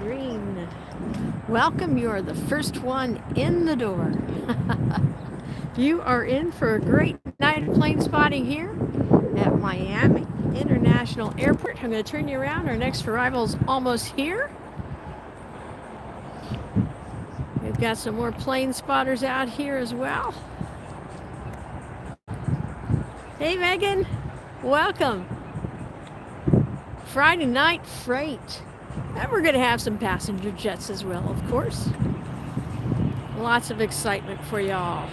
green. Welcome, you're the first one in the door. You are in for a great night of plane spotting here at Miami International Airport. I'm going to turn you around. Our next arrival is almost here. We've got some more plane spotters out here as well. Hey Megan, welcome. Friday night freight. And we're going to have some passenger jets as well, of course. Lots of excitement for y'all.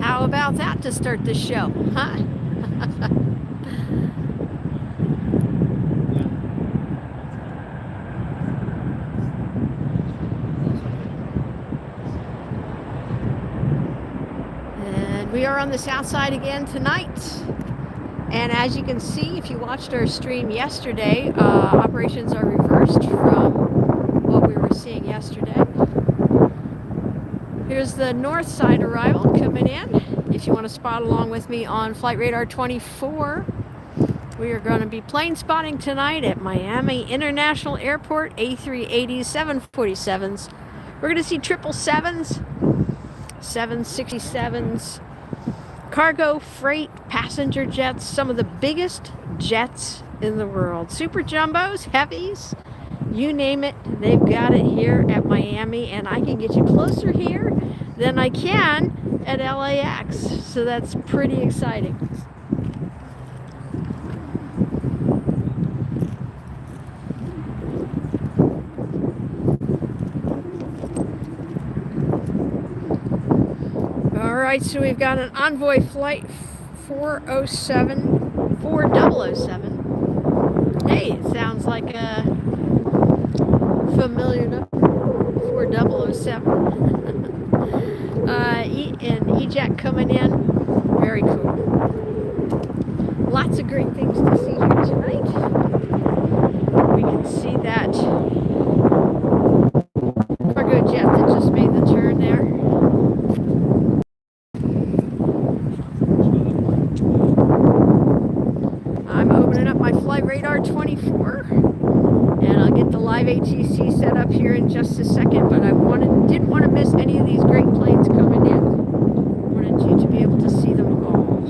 How about that to start the show, huh? And we are on the south side again tonight. And as you can see, if you watched our stream yesterday, operations are reversed from what we were seeing yesterday. Here's the north side arrival coming in. If you want to spot along with me on Flight Radar 24, we are going to be plane spotting tonight at Miami International Airport, A380s, 747s. We're going to see 777s, 767s, cargo, freight, passenger jets, some of the biggest jets in the world. Super jumbos, heavies, you name it, they've got it here at Miami, and I can get you closer here than I can at LAX, so that's pretty exciting. All right, so we've got an Envoy flight 4007. Hey, it sounds like a familiar number, 4007. And EJAC coming in, very cool. Lots of great things to see here tonight. We can see that cargo jet that just made the turn there. I'm opening up my Flight Radar 24, and I'll get the live ATC set up here in just a second, but I didn't want to miss any of these great planes coming in. Wanted you to be able to see them all.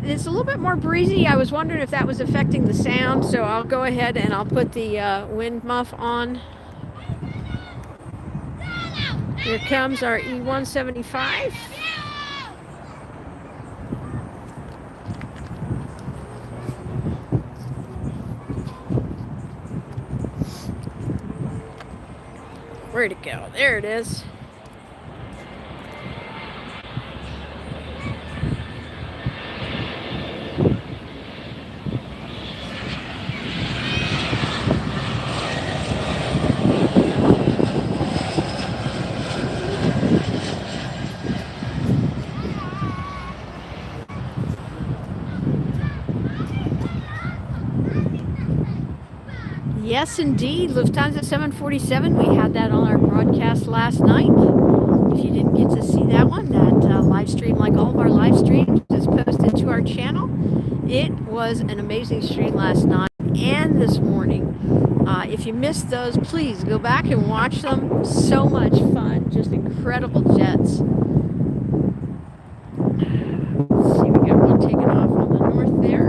It's a little bit more breezy. I was wondering if that was affecting the sound, so I'll go ahead and I'll put the wind muff on. Here comes our E175. Where'd it go? There it is. Yes, indeed. Lufthansa 747. We had that on our broadcast last night. If you didn't get to see that one, that live stream, like all of our live streams, is posted to our channel. It was an amazing stream last night and this morning. If you missed those, please go back and watch them. So much fun. Just incredible jets. Let's see, we got one taking off on the north there.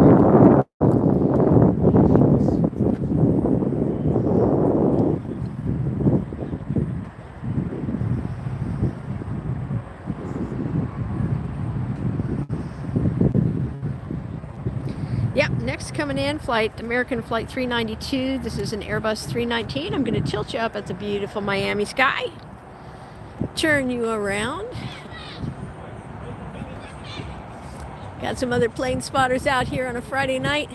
Yep, next coming in, American Flight 392. This is an Airbus 319. I'm going to tilt you up at the beautiful Miami sky. Turn you around. Got some other plane spotters out here on a Friday night.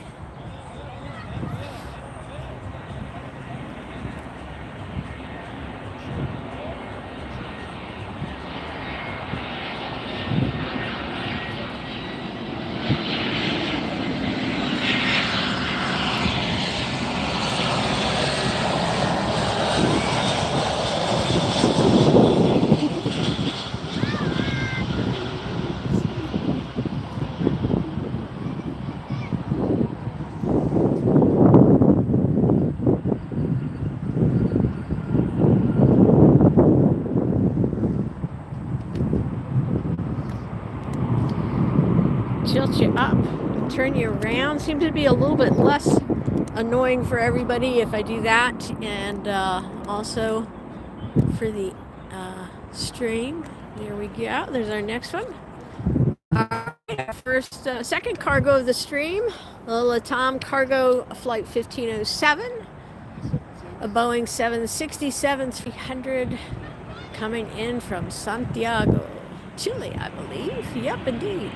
tilt you up, turn you around. Seems to be a little bit less annoying for everybody if I do that. And also for the stream. There we go. There's our next one. All right, our second cargo of the stream, the LATAM cargo flight 1507, a Boeing 767-300 coming in from Santiago, Chile, I believe. Yep, indeed.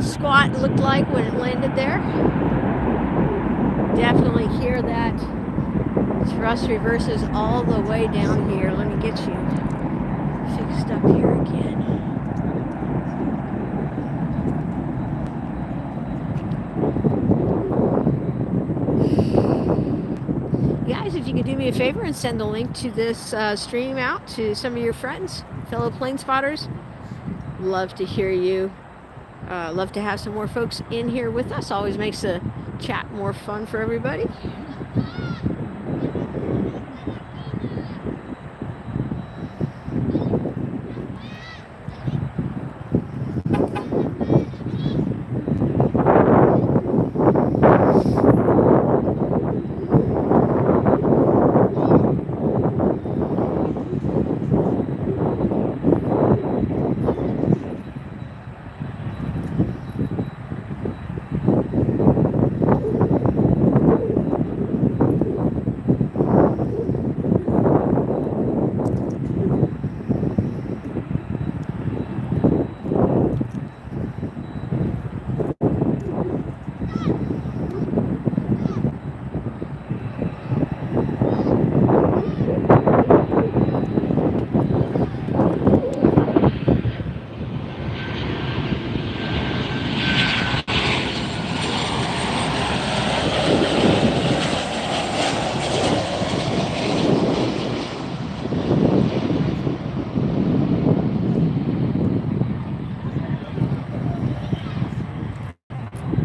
Squat looked like when it landed there. Definitely hear that thrust reverses all the way down here. Let me get you fixed up here again. Guys, if you could do me a favor and send the link to this stream out to some of your friends, fellow plane spotters, love to hear you. Love to have some more folks in here with us. Always makes the chat more fun for everybody.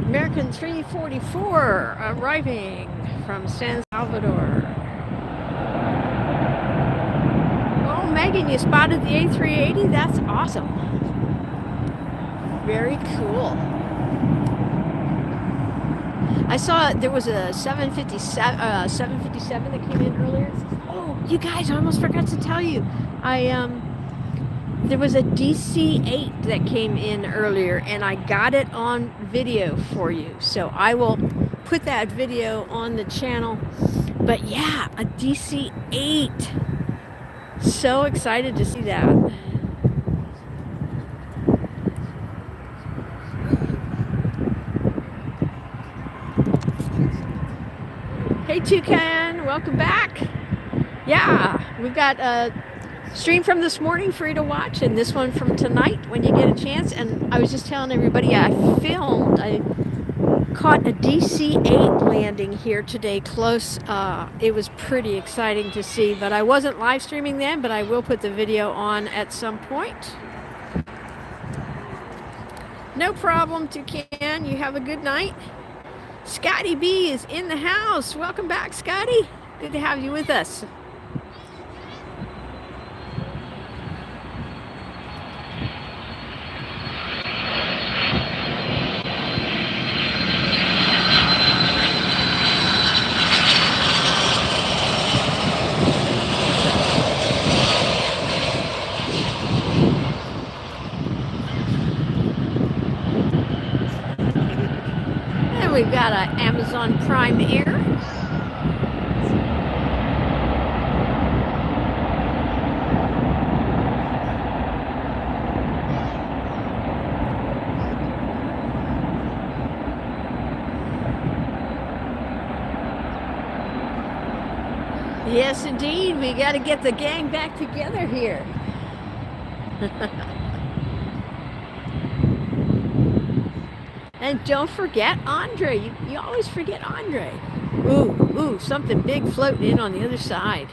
American 344 arriving from San Salvador. Oh, Megan, you spotted the A380? That's awesome. Very cool. I saw there was a 757 that came in earlier. Oh, you guys, I almost forgot to tell you. There was a DC-8 that came in earlier, and I got it on video for you. So I will put that video on the channel. But yeah, a DC-8. So excited to see that. Hey, Toucan, welcome back. Yeah, we've got a stream from this morning for you to watch, and this one from tonight when you get a chance. And I was just telling everybody I caught a DC-8 landing here today close. It was pretty exciting to see, but I wasn't live streaming then, but I will put the video on at some point. No problem, Toucan. You have a good night. Scotty B is in the house. Welcome back, Scotty. Good to have you with us. We've got an Amazon Prime Air. Yes, indeed. We got to get the gang back together here. And don't forget Andre. You always forget Andre. Ooh, something big floating in on the other side.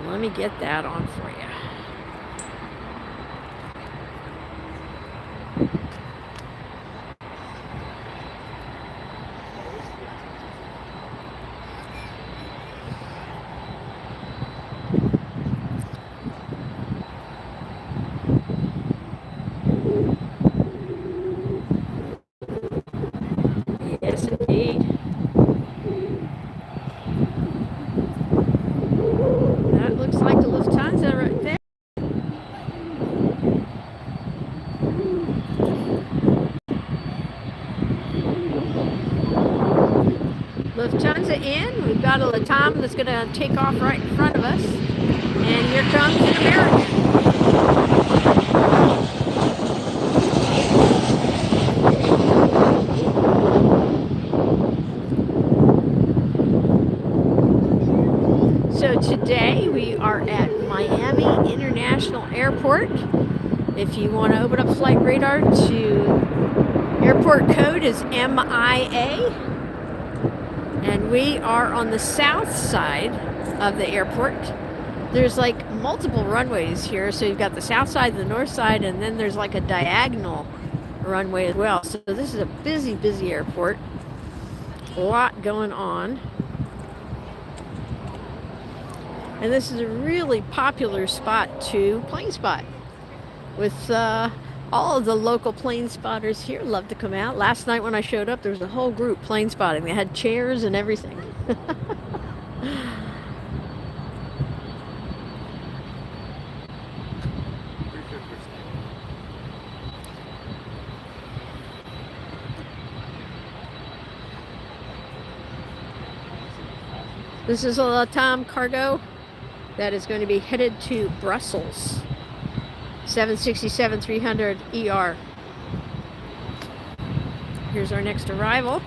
Let me get that on for you. Yes, indeed. That looks like the Lufthansa right there. Lufthansa in. We've got a LATAM that's going to take off right in front of us. And here comes an American. So today we are at Miami International Airport. If you want to open up flight radar to airport code is MIA. And we are on the south side of the airport. There's like multiple runways here. So you've got the south side, the north side, and then there's like a diagonal runway as well. So this is a busy, busy airport. A lot going on. And this is a really popular spot to plane spot. With all of the local plane spotters here love to come out. Last night when I showed up, there was a whole group plane spotting. They had chairs and everything. This is a LATAM cargo that is going to be headed to Brussels. 767-300 ER. Here's our next arrival.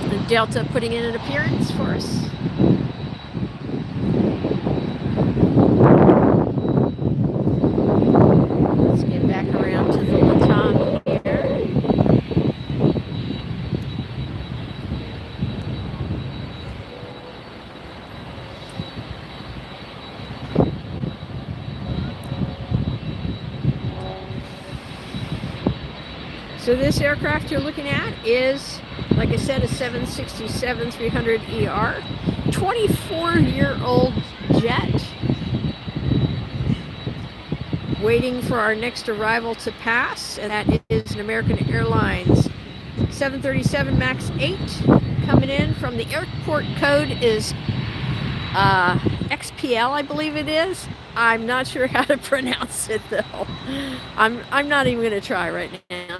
And Delta putting in an appearance for us. So this aircraft you're looking at is, like I said, a 767-300 ER, 24-year-old jet, waiting for our next arrival to pass, and that is an American Airlines 737 MAX 8 coming in from the airport code is XPL, I believe it is. I'm not sure how to pronounce it though. I'm not even going to try right now.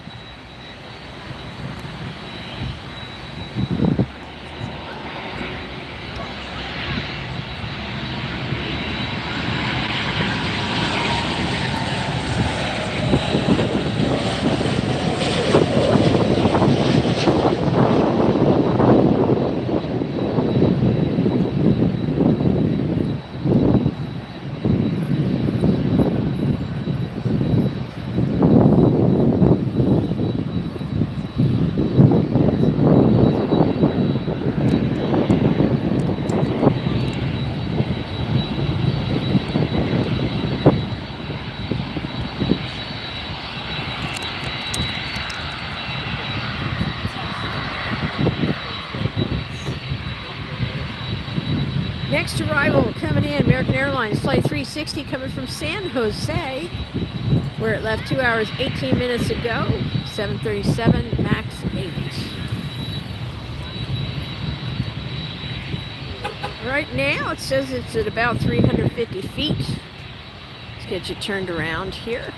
Next arrival coming in, American Airlines Flight 360 coming from San Jose, where it left 2 hours, 18 minutes ago, 737 MAX 8. Right now it says it's at about 350 feet. Let's get you turned around here.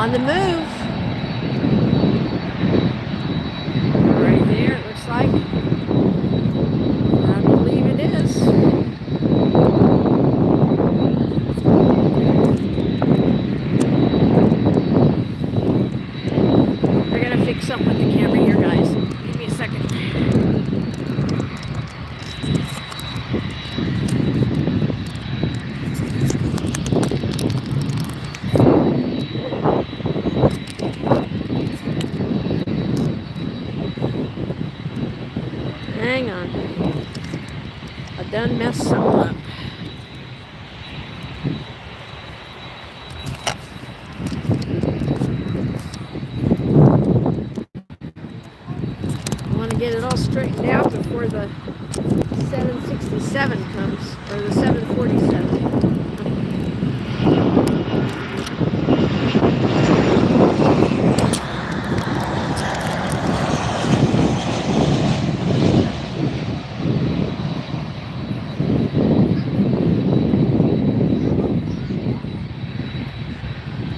on the move. Right there, it looks like. I believe it is. I gotta fix something with the camera here, guys. Give me a second. Hang on. I done messed something up. I want to get it all straightened out before the 767 comes, or the 747.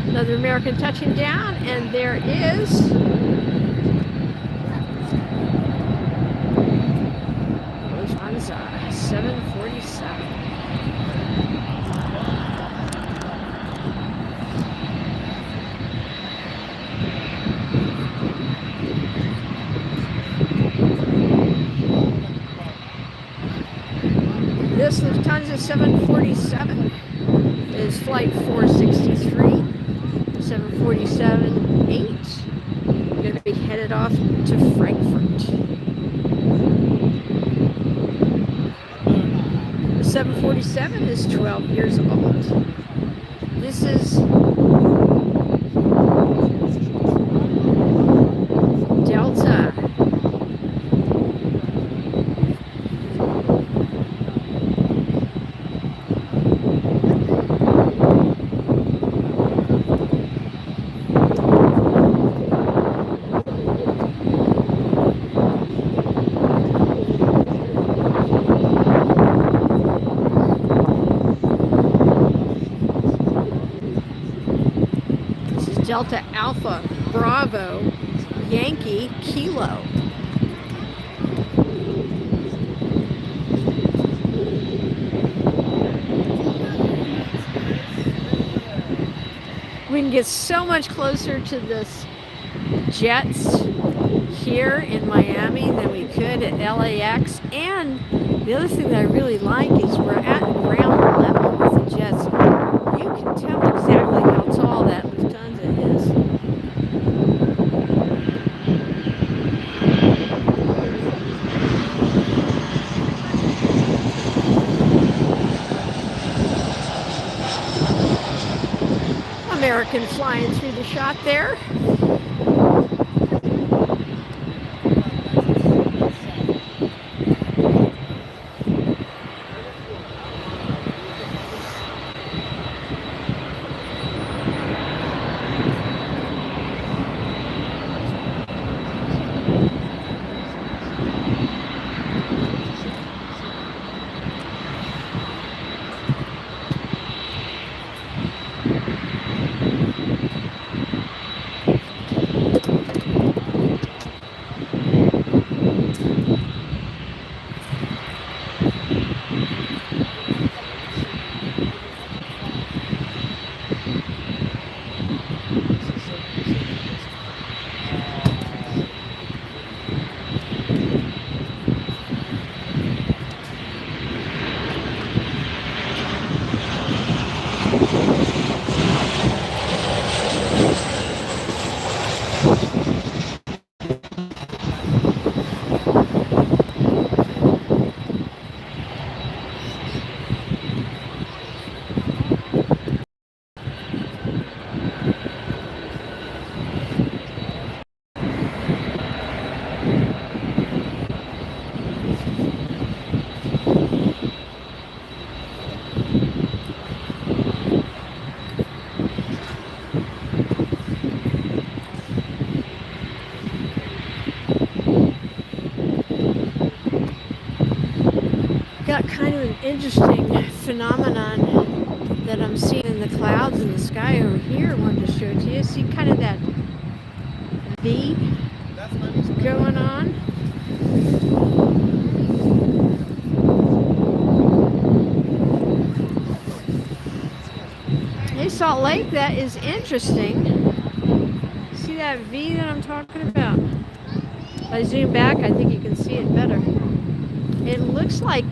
Another American touching down, and there is Lufthansa 747. This Lufthansa 747 is flight 463. 747-8. We're going to be headed off to Frankfurt. The 747 is 12 years old. This is Delta. Delta Alpha Bravo Yankee Kilo. We can get so much closer to this jets here in Miami than we could at LAX. And the other thing that I really like is we're at ground level with the jets. You can tell exactly how tall that Lufthansa is. American flying through the shot there. Got kind of an interesting phenomenon that I'm seeing in the clouds in the sky over here I wanted to show to you. See kind of that V going on. Hey, Salt Lake, that is interesting. See that V that I'm talking about? If I zoom back, I think you can see it better. It looks like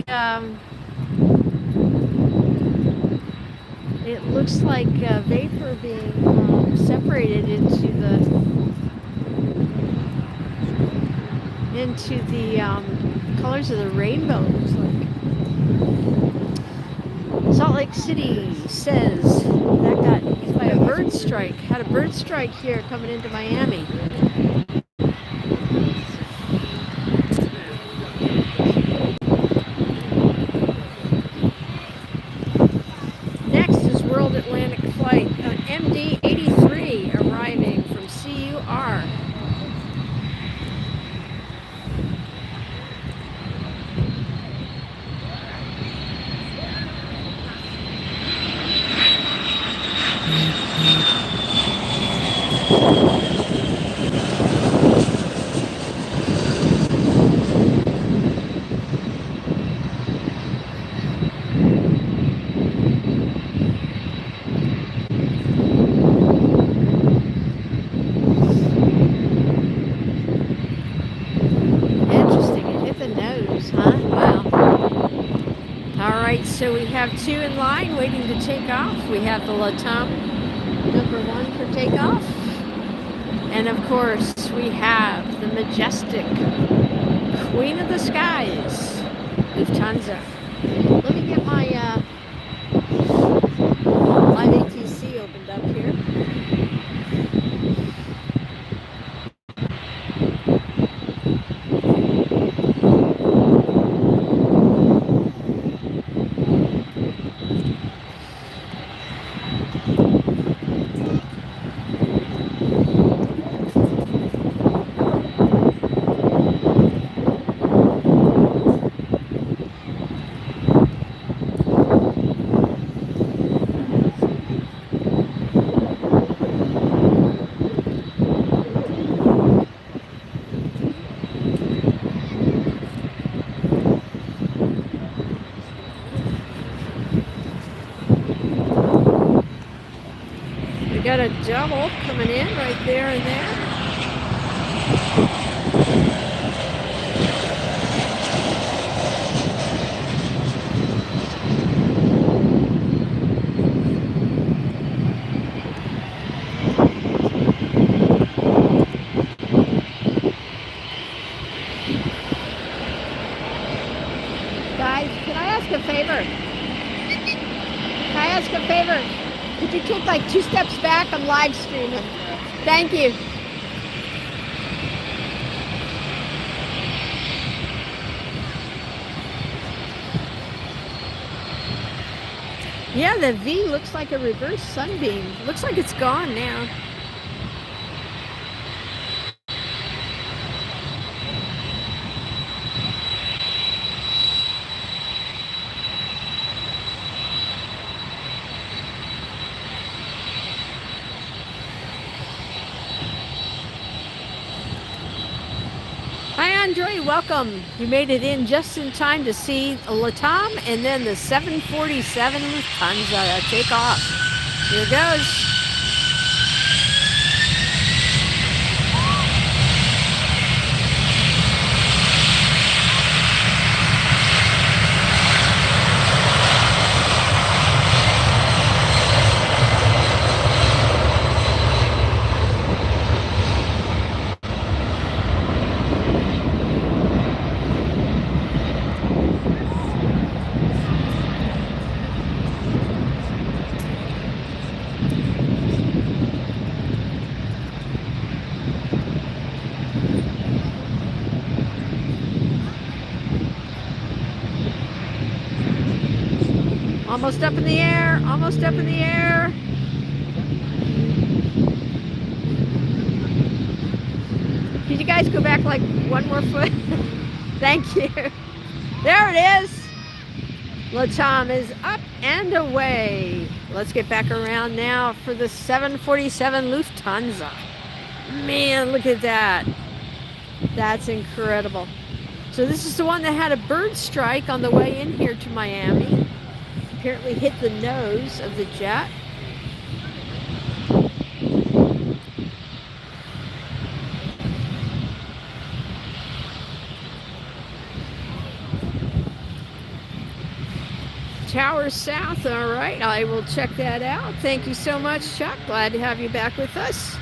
vapor being separated into the colors of the rainbow. It looks like. Salt Lake City says that got hit by a bird strike. Had a bird strike here coming into Miami. Atlantic flight, MD-83 arriving from CUR. So we have two in line waiting to take off. We have the LATAM #1 for takeoff. And of course, we have the majestic Queen of the Skies, Lufthansa. Let me get my live ATC opened up here. Got a double coming in right there and there. Guys, can I ask a favor? Can I ask a favor? Could you take like 2 steps back? I'm live streaming. Thank you. Yeah, the V looks like a reverse sunbeam. Looks like it's gone now. Hi, Andre, welcome. You made it in just in time to see LATAM and then the 747 Lufthansa take off. Here goes. Almost up in the air, almost up in the air. Could you guys go back like 1 more foot? Thank you. There it is. LATAM is up and away. Let's get back around now for the 747 Lufthansa. Man, look at that. That's incredible. So this is the one that had a bird strike on the way in here to Miami. Apparently hit the nose of the jet. Tower South, all right, I will check that out. Thank you so much, Chuck. Glad to have you back with us.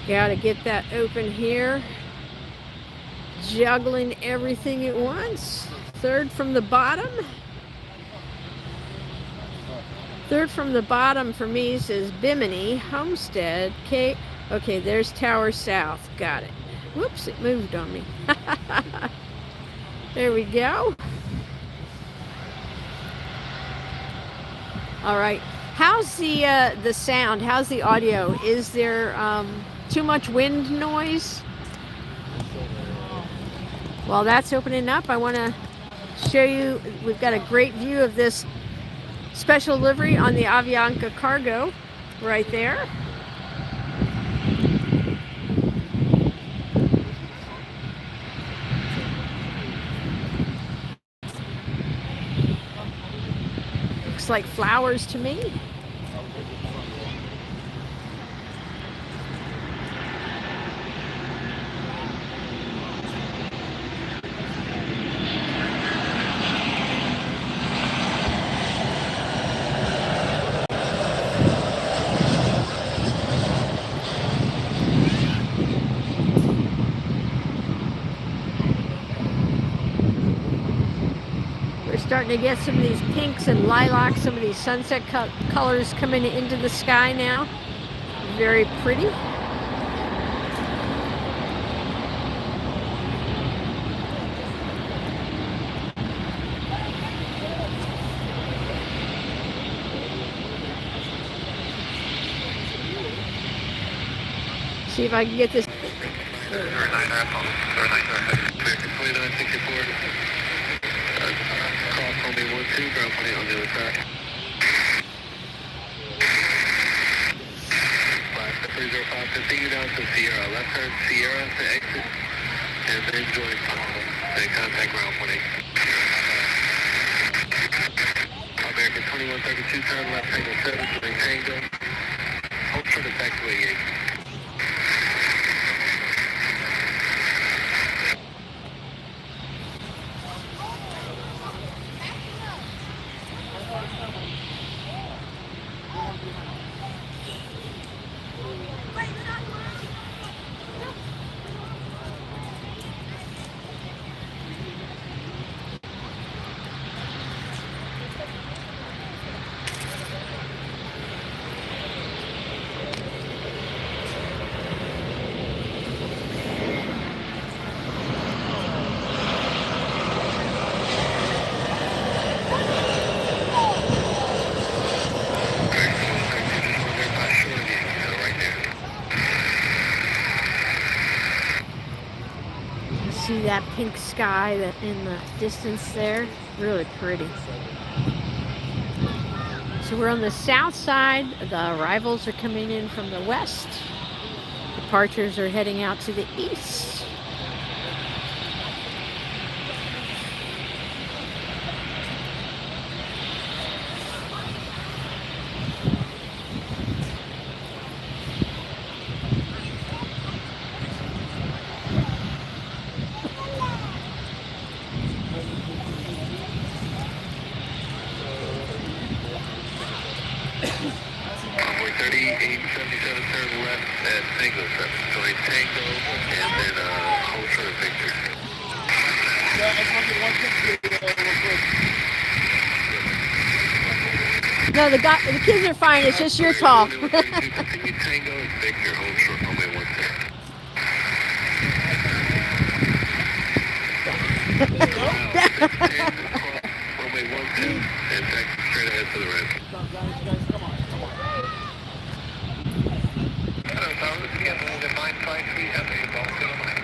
Gotta get that open here. Juggling everything at once. Third from the bottom. Third from the bottom for me says Bimini, Homestead, Cape. Okay, there's Tower South. Got it. Whoops, it moved on me. There we go. All right. How's the sound? How's the audio? Is there too much wind noise? While that's opening up, I want to show you, we've got a great view of this special livery on the Avianca cargo right there. Looks like flowers to me. Starting to get some of these pinks and lilacs, some of these sunset colors coming into the sky now. Very pretty. See if I can get this. Ground plane on the other side. 305, continue down to Sierra. Left turn Sierra to exit, and then join then contact ground plane. American 2132, turn left Tango 7, join Tango. Hold short of taxiway 8. See that pink sky that in the distance there? Really pretty. So we're on the south side. The arrivals are coming in from the west. Departures are heading out to the east. No, the kids are fine. It's just your call. 553 FA, Boston, Ohio.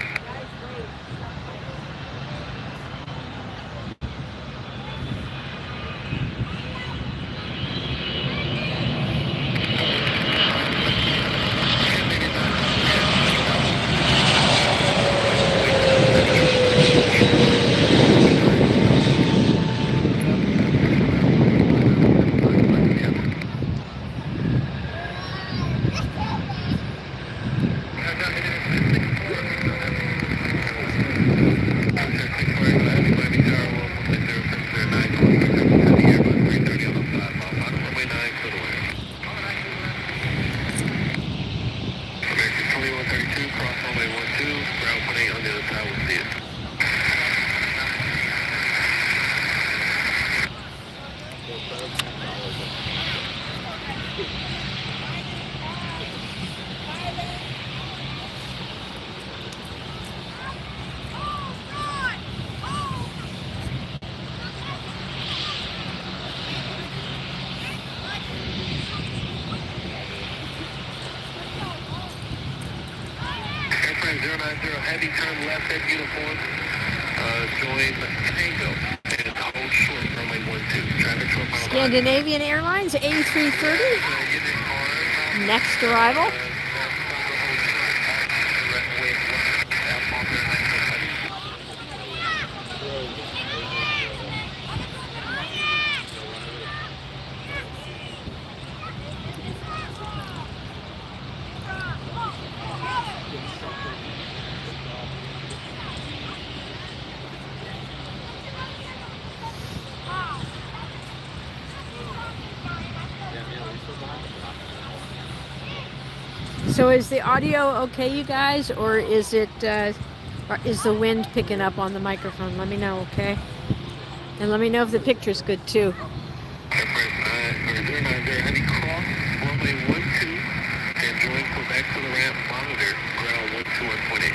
Airplane 090, heavy turn left at uniform. Join Tango and hold short, runway 12. Traffic short, final Scandinavian Airlines A330. Next arrival. So is the audio okay, you guys, or is it or is the wind picking up on the microphone? Let me know, okay? And let me know if the picture's good too. Heavy cross, runway 12, and join Quebec to the ramp, monitor, ground 121.8.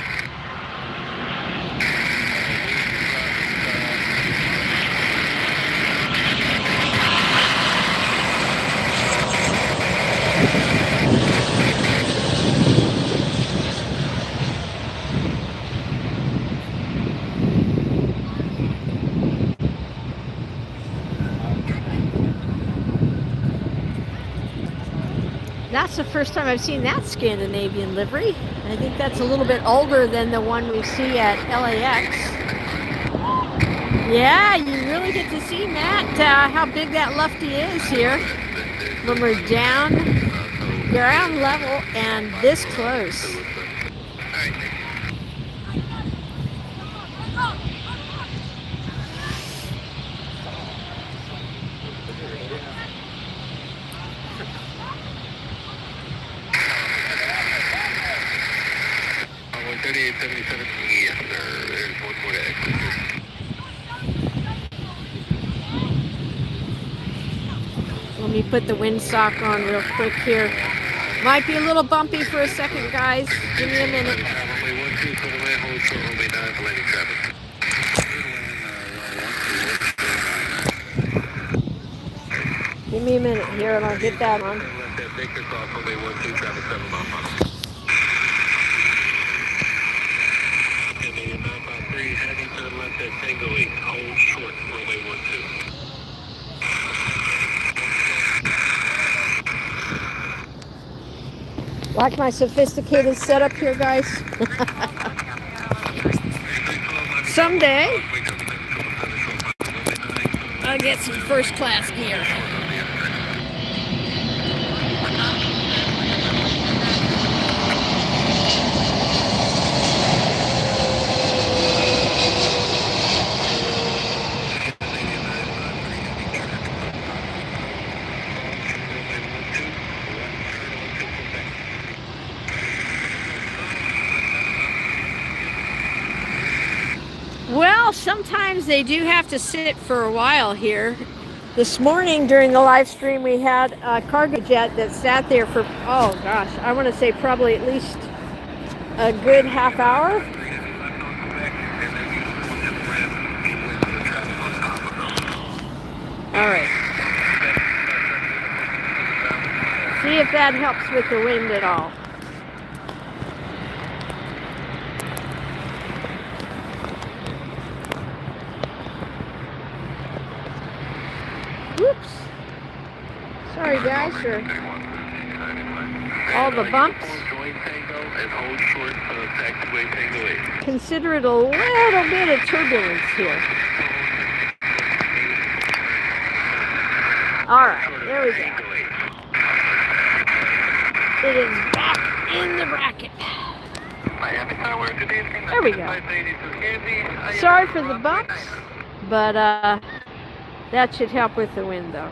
That's the first time I've seen that Scandinavian livery. I think that's a little bit older than the one we see at LAX. Yeah, you really get to see, Matt, how big that lufty is here when we're down ground level and this close. Yes, sir. There's one more to exit. Let me put the windsock on real quick here. Might be a little bumpy for a second, guys. Give me a minute. Give me a minute here and I'll get that on. Hold short, runway 12. Watch my sophisticated setup here, guys. Someday, I'll get some first class gear. Well, sometimes they do have to sit for a while here. This morning during the live stream, we had a cargo jet that sat there for, oh gosh, I want to say probably at least a good half hour. All right. See if that helps with the wind at all. guys, for all the bumps. Consider it a little bit of turbulence here. All right, there we go. It is back in the bracket. There we go. Sorry for the bumps, but that should help with the wind, though.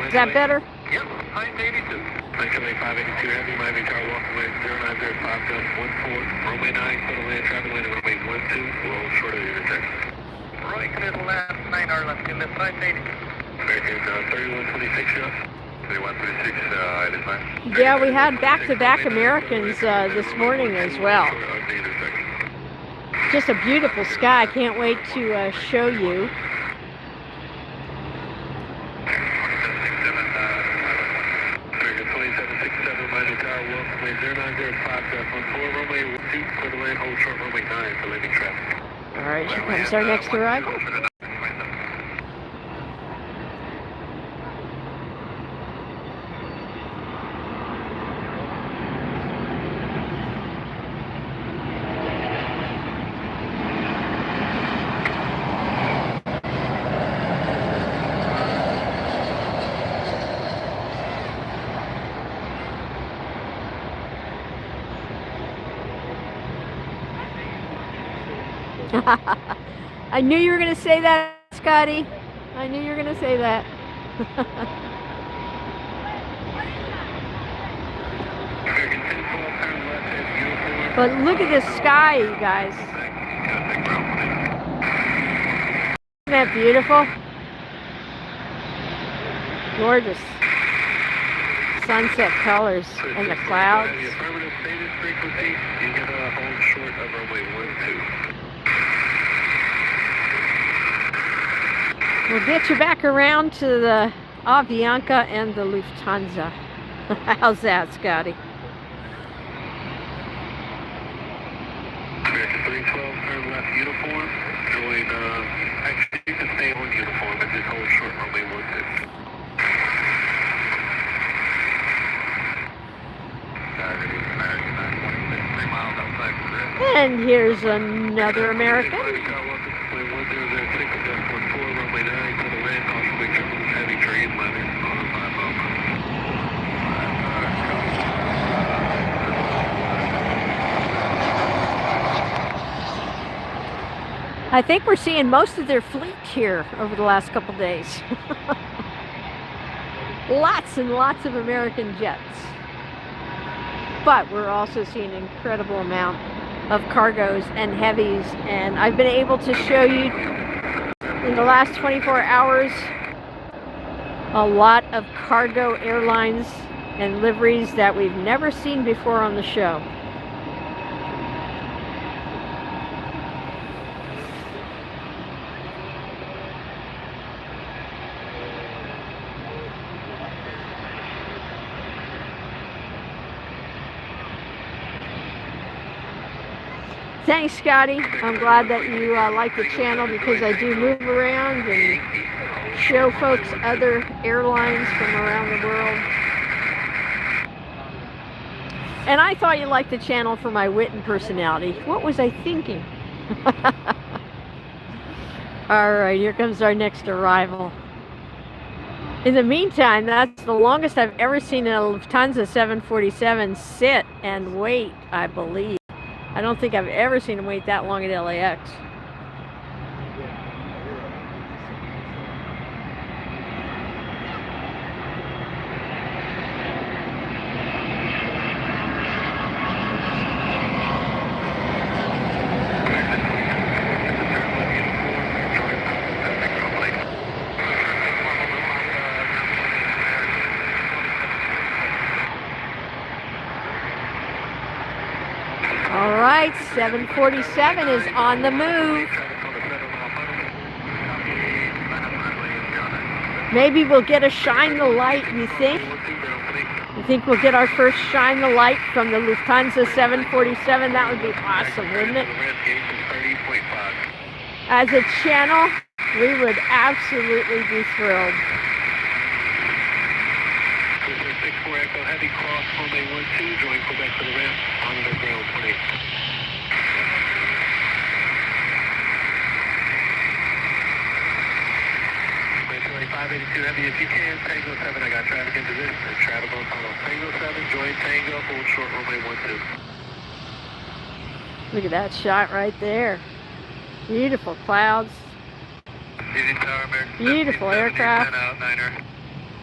Is that better? Yep, 582. 582 Heavy, Miami Tower, walkway 0905.14, runway 9, total land, traffic lane, runway 12, well, short of the intersection. Right, clear the last 9R left in the 580. American 3126, yeah. 3126, it is fine. Yeah, we had back-to-back Americans this morning as well. Just a beautiful sky. I can't wait to show you. American 2767, Miami Tower, walkway 0905.14, runway 12, clear the land, hold short runway 9 for landing traffic. All right, here comes our next arrival. I knew you were going to say that, Scotty. I knew you were going to say that. But look at this sky, you guys. Isn't that beautiful? Gorgeous. Sunset colors and the clouds. We'll get you back around to the Avianca and the Lufthansa. How's that, Scotty? American 312, turn left uniform. Join, actually, you can stay on uniform and just hold short runway 12. And here's another American. I think we're seeing most of their fleet here over the last couple days. Lots and lots of American jets. But we're also seeing an incredible amount of cargos and heavies, and I've been able to show you in the last 24 hours a lot of cargo airlines and liveries that we've never seen before on the show. Thanks, Scotty. I'm glad that you like the channel because I do move around and show folks other airlines from around the world. And I thought you liked the channel for my wit and personality. What was I thinking? All right, here comes our next arrival. In the meantime, that's the longest I've ever seen a Lufthansa 747 sit and wait, I believe. I don't think I've ever seen them wait that long at LAX. All right, 747 is on the move. Maybe we'll get a shine the light, you think? You think we'll get our first shine the light from the Lufthansa 747? That would be awesome, wouldn't it? As a channel, we would absolutely be thrilled. Heavy cross, runway 12, join Quebec for the ramp, monitor ground 28. Runway 582 Heavy, if you can, Tango 7, I got traffic into this, and traffic on tunnel. Tango 7, join Tango, hold short, runway 12. Look at that shot right there. Beautiful clouds. Easy Tower, American. Beautiful aircraft. 10 out, Niner.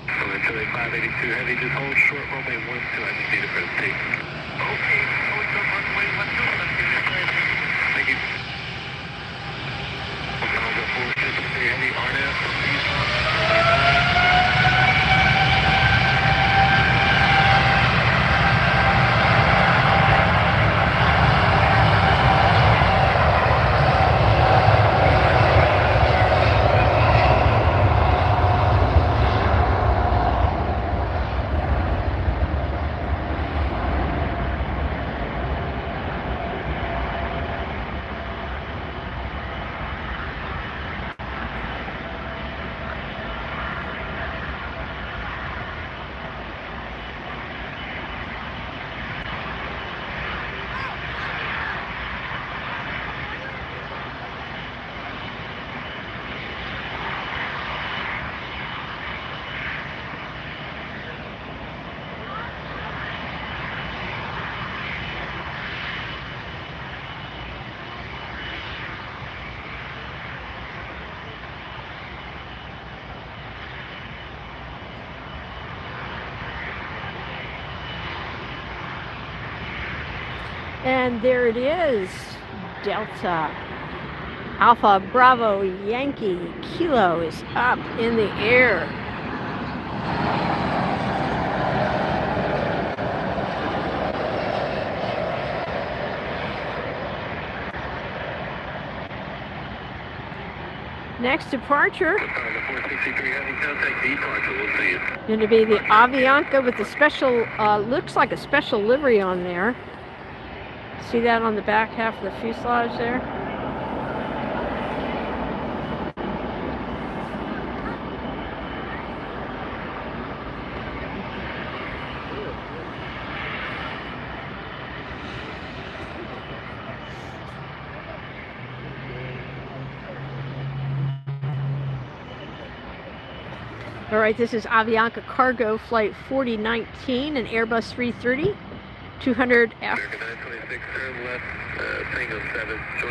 Runway 582 Heavy, just hold short, runway 12, I just need a presentation. Okay, hold short, runway 12, let's get this ready. Thank you. Tango 463 Heavy, RNAV, runway 9. And there it is, Delta Alpha Bravo Yankee Kilo is up in the air. Next departure going to be the Avianca with the special, looks like a special livery on there. See that on the back half of the fuselage there? All right, this is Avianca Cargo Flight 4019, an Airbus 330, 200F.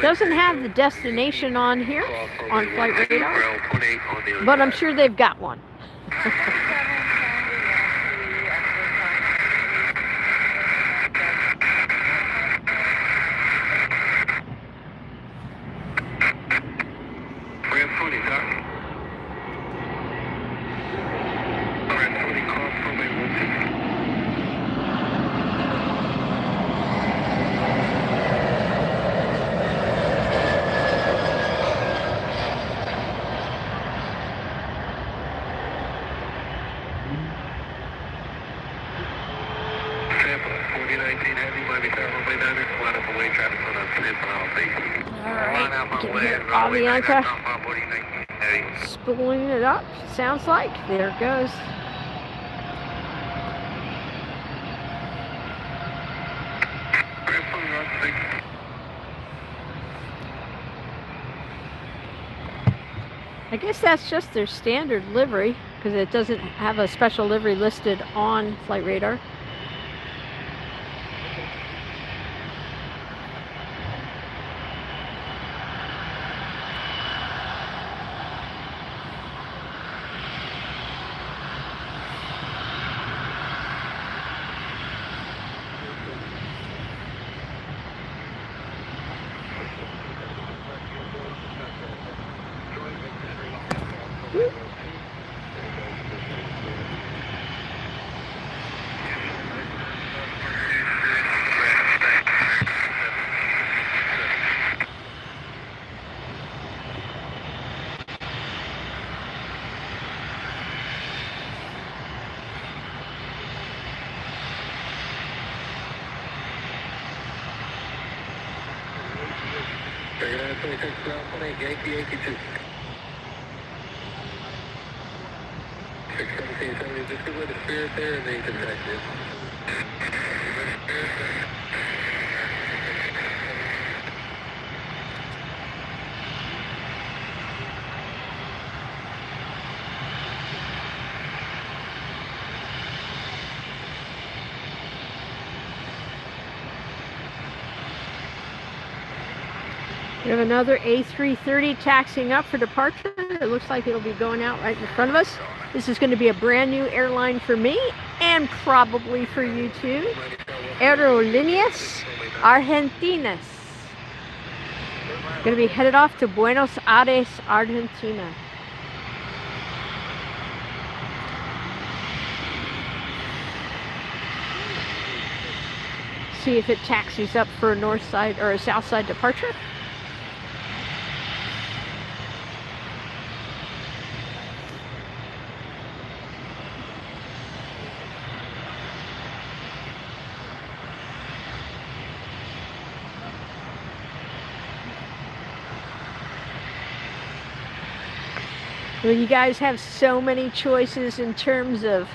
Doesn't have the destination on here, on flight radar, but I'm sure they've got one. Avianca spooling it up, sounds like. There it goes. I guess that's just their standard livery because it doesn't have a special livery listed on flight radar. Yankee 2. 61770, just go with the Spirit there and then you can connect it. We have another A330 taxiing up for departure. It looks like it'll be going out right in front of us. This is going to be a brand new airline for me and probably for you too. Aerolíneas Argentinas. Going to be headed off to Buenos Aires, Argentina. See if it taxis up for a north side or a south side departure. Well, you guys have so many choices in terms of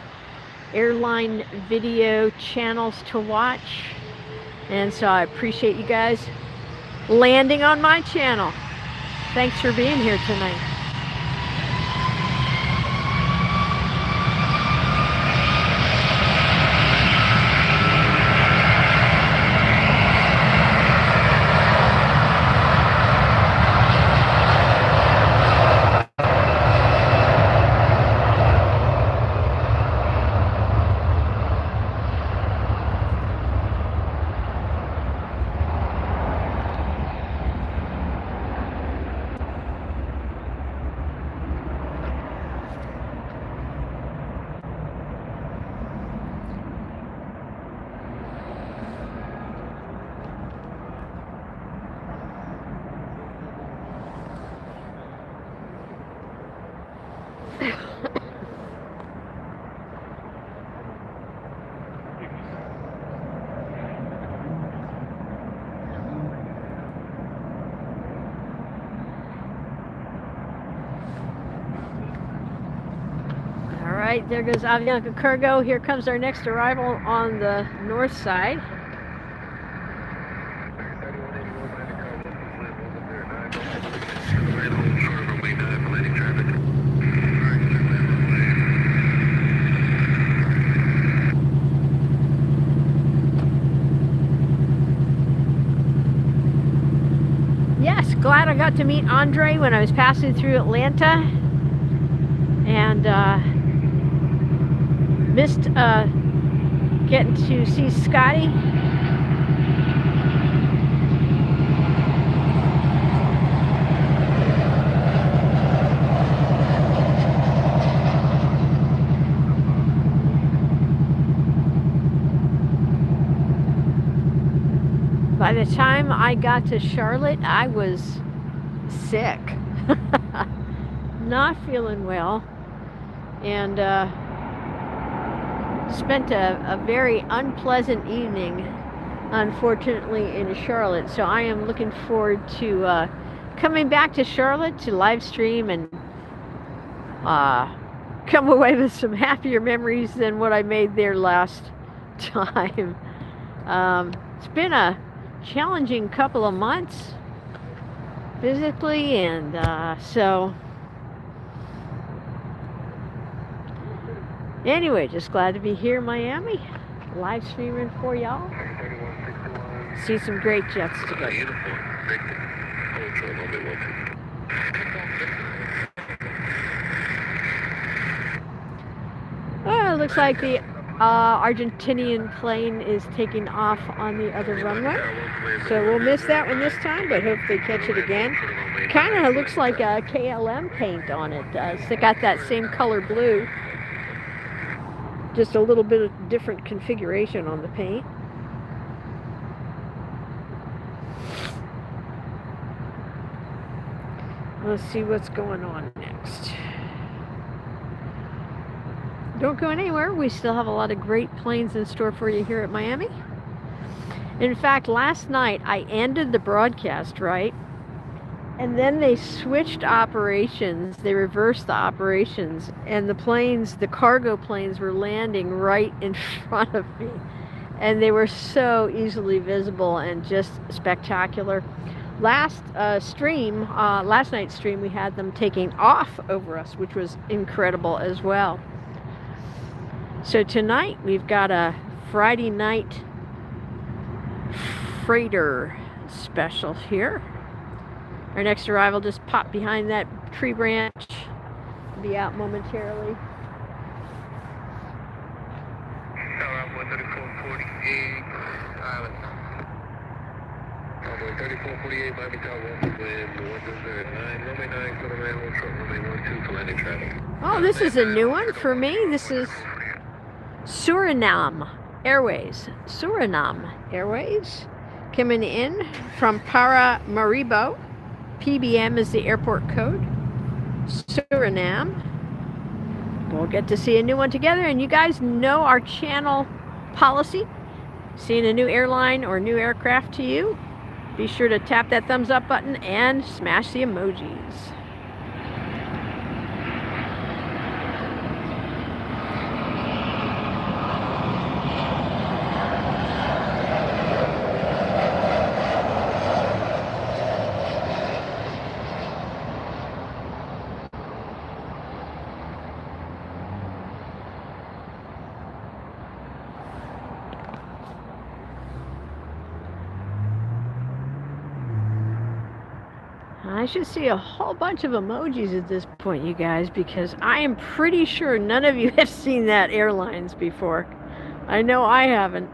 airline video channels to watch, and so I appreciate you guys landing on my channel. Thanks for being here tonight. Alright, there goes Avianca Cargo. Here comes our next arrival on the north side. Yes, glad I got to meet Andre when I was passing through Atlanta, and missed getting to see Scotty. By the time I got to Charlotte, I was sick, not feeling well, and spent a very unpleasant evening, unfortunately, in Charlotte. So I am looking forward to coming back to Charlotte to live stream and come away with some happier memories than what I made there last time. It's been a challenging couple of months physically, and so anyway, just glad to be here in Miami, live streaming for y'all. See some great jets today. Well, it looks like the Argentinian plane is taking off on the other runway, so we'll miss that one this time, but hopefully catch it again. Kind of looks like a KLM paint on it. It's got that same color blue, just a little bit of different configuration on the paint. Let's see what's going on next. Don't go anywhere. We still have a lot of great planes in store for you here at Miami. In fact, last night I ended the broadcast, right? And then they switched operations. They reversed the operations, and the planes, the cargo planes, were landing right in front of me. and they were so easily visible and just spectacular. Last night's stream, we had them taking off over us, which was incredible as well. So tonight we've got a Friday night freighter special here. Our next arrival just popped behind that tree branch. Be out momentarily. 3448 Miami Tower 1 wind 109 runway 9 for the land hold short runway 12 for landing traffic. Oh, this is a new one for me. This is Suriname Airways. Suriname Airways coming in from Paramaribo. PBM is the airport code. Suriname. We'll get to see a new one together, and you guys know our channel policy. Seeing a new airline or new aircraft to you, be sure to tap that thumbs up button and smash the emojis. I should see a whole bunch of emojis at this point, you guys, because I am pretty sure none of you have seen that Airlines before. I know I haven't.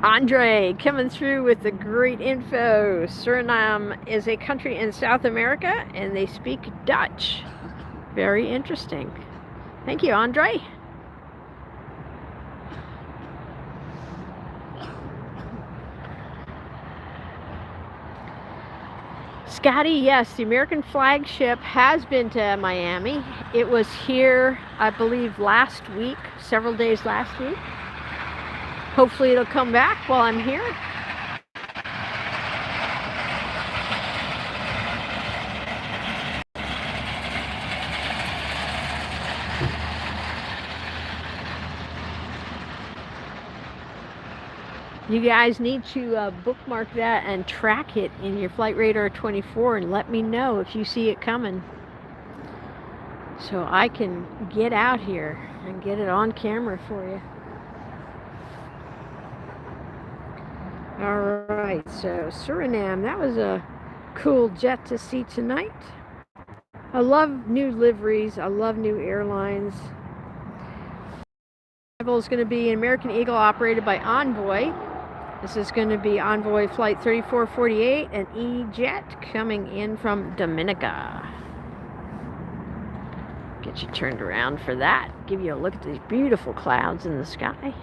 Andre coming through with the great info. Suriname is a country in South America and they speak Dutch. Very interesting. Thank you, Andre. Scotty, yes, the American flagship has been to Miami. It was here, I believe, last week, several days last week. Hopefully it'll come back while I'm here. You guys need to bookmark that and track it in your Flight Radar 24 and let me know if you see it coming, so I can get out here and get it on camera for you. Alright, so Suriname, that was a cool jet to see tonight. I love new liveries, I love new airlines. Arrival is going to be an American Eagle operated by Envoy. This is going to be Envoy Flight 3448, an E-Jet coming in from Dominica. Get you turned around for that. Give you a look at these beautiful clouds in the sky.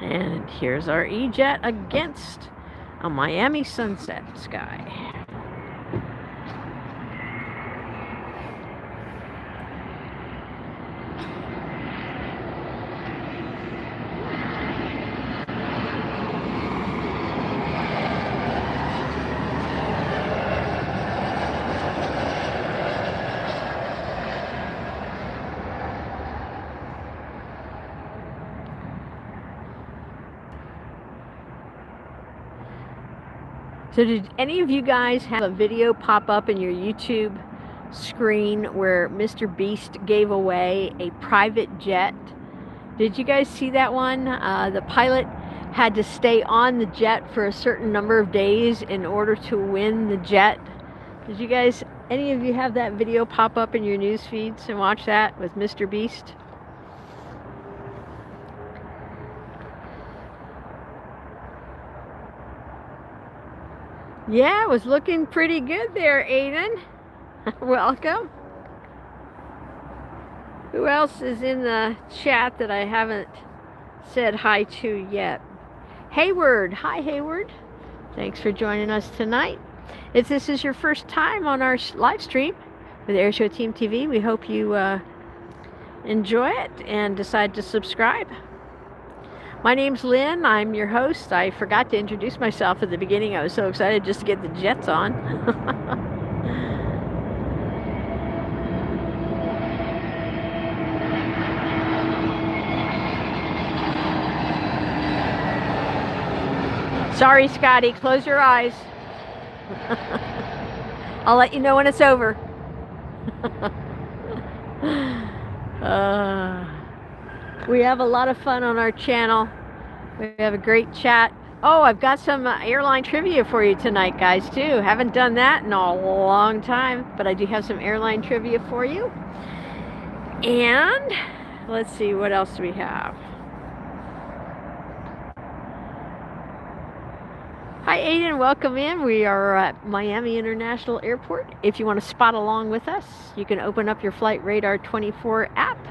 And here's our E-Jet against a Miami sunset sky. So did any of you guys have a video pop up in your YouTube screen where Mr. Beast gave away a private jet? Did you guys see that one? The pilot had to stay on the jet for a certain number of days in order to win the jet. Did you guys, any of you have that video pop up in your news feeds and watch that with Mr. Beast? Yeah, it was looking pretty good there, Aiden. Welcome. Who else is in the chat that I haven't said hi to yet? Hayward. Hi, Hayward. Thanks for joining us tonight. If this is your first time on our live stream with AirshowTeamTV, we hope you enjoy it and decide to subscribe. My name's Lynn. I'm your host. I forgot to introduce myself at the beginning. I was so excited just to get the jets on. Sorry, Scotty, close your eyes. I'll let you know when it's over. We have a lot of fun on our channel. We have a great chat. Oh, I've got some airline trivia for you tonight, guys, too. Haven't done that in a long time, but I do have some airline trivia for you. And let's see, what else do we have? Hi, Aiden, welcome in. We are at Miami International Airport. If you want to spot along with us, you can open up your Flight Radar 24 app.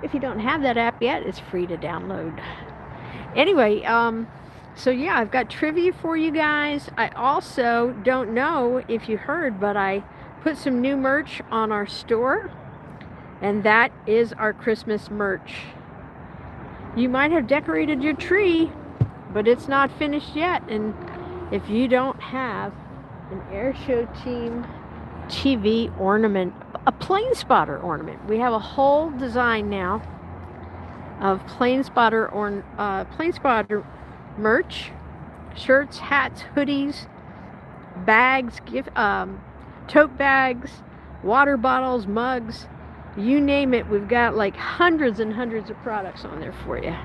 If you don't have that app yet, it's free to download. Anyway, so yeah, I've got trivia for you guys. I also don't know if you heard, but I put some new merch on our store, and that is our Christmas merch. You might have decorated your tree, but it's not finished yet. And if you don't have an AirshowTeamTV ornament, a plane spotter ornament, we have a whole design now of plane spotter merch, shirts, hats, hoodies, bags, tote bags, water bottles, mugs, you name it. We've got like hundreds and hundreds of products on there for you.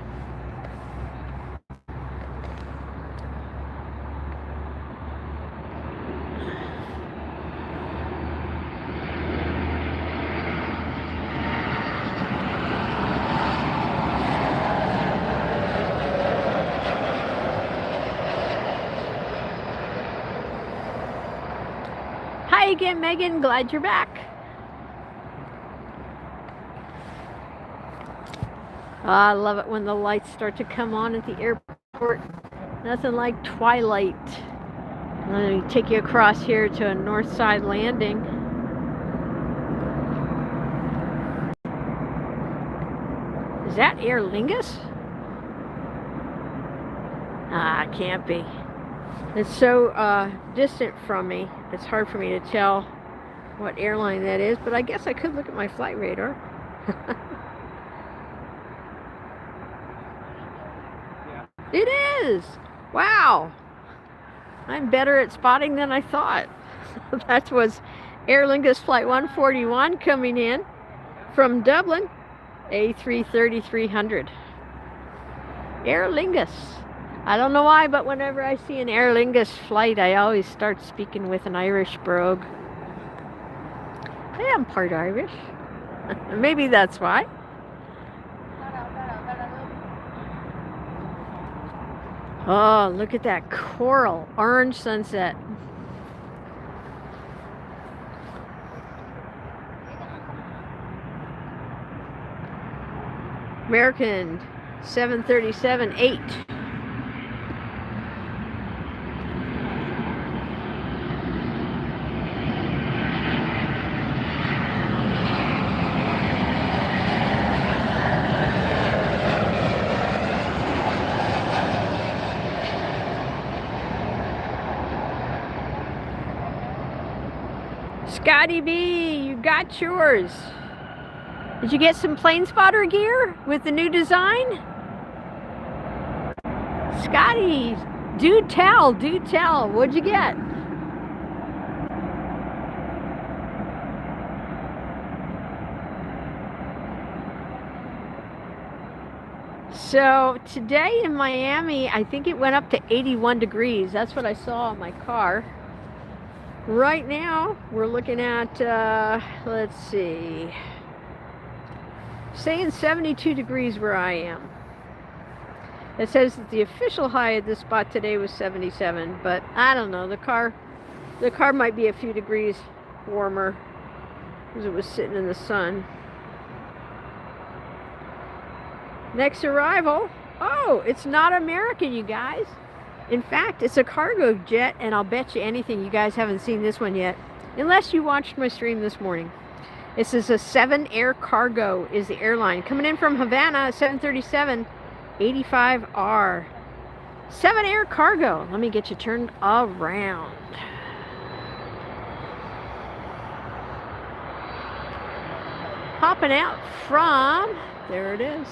Hi again, Megan. Glad you're back. I love it when the lights start to come on at the airport. Nothing like twilight. Let me take you across here to a north side landing. Is that Aer Lingus? Ah, can't be. It's so distant from me, it's hard for me to tell what airline that is, but I guess I could look at my flight radar. It is! Wow! I'm better at spotting than I thought. That was Aer Lingus Flight 141 coming in from Dublin, A330-300. Aer Lingus. I don't know why, but whenever I see an Aer Lingus flight, I always start speaking with an Irish brogue. Hey, I'm part Irish. Maybe that's why. Oh, look at that coral orange sunset. American 737-8. Scotty B, you got yours. Did you get some plane spotter gear with the new design? Scotty, do tell, what'd you get? So today in Miami, I think it went up to 81 degrees. That's what I saw on my car. Right now, we're looking at, let's see, saying 72 degrees where I am. It says that the official high at this spot today was 77, but I don't know. The car might be a few degrees warmer because it was sitting in the sun. Next arrival, oh, it's not American, you guys. In fact, it's a cargo jet, and I'll bet you anything you guys haven't seen this one yet, unless you watched my stream this morning. This is a 7 Air Cargo is the airline. Coming in from Havana, 737-85R. 7 Air Cargo. Let me get you turned around. Popping out from, there it is.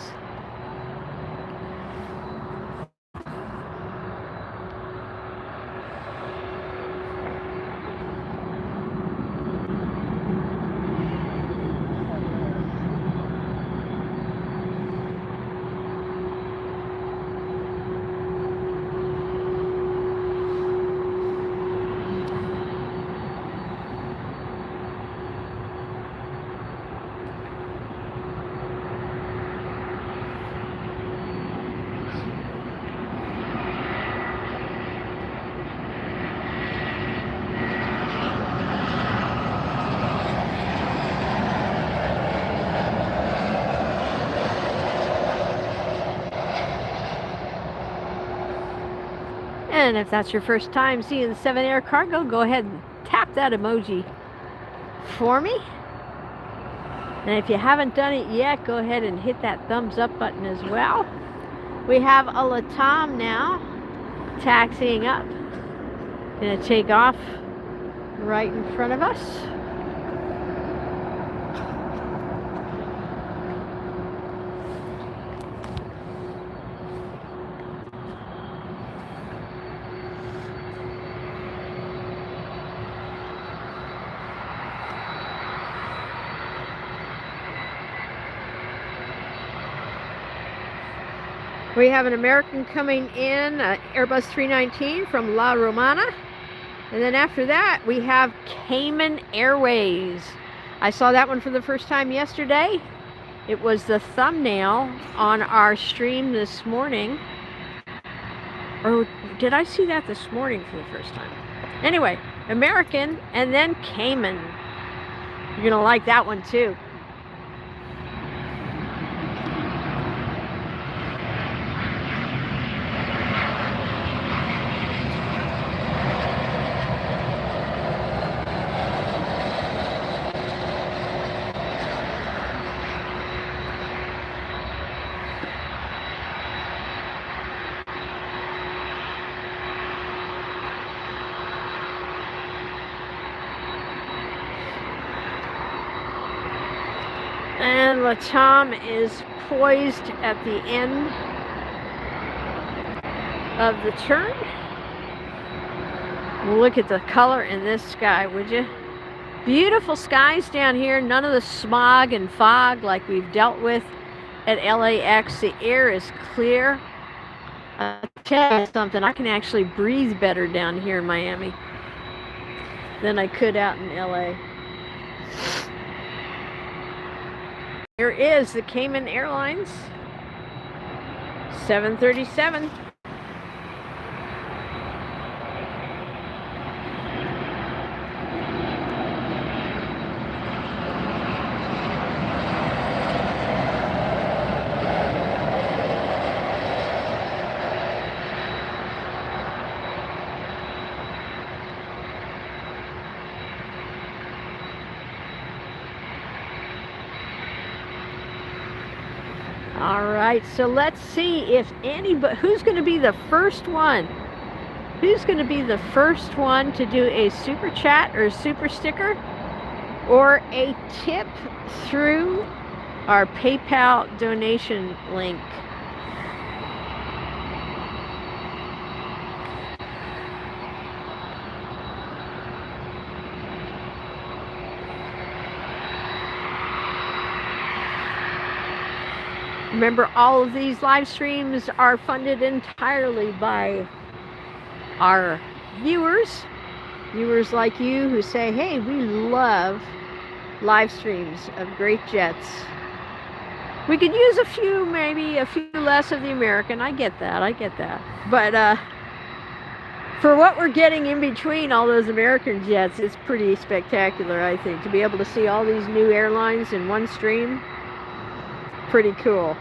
And if that's your first time seeing the 7 Air Cargo, go ahead and tap that emoji for me. And if you haven't done it yet, go ahead and hit that thumbs up button as well. We have a LATAM now taxiing up. Gonna take off right in front of us. We have an American coming in, Airbus 319 from La Romana. And then after that, we have Cayman Airways. I saw that one for the first time yesterday. It was the thumbnail on our stream this morning. Or did I see that this morning for the first time? Anyway, American and then Cayman. You're gonna like that one too. And LATAM is poised at the end of the turn. Look at the color in this sky, would you? Beautiful skies down here. None of the smog and fog like we've dealt with at LAX. The air is clear. I'll tell you something, I can actually breathe better down here in Miami than I could out in LA. Here is the Cayman Airlines 737. All right, so let's see if anybody, who's going to be the first one? Who's going to be the first one to do a super chat or a super sticker or a tip through our PayPal donation link? Remember, all of these live streams are funded entirely by our viewers like you who say, hey, we love live streams of great jets. We could use a few, maybe a few less of the American. I get that. But for what we're getting in between all those American jets, it's pretty spectacular, I think, to be able to see all these new airlines in one stream. Pretty cool.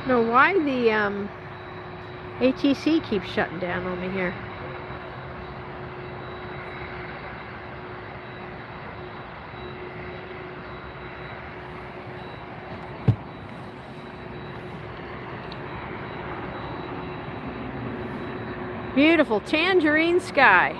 Know why the ATC keeps shutting down on me here. Beautiful tangerine sky.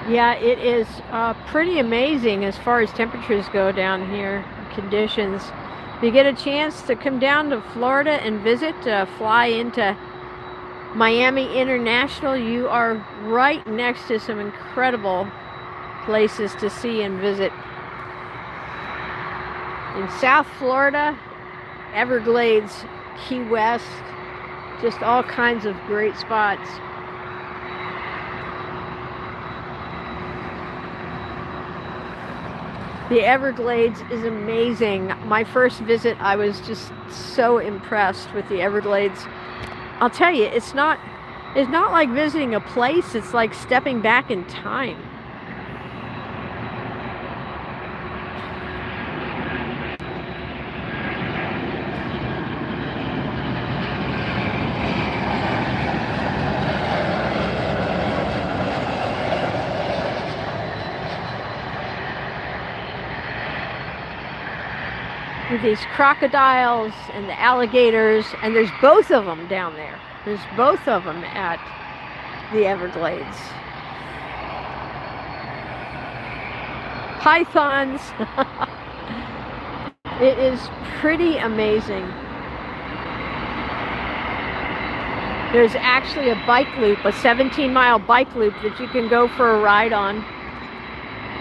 Yeah, it is pretty amazing as far as temperatures go down here, conditions. If you get a chance to come down to Florida and visit, fly into Miami International, you are right next to some incredible places to see and visit. In South Florida, Everglades, Key West, just all kinds of great spots. The Everglades is amazing. My first visit, I was just so impressed with the Everglades. I'll tell you, it's not like visiting a place, it's like stepping back in time. With these crocodiles and the alligators, and there's both of them down there. There's both of them at the Everglades. Pythons. It is pretty amazing. There's actually a bike loop, a 17-mile bike loop that you can go for a ride on.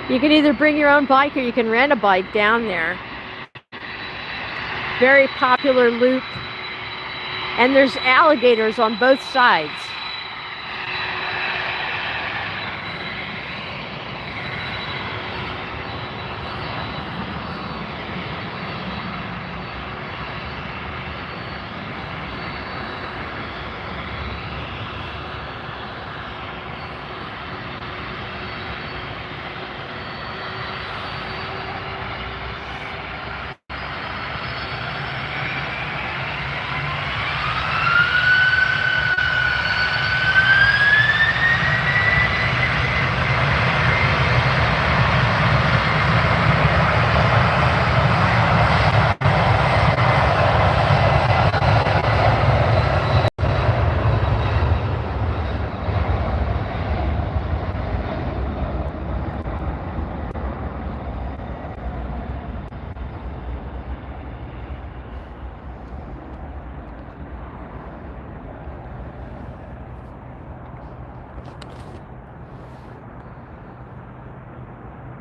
You can either bring your own bike or you can rent a bike down there. Very popular loop, and there's alligators on both sides.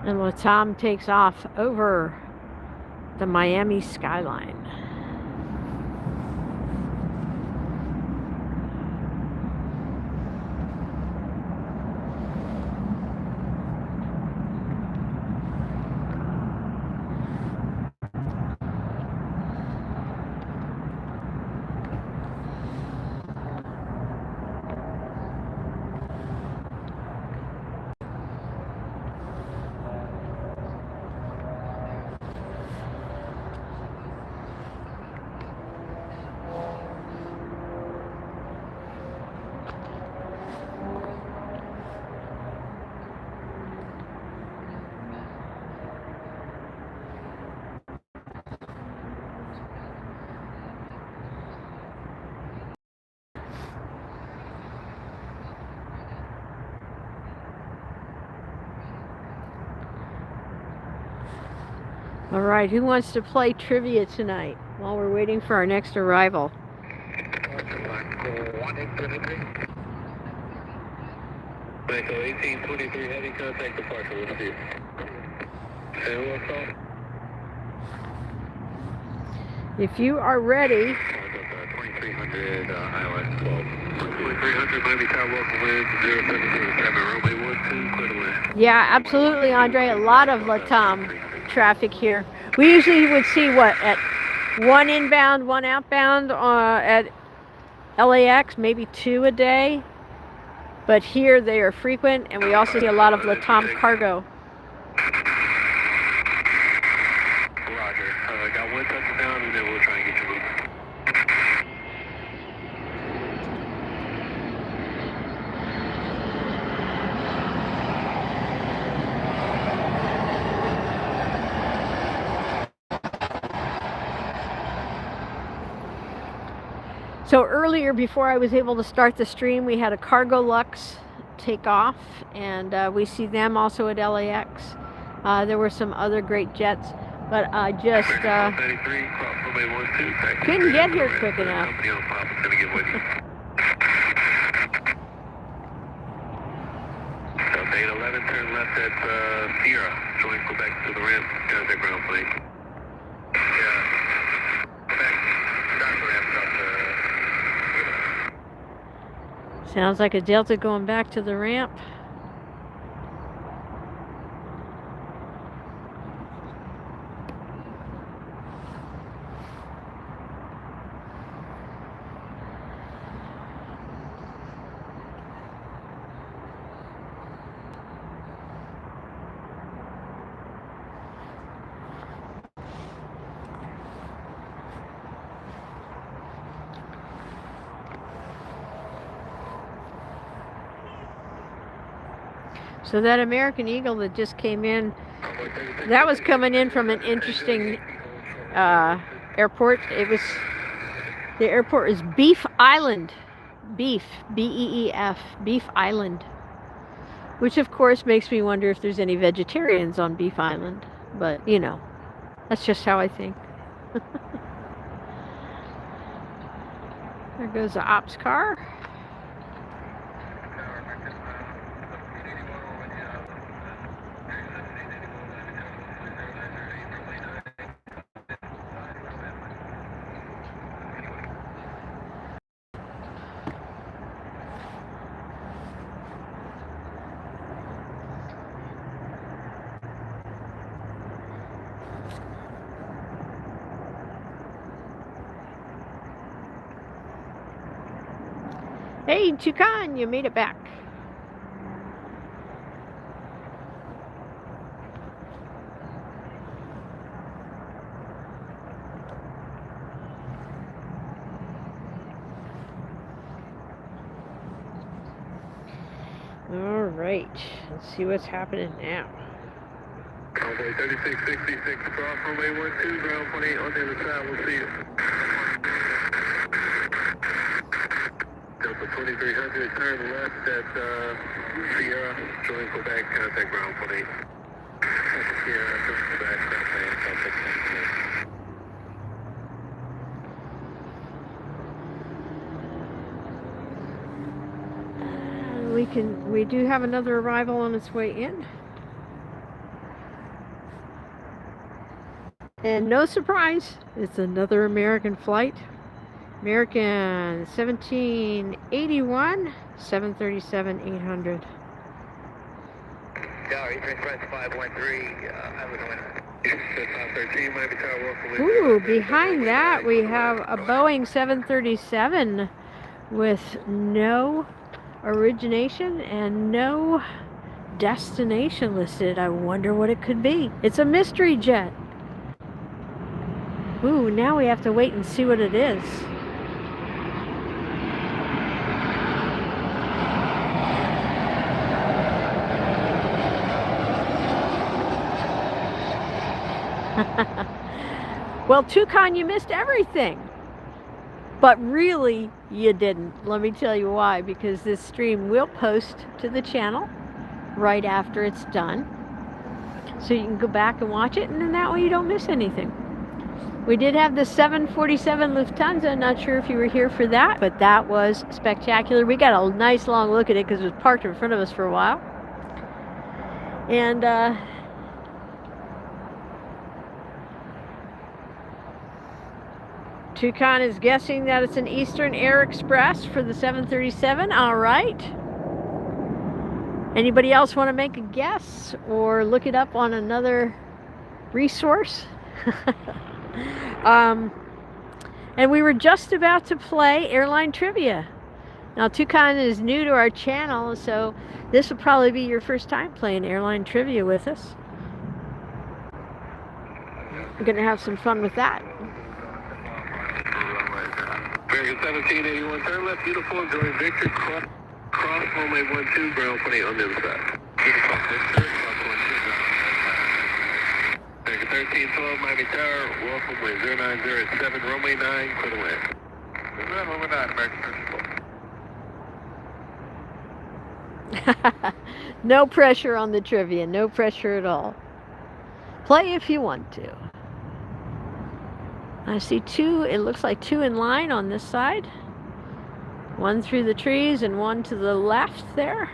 And LATAM takes off over the Miami skyline. All right, who wants to play trivia tonight while we're waiting for our next arrival? Echo 1823 heavy contact departure with you. Hello, call. If you are ready. 2300 ILS 12. 2300 Miami Tower, welcome wind 0707, runway 12, clear to land. Yeah, absolutely, Andre. A lot of LATAM traffic here. We usually would see what, at one inbound, one outbound at LAX, maybe two a day. But here they are frequent, and we also see a lot of LATAM cargo. Roger. Got one touchdown, and then we'll try and get you moving. So earlier, before I was able to start the stream, we had a cargo lux take off, and we see them also at LAX. There were some other great jets, but I just couldn't get here quick enough. Delta 811, turn left at Sierra, join Quebec to the ramp, contact ground plane. Yeah, Quebec, start the ramp, stop the... Sounds like a Delta going back to the ramp. So that American Eagle that just came in, that was coming in from an interesting airport. The airport is Beef Island. Beef, B-E-E-F, Beef Island. Which of course makes me wonder if there's any vegetarians on Beef Island. But, you know, that's just how I think. There goes the ops car. Hey, Toucan, you made it back. All right, let's see what's happening now. Runway 3666 across runway 12, ground 28 on the other side, we'll see you. Delta 2300, turn left at Sierra, join Quebec, contact ground 28. Sierra, join Quebec, contact 10. We do have another arrival on its way in. And no surprise, it's another American flight. American 1781, 737-800. Ooh, behind that we have a Boeing 737 with no origination and no destination listed. I wonder what it could be. It's a mystery jet. Ooh, now we have to wait and see what it is. Well, Toucan, you missed everything. But really, you didn't. Let me tell you why. Because this stream will post to the channel right after it's done. So you can go back and watch it, and then that way you don't miss anything. We did have the 747 Lufthansa. Not sure if you were here for that, but that was spectacular. We got a nice long look at it because it was parked in front of us for a while. And Toucan is guessing that it's an Eastern Air Express for the 737. All right. Anybody else want to make a guess or look it up on another resource? And we were just about to play airline trivia. Now, Toucan is new to our channel, so this will probably be your first time playing airline trivia with us. We're going to have some fun with that. American 1781, turn left, uniform, join Victor, cross runway 12, ground 28 on the other side. Uniform Victor, cross 12, American 1312, Miami Tower, welcome with 0907, runway 9, clear the land. Runway 9, American 1312. No pressure on the trivia. No pressure at all. Play if you want to. I see two, it looks like two in line on this side. One through the trees and one to the left there.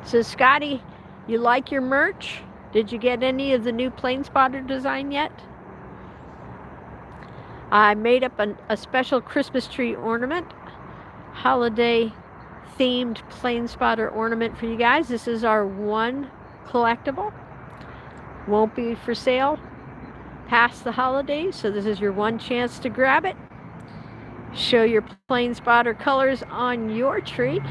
So Scotty, you like your merch? Did you get any of the new plane spotter design yet? I made up a special Christmas tree ornament, holiday themed plane spotter ornament for you guys. This is our one collectible. Won't be for sale past the holidays, so this is your one chance to grab it. Show your plane spotter colors on your tree.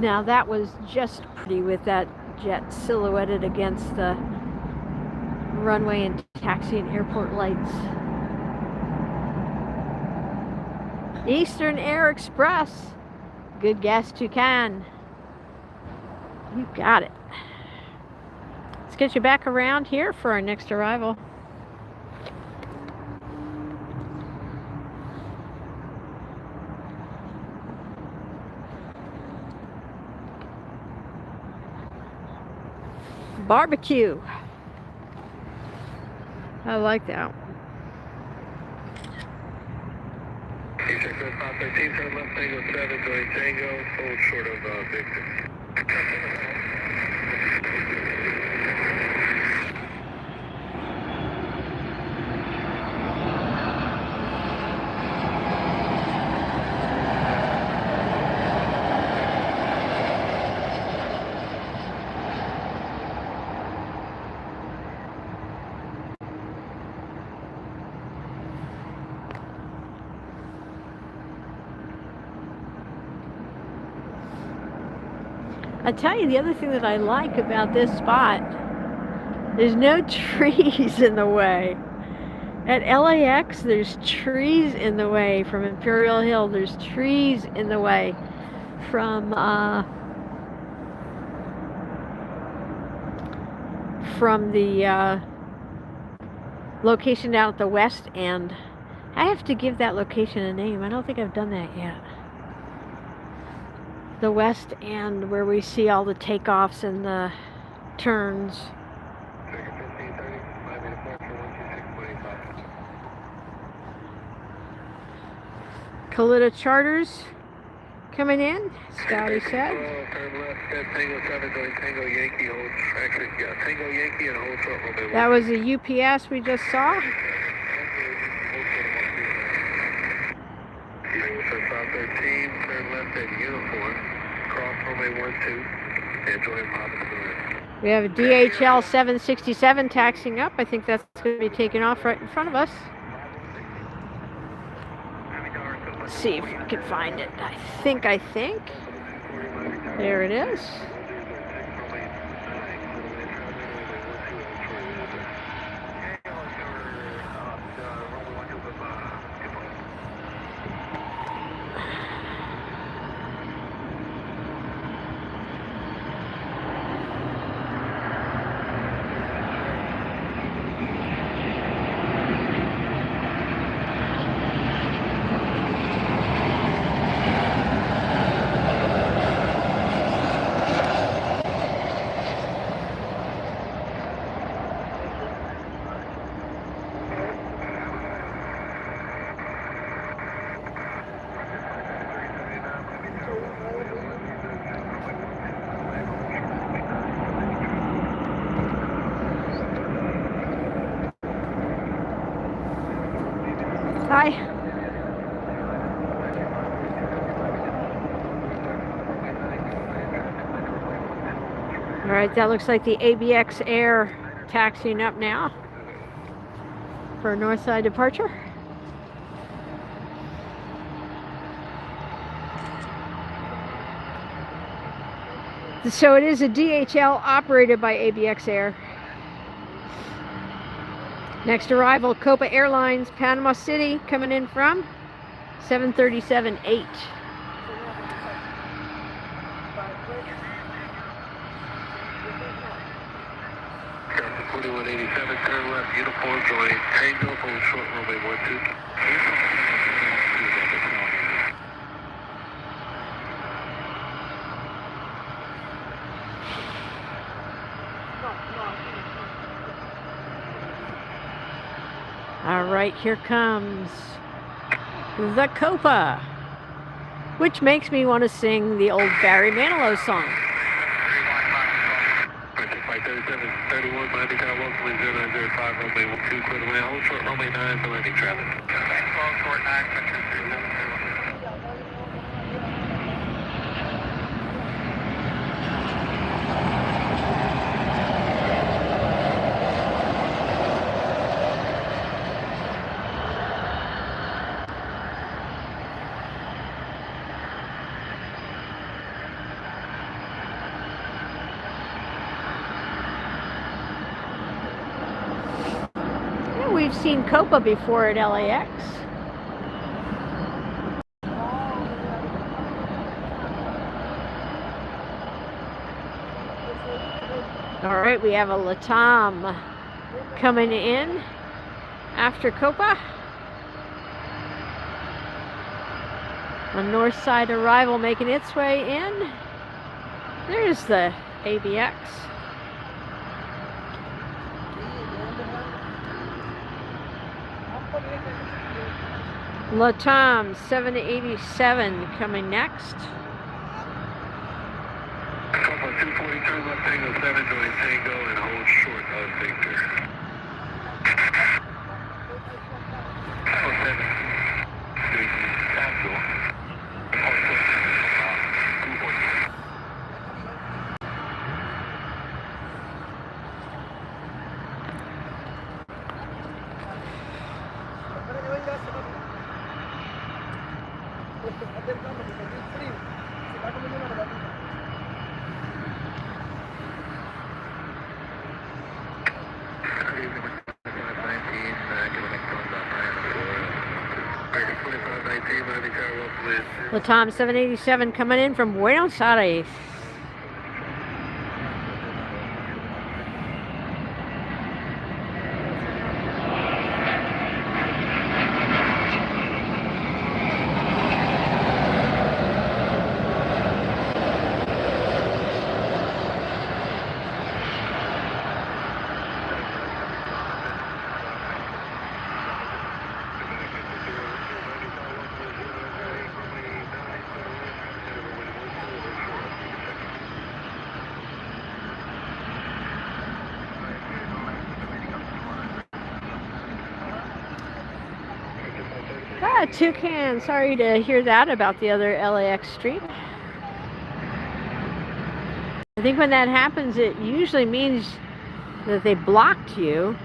Now that was just pretty with that jet silhouetted against the runway and taxi and airport lights. Eastern Air Express. Good guess, Toucan. You got it. Let's get you back around here for our next arrival. Barbecue. I like that. Check code 513, turn left, Tango 7, going Tango, hold short of Victor. I tell you, the other thing that I like about this spot, there's no trees in the way. At LAX, there's trees in the way. From Imperial Hill, there's trees in the way. From the location down at the west end. I have to give that location a name. I don't think I've done that yet. The west end, where we see all the takeoffs and the turns. Kalita Charters coming in, Scotty said. Turn left, Tango 7, going Tango Yankee, hold, actually, yeah, Tango Yankee and hold short runway. That was a UPS we just saw. 513, turn left at Uniform, cross runway 12, and join Papa Square. We have a DHL 767 taxiing up. I think that's going to be taking off right in front of us. Let's see if we can find it. I think. There it is. Hi. All right, that looks like the ABX Air taxiing up now for a north side departure. So it is a DHL operated by ABX Air. Next arrival, Copa Airlines, Panama City, coming in from 737-8. Delta 4187, turn left, uniform, join Tango, hold short, runway 12. All right, here comes the Copa, which makes me want to sing the old Barry Manilow song. 31, Miami Tower, welcome 0905, runway 12, clear the land, hold short, runway 9 for landing traffic. 12, short 9, Central 3731. We've seen Copa before at LAX. All right, we have a Latam coming in after Copa. A north side arrival making its way in. There's the ABX. Latam 787 coming next. Copa 240, turn left, Tango 7, join Tango and hold short of Victor. 07, Tango. Latam 787 coming in from Buenos Aires. Toucan, sorry to hear that about the other LAX stream. I think when that happens, it usually means that they blocked you.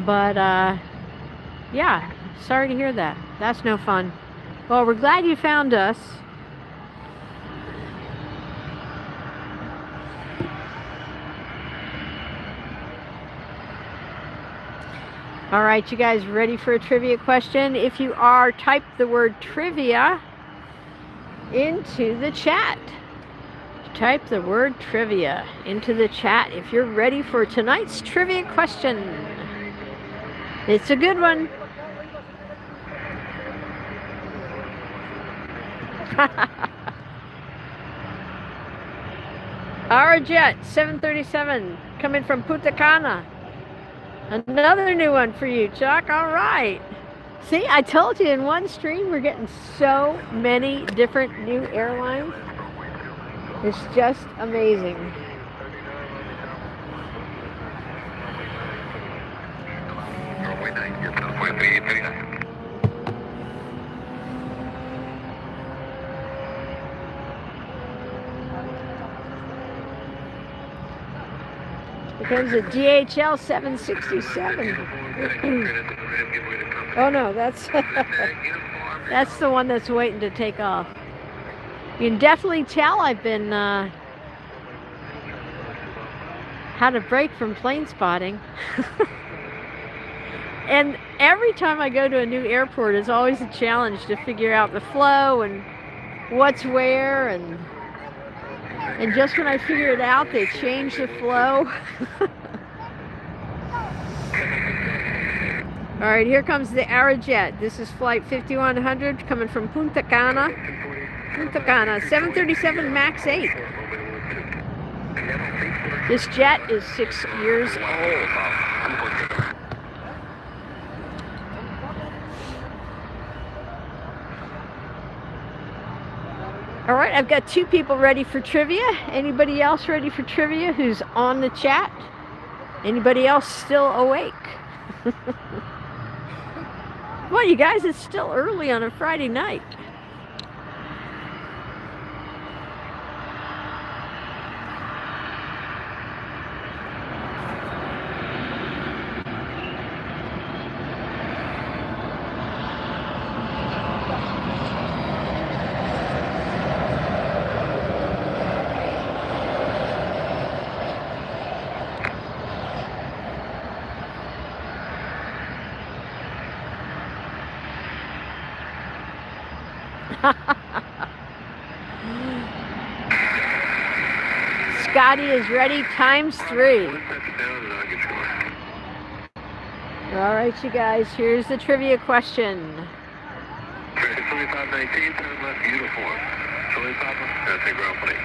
But, yeah, sorry to hear that. That's no fun. Well, we're glad you found us. All right, you guys ready for a trivia question? If you are, type the word trivia into the chat. Type the word trivia into the chat if you're ready for tonight's trivia question. It's a good one. Our jet 737 coming from Punta Cana. Another new one for you, Chuck. All right. See, I told you in one stream we're getting so many different new airlines. It's just amazing. Here comes a DHL 767. Oh no, that's that's the one that's waiting to take off. You can definitely tell I've been had a break from plane spotting. And every time I go to a new airport, it's always a challenge to figure out the flow and what's where, and just when I figure it out, they change the flow. All right, here comes the Aerojet. This is flight 5100 coming from Punta Cana. 737 MAX 8. This jet is 6 years old. All right, I've got 2 people ready for trivia. Anybody else ready for trivia who's on the chat? Anybody else still awake? Come on, you guys, it's still early on a Friday night. Scotty is ready, ×3. All right, you guys, here's the trivia question. 2519, turn left, uniform. Charlie Papa, that's a ground plane.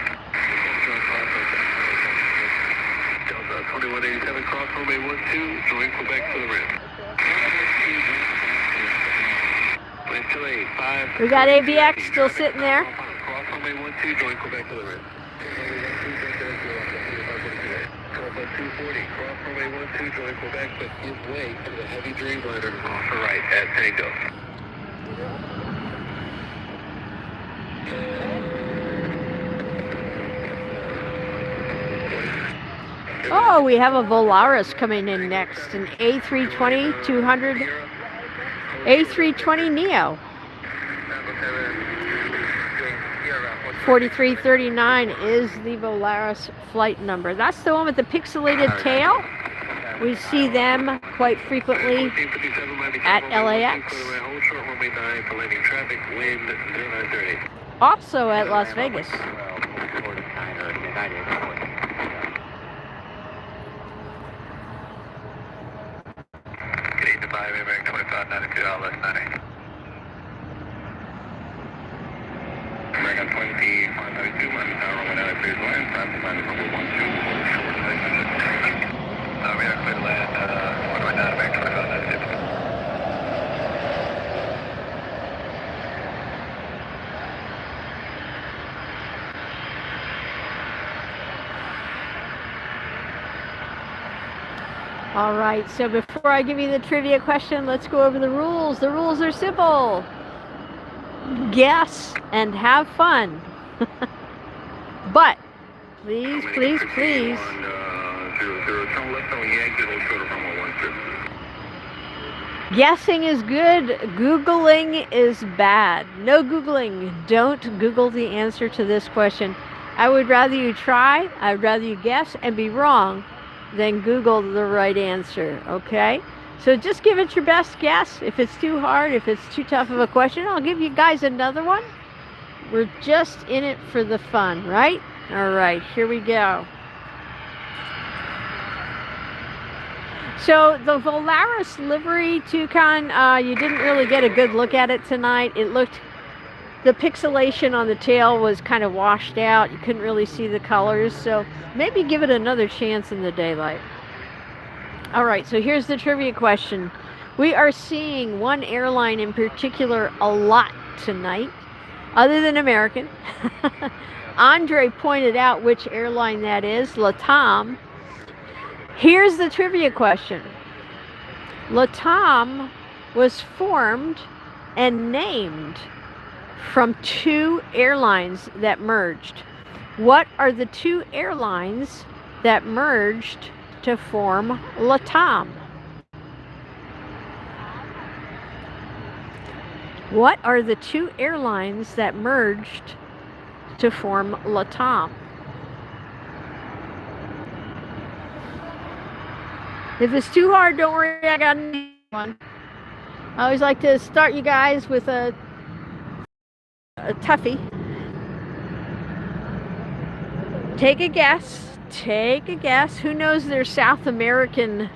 Delta 2187, cross runway 12, join Quebec to the rim. We got AVX still sitting there. Cross runway 12, join Quebec to the rim. 240, cross runway 12, join Quebec, but give way to the heavy Dreamliner off the right at Tango. Oh, we have a Volaris coming in next, an A320-200, A320neo. 4339 is the Volaris flight number. That's the one with the pixelated tail. We see them quite frequently at LAX. Also at Las Vegas. American 20, 592, runway 9, please land, time to land runway 12, short segment. We are clear to land, runway 9, American 2596. All right, so before I give you the trivia question, let's go over the rules. The rules are simple. Guess and have fun. But please, please, please. Guessing is good. Googling is bad. No Googling. Don't Google the answer to this question. I would rather you try, I'd rather you guess and be wrong than Google the right answer, okay? So just give it your best guess. If it's too hard, if it's too tough of a question, I'll give you guys another one. We're just in it for the fun, right? All right, here we go. So the Volaris livery toucan, you didn't really get a good look at it tonight. It looked, the pixelation on the tail was kind of washed out. You couldn't really see the colors, so maybe give it another chance in the daylight. All right, so here's the trivia question. We are seeing one airline in particular a lot tonight, other than American. Andre pointed out which airline that is, LATAM. Here's the trivia question. LATAM was formed and named from 2 airlines that merged. What are the 2 airlines that merged to form LATAM? What are the two airlines that merged to form LATAM? If it's too hard, don't worry, I got another one. I always like to start you guys with a toughie. Take a guess. Take a guess. Who knows their South American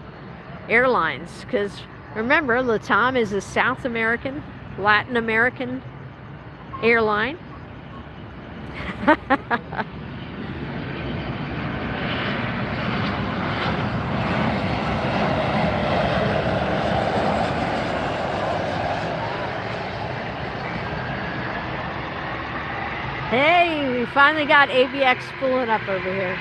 airlines? Because remember, LATAM is a South American, Latin American airline. Hey, we finally got AVX spooling up over here.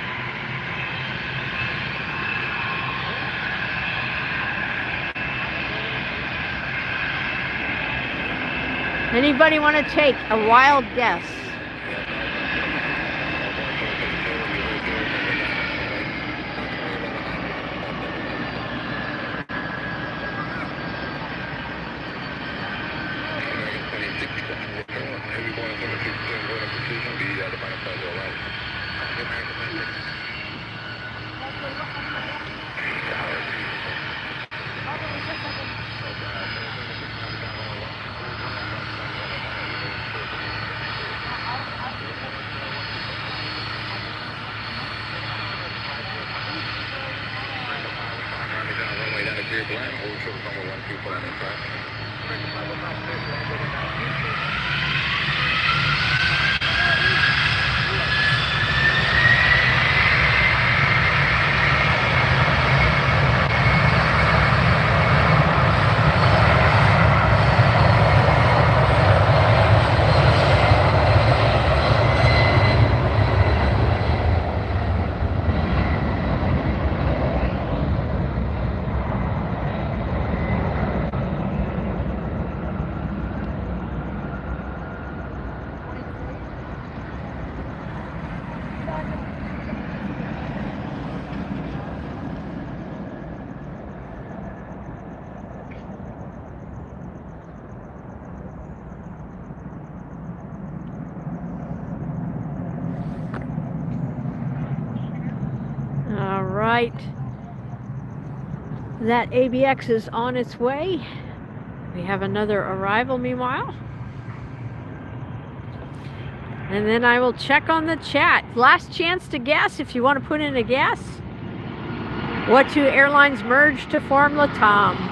Anybody want to take a wild guess? Right, that ABX is on its way. We have another arrival meanwhile. And then I will check on the chat. Last chance to guess if you want to put in a guess. What two airlines merged to form LATAM?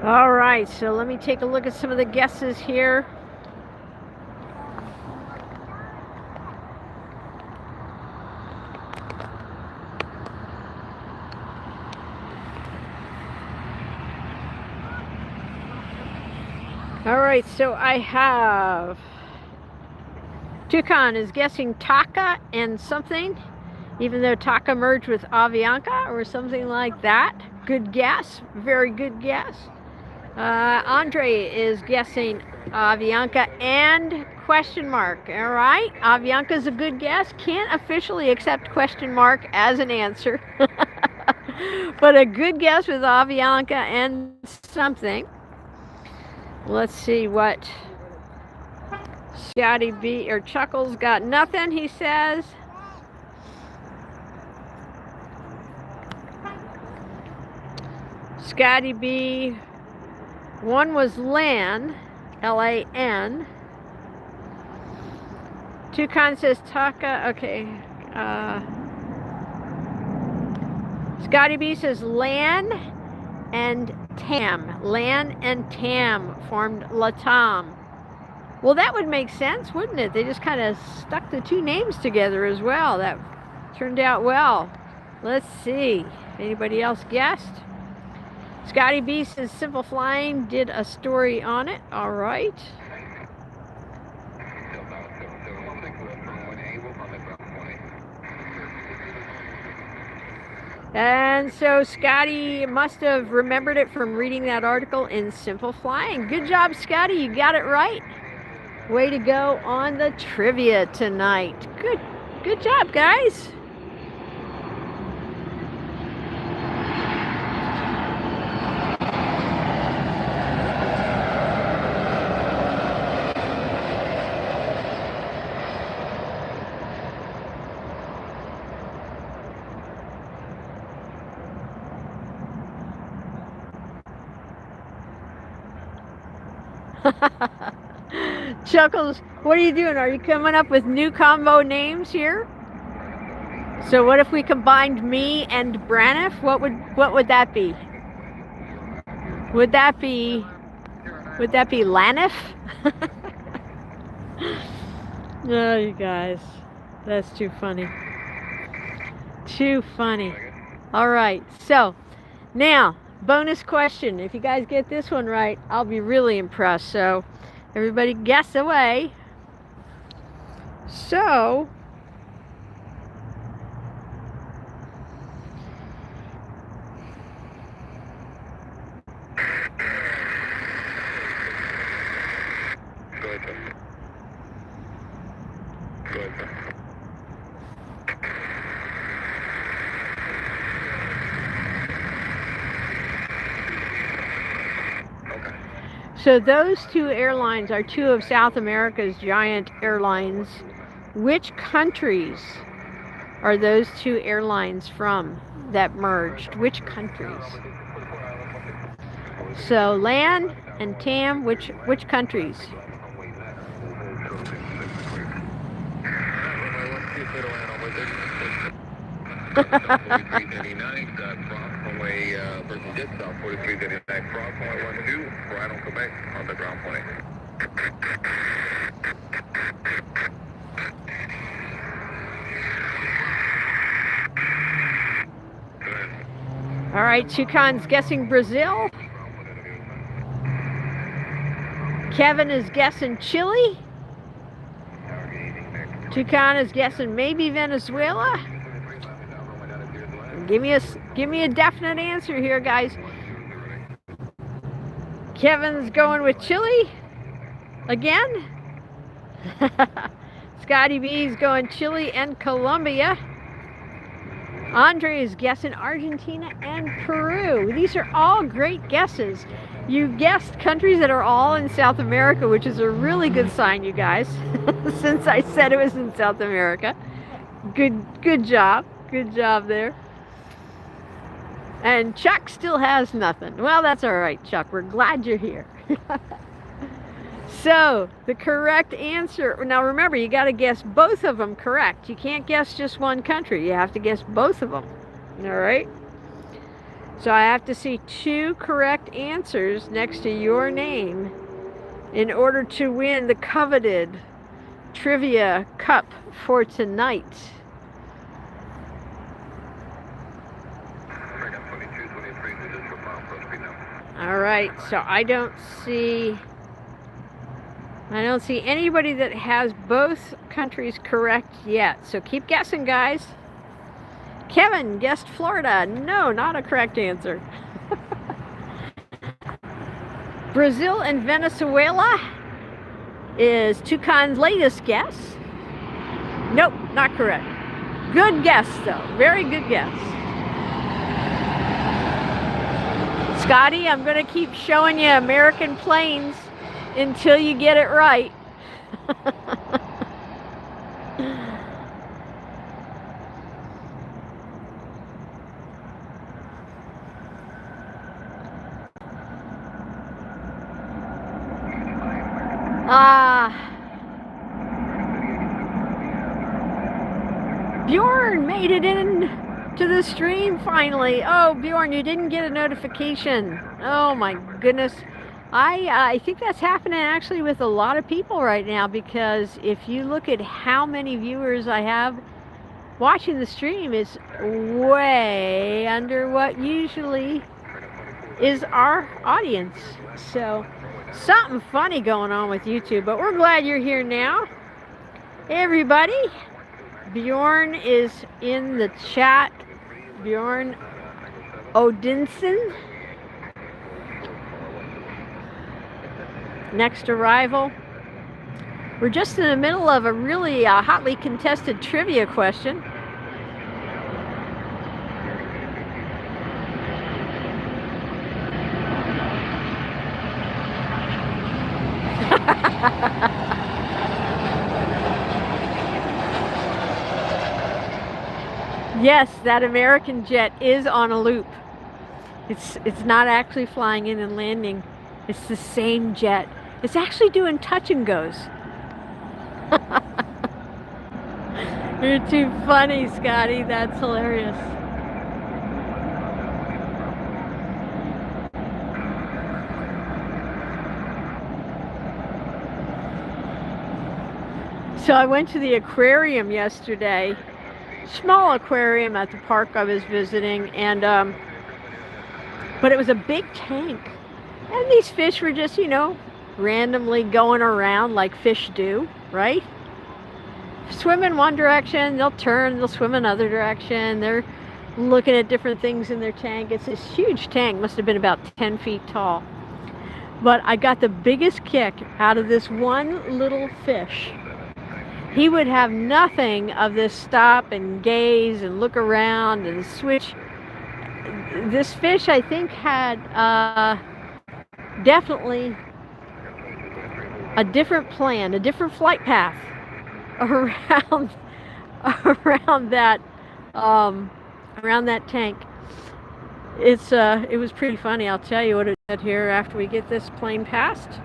All right, so let me take a look at some of the guesses here. All right, so I have Tucson is guessing Taka and something, even though Taka merged with Avianca or something like that. Good guess, very good guess. Andre is guessing Avianca and question mark. All right, Avianca's a good guess. Can't officially accept question mark as an answer, but a good guess with Avianca and something. Let's see what Scotty B or Chuckles got. Nothing, he says. Scotty B. One was Lynn, L-A-N. Tucson says Taka. Okay. Scotty B says Lan and Tam. Lan and Tam formed LATAM. Well, that would make sense, wouldn't it? They just kind of stuck the two names together as well. That turned out well. Let's see. Anybody else guessed? Scotty B says Simple Flying did a story on it. All right. And so Scotty must have remembered it from reading that article in Simple Flying. Good job, Scotty. You got it right. Way to go on the trivia tonight. Good job, guys. Chuckles, what are you doing? Are you coming up with new combo names here? So what if we combined me and Braniff? What would that be? Would that be Laniff? Oh, you guys, that's too funny. Too funny. All right, so now bonus question. If you guys get this one right, I'll be really impressed. So everybody guess away. So So those two airlines are two of South America's giant airlines. Which countries are those two airlines from that merged? Which countries? So Lan and Tam, which countries? All right, Chukan's guessing Brazil. Kevin is guessing Chile. Chukan is guessing maybe Venezuela. Give me a definite answer here, guys. Kevin's going with Chile again. Scotty B's going Chile and Colombia. Andre is guessing Argentina and Peru. These are all great guesses. You guessed countries that are all in South America, which is a really good sign, you guys, since I said it was in South America. Good job. Good job there. And Chuck still has nothing. Well, that's all right, Chuck. We're glad you're here. So, the correct answer, now remember, you got to guess both of them correct. You can't guess just one country. You have to guess both of them. All right? So I have to see two correct answers next to your name in order to win the coveted Trivia Cup for tonight. All right, so I don't see anybody that has both countries correct yet. So keep guessing, guys. Kevin guessed Florida. No, not a correct answer. Brazil and Venezuela is Tucan's latest guess. Nope, not correct. Good guess, though. Very good guess. Scotty, I'm going to keep showing you American planes until you get it right. Bjorn made it in to the stream finally. Oh, Bjorn, you didn't get a notification. Oh my goodness. I think that's happening actually with a lot of people right now, because if you look at how many viewers I have watching the stream is way under what usually is our audience. So something funny going on with YouTube, but we're glad you're here now. Hey everybody, Bjorn is in the chat. Bjorn Odinson, next arrival. We're just in the middle of a really hotly contested trivia question. Yes, that American jet is on a loop. It's not actually flying in and landing. It's the same jet. It's actually doing touch and goes. You're too funny, Scotty. That's hilarious. So I went to the aquarium yesterday. Small aquarium at the park I was visiting, and but it was a big tank, and these fish were just, you know, randomly going around like fish do, right? Swim in one direction, they'll turn, they'll swim another direction. They're looking at different things in their tank. It's this huge tank, must have been about 10 feet tall. But I got the biggest kick out of this one little fish. He would have nothing of this stop and gaze and look around and switch. This fish, I think, had definitely a different plan, a different flight path around that tank. It was pretty funny. I'll tell you what it did here after we get this plane past.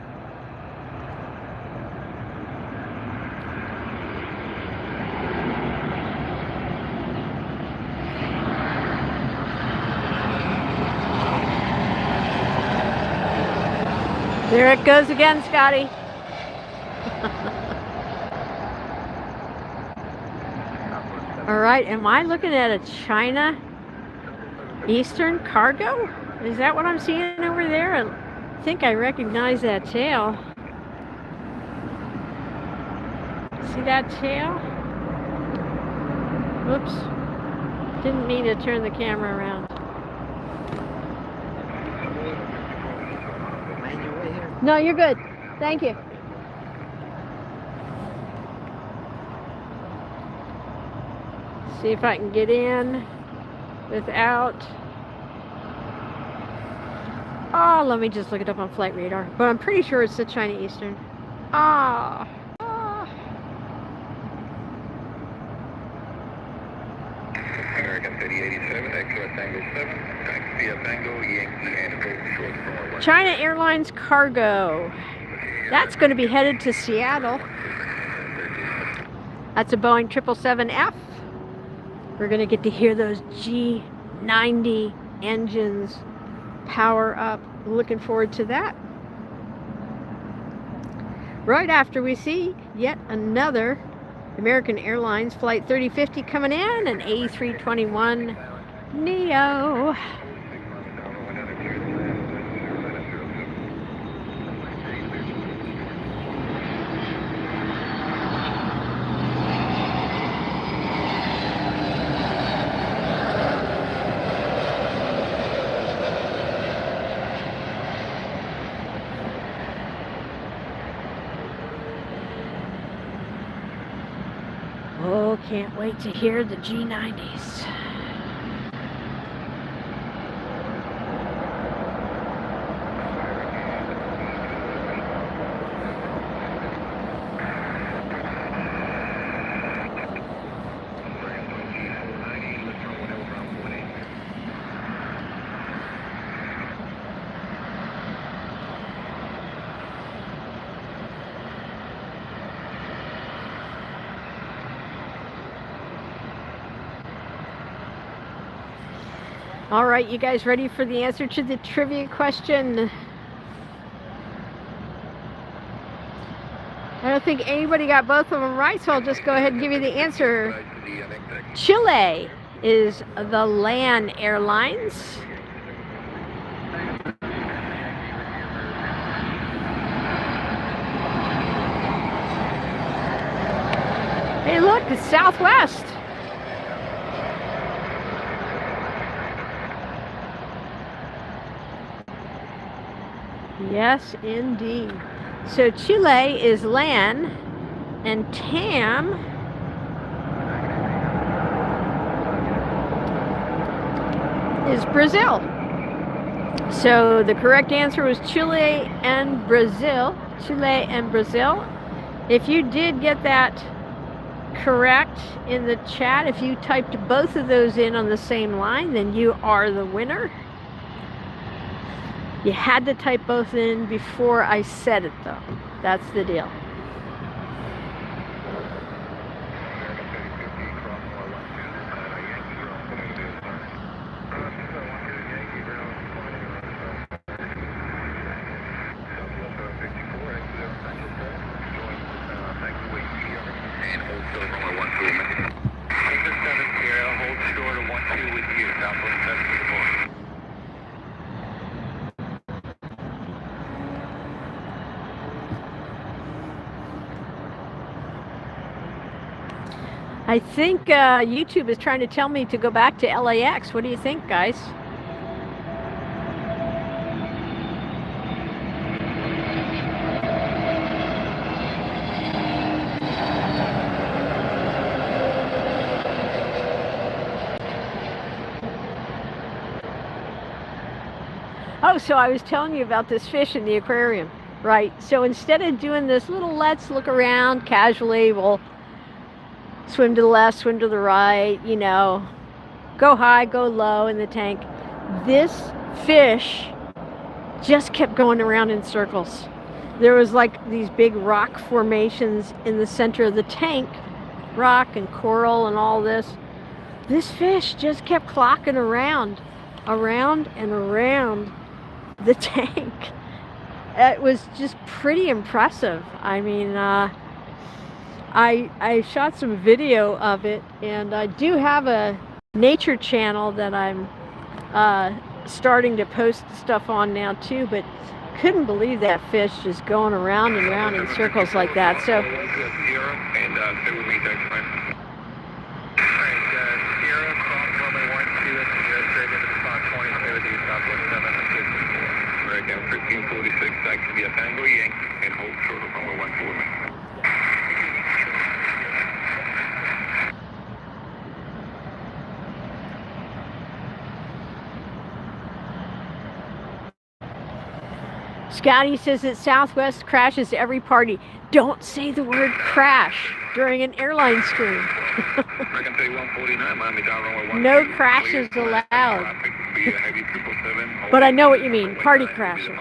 There it goes again, Scotty. All right, am I looking at a China Eastern cargo? Is that what I'm seeing over there? I think I recognize that tail. See that tail? Whoops. Didn't mean to turn the camera around. No, you're good. Thank you. See if I can get in without... Oh, let me just look it up on Flight Radar. But I'm pretty sure it's the China Eastern. Ah. American 3087, XOS Tango 7, taxi via Tango, Yankee, and hold short from our China Airlines cargo. That's going to be headed to Seattle. That's a Boeing 777F. We're going to get to hear those G90 engines power up. Looking forward to that. Right after we see yet another American Airlines Flight 3050 coming in, an A321 Neo. Oh, can't wait to hear the G90s. All right, you guys ready for the answer to the trivia question? I don't think anybody got both of them right, so I'll just go ahead and give you the answer. Chile is the LAN Airlines. Hey, look, it's Southwest. Yes, indeed. So Chile is LAN, and TAM is Brazil. So the correct answer was Chile and Brazil. Chile and Brazil. If you did get that correct in the chat, if you typed both of those in on the same line, then you are the winner. You had to type both in before I said it, though. That's the deal. I think YouTube is trying to tell me to go back to LAX. What do you think, guys? Oh, so I was telling you about this fish in the aquarium, right? So instead of doing this little let's look around casually, we'll swim to the left, swim to the right, you know, go high, go low in the tank. This fish just kept going around in circles. There was like these big rock formations in the center of the tank, rock and coral and all this. This fish just kept clocking around and around the tank. It was just pretty impressive. I mean, I shot some video of it, and I do have a nature channel that I'm starting to post stuff on now too, but couldn't believe that fish just going around and around in circles like that. So Again, 1546, that could be a Tango Yank, and hold short of runway 14. Scotty says that Southwest crashes every party. Don't say the word crash during an airline stream. No crashes allowed. But I know what you mean, party crasher.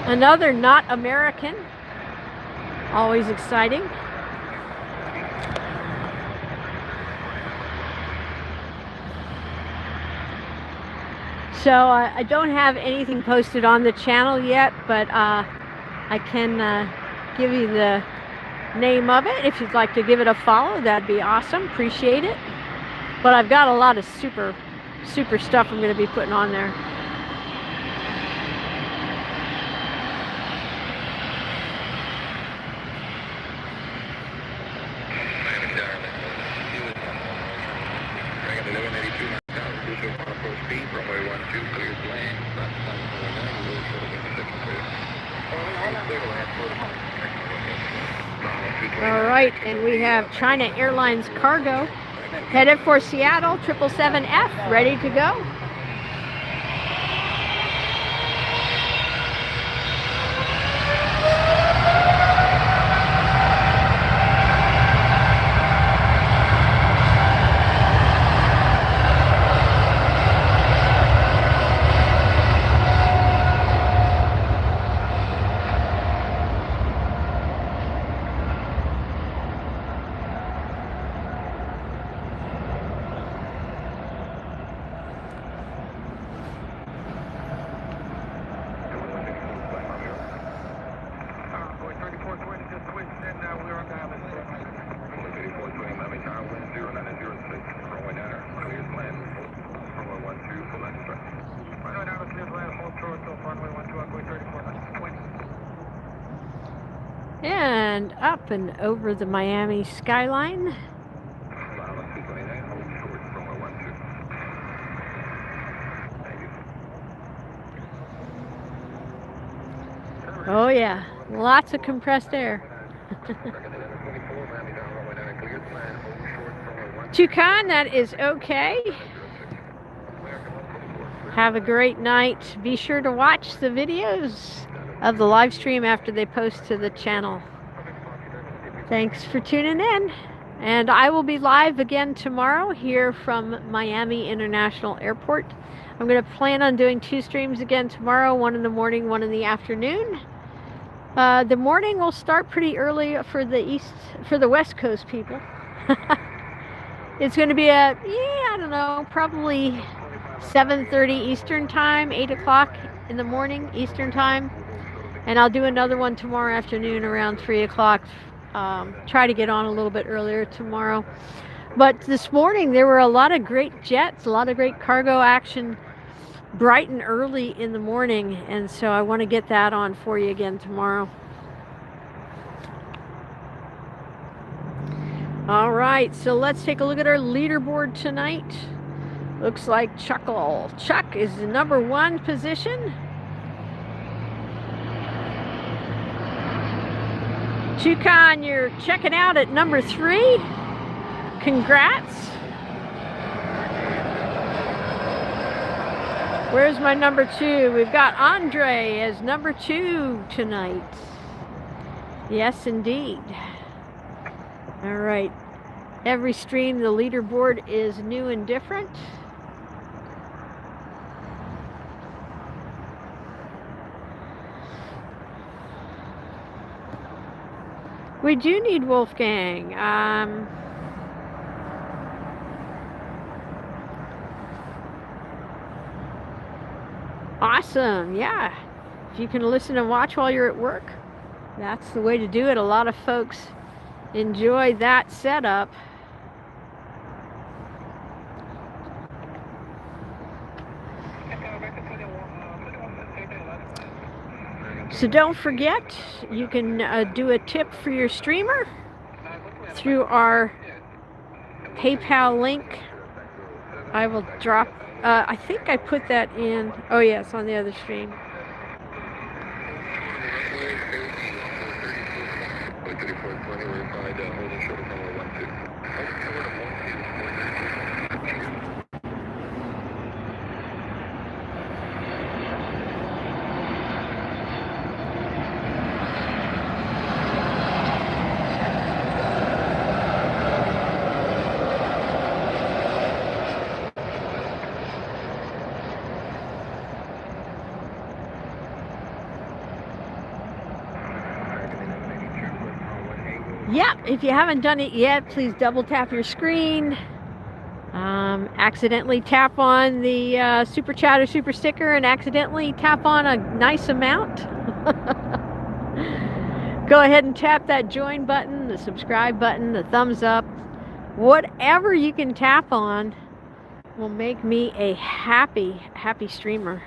Another not American, always exciting. So I don't have anything posted on the channel yet, but I can give you the name of it. If you'd like to give it a follow, that'd be awesome. Appreciate it. But I've got a lot of super stuff I'm going to be putting on there. All right, and we have China Airlines cargo headed for Seattle, 777F, ready to go. And up and over the Miami skyline. Oh yeah, lots of compressed air. Toucan, that is okay. Have a great night. Be sure to watch the videos of the live stream after they post to the channel. Thanks for tuning in. And I will be live again tomorrow here from Miami International Airport. I'm going to plan on doing 2 streams again tomorrow, one in the morning, one in the afternoon. The morning will start pretty early for the West Coast people. It's going to be I don't know, probably 7:30 Eastern time, 8 o'clock in the morning Eastern time. And I'll do another one tomorrow afternoon around 3 o'clock. Try to get on a little bit earlier tomorrow. But this morning there were a lot of great jets, a lot of great cargo action, bright and early in the morning. And so I want to get that on for you again tomorrow. All right, so let's take a look at our leaderboard tonight. Looks like Chuck is the number 1 position. Toucan, you're checking out at number 3. Congrats. Where's my number 2? We've got Andre as number 2 tonight. Yes, indeed. All right. Every stream, the leaderboard is new and different. We do need Wolfgang. Awesome. Yeah. If you can listen and watch while you're at work, that's the way to do it. A lot of folks enjoy that setup. So don't forget, you can do a tip for your streamer through our PayPal link. I will drop, I think I put that in, oh yeah, it's on the other stream. Yeah, if you haven't done it yet, please double tap your screen. Accidentally tap on the super chat or super sticker and accidentally tap on a nice amount. Go ahead and tap that join button, the subscribe button, the thumbs up. Whatever you can tap on will make me a happy streamer.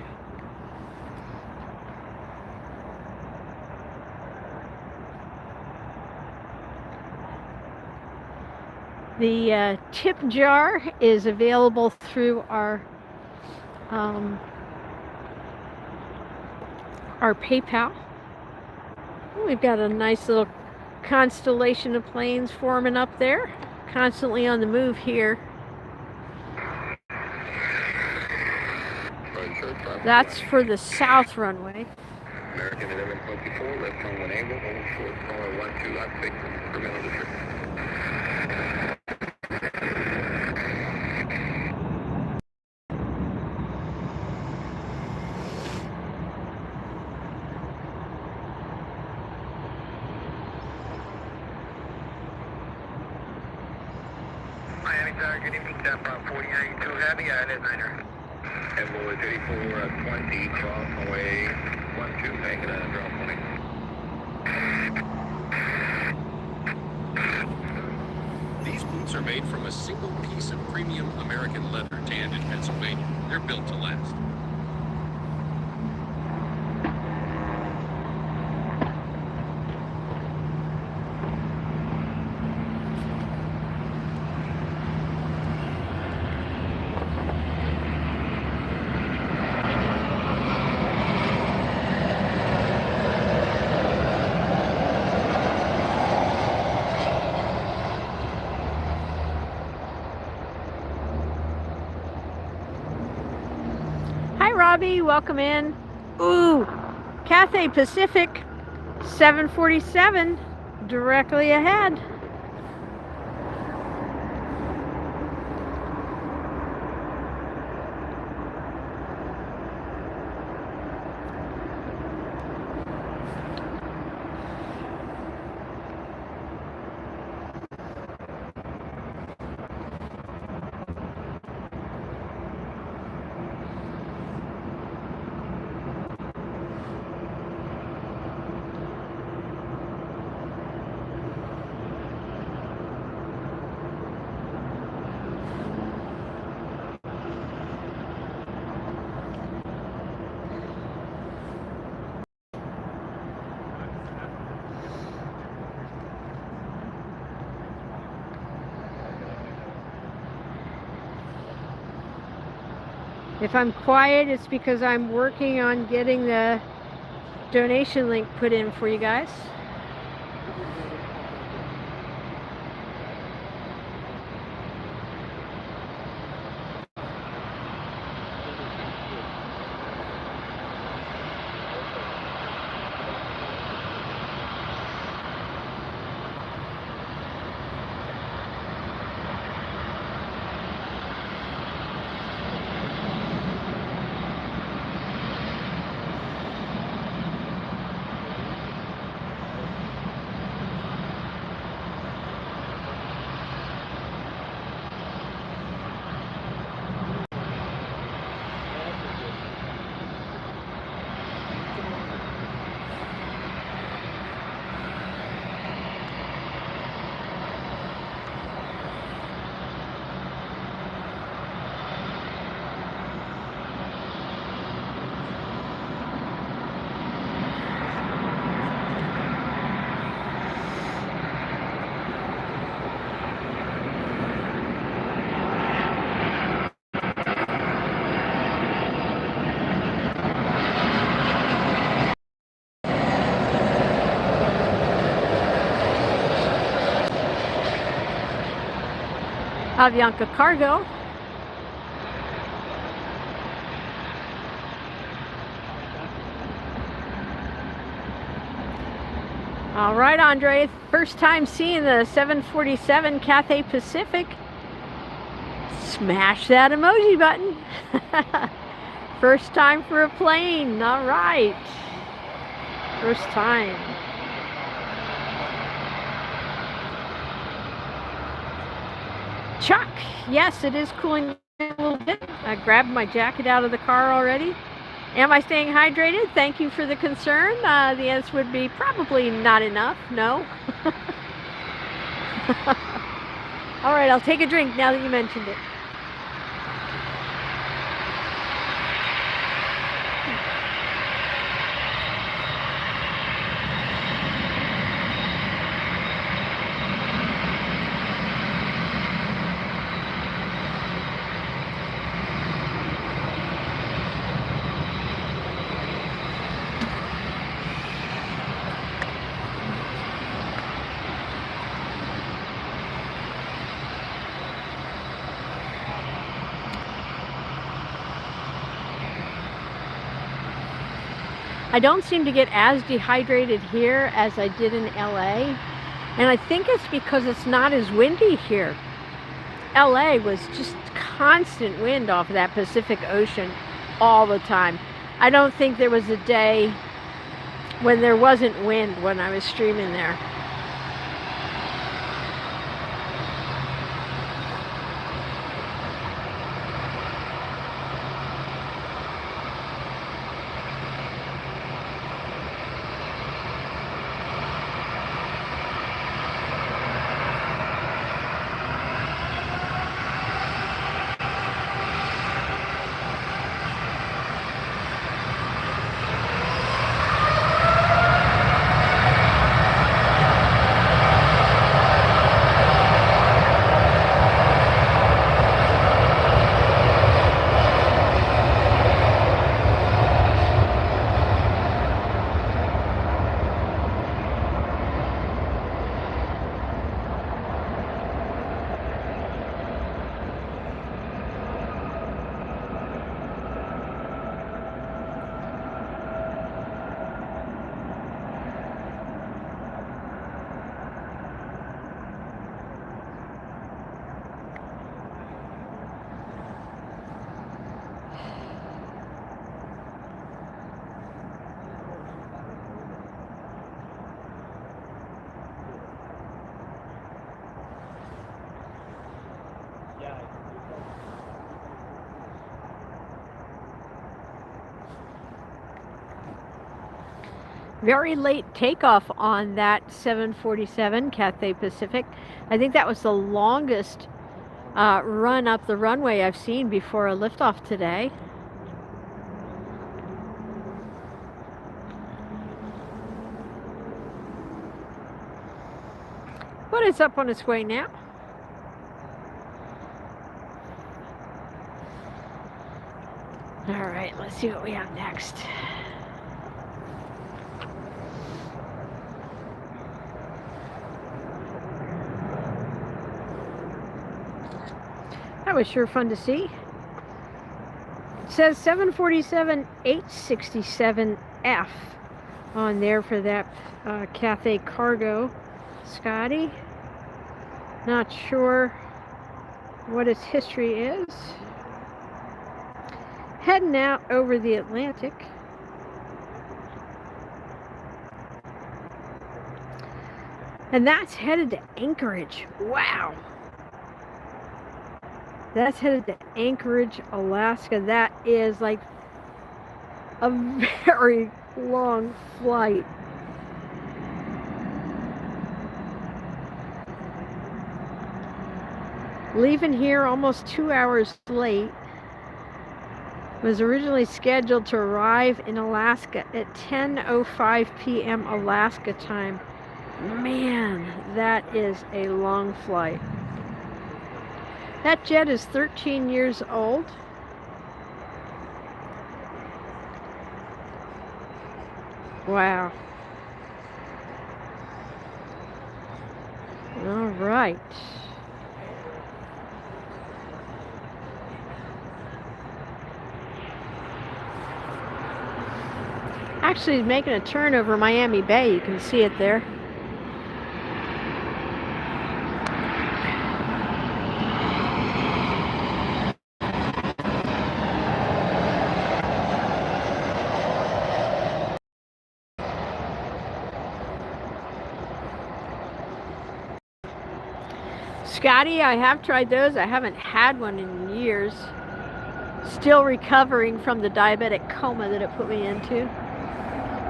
The tip jar is available through our PayPal. We've got a nice little constellation of planes forming up there, constantly on the move here. That's for the south runway. American 1124, left on 1 angle, hold short, caller 12, I think, prevent the trip. Miami Tower, good evening, tap 4092 Heavy, ILS 9er. Embo 3420, cross away 12, making a drop 20. These boots are made from a single piece of premium American leather tanned in Pennsylvania. They're built to last. Robbie, welcome in. Ooh, Cathay Pacific 747 directly ahead. If I'm quiet, it's because I'm working on getting the donation link put in for you guys. Avianca Cargo. All right, Andre, first time seeing the 747 Cathay Pacific. Smash that emoji button. First time for a plane, all right. First time. Chuck, yes, it is cooling a little bit. I grabbed my jacket out of the car already. Am I staying hydrated? Thank you for the concern. The answer would be probably not enough, no. All right, I'll take a drink now that you mentioned it. I don't seem to get as dehydrated here as I did in LA, and I think it's because it's not as windy here. LA was just constant wind off of that Pacific Ocean all the time. I don't think there was a day when there wasn't wind when I was streaming there. Very late takeoff on that 747 Cathay Pacific. I think that was the longest run up the runway I've seen before a liftoff today. But it's up on its way now. All right, let's see what we have next. That was sure fun to see. It says 747 867F on there for that Cathay Cargo. Scotty, not sure what its history is. Heading out over the Atlantic. And that's headed to Anchorage. Wow. That's headed to Anchorage, Alaska. That is like a very long flight. Leaving here almost 2 hours late. Was originally scheduled to arrive in Alaska at 10:05 p.m. Alaska time. Man, that is a long flight. That jet is 13 years old. Wow. All right. Actually, it's making a turn over Miami Bay. You can see it there. Scotty, I have tried those. I haven't had one in years. Still recovering from the diabetic coma that it put me into.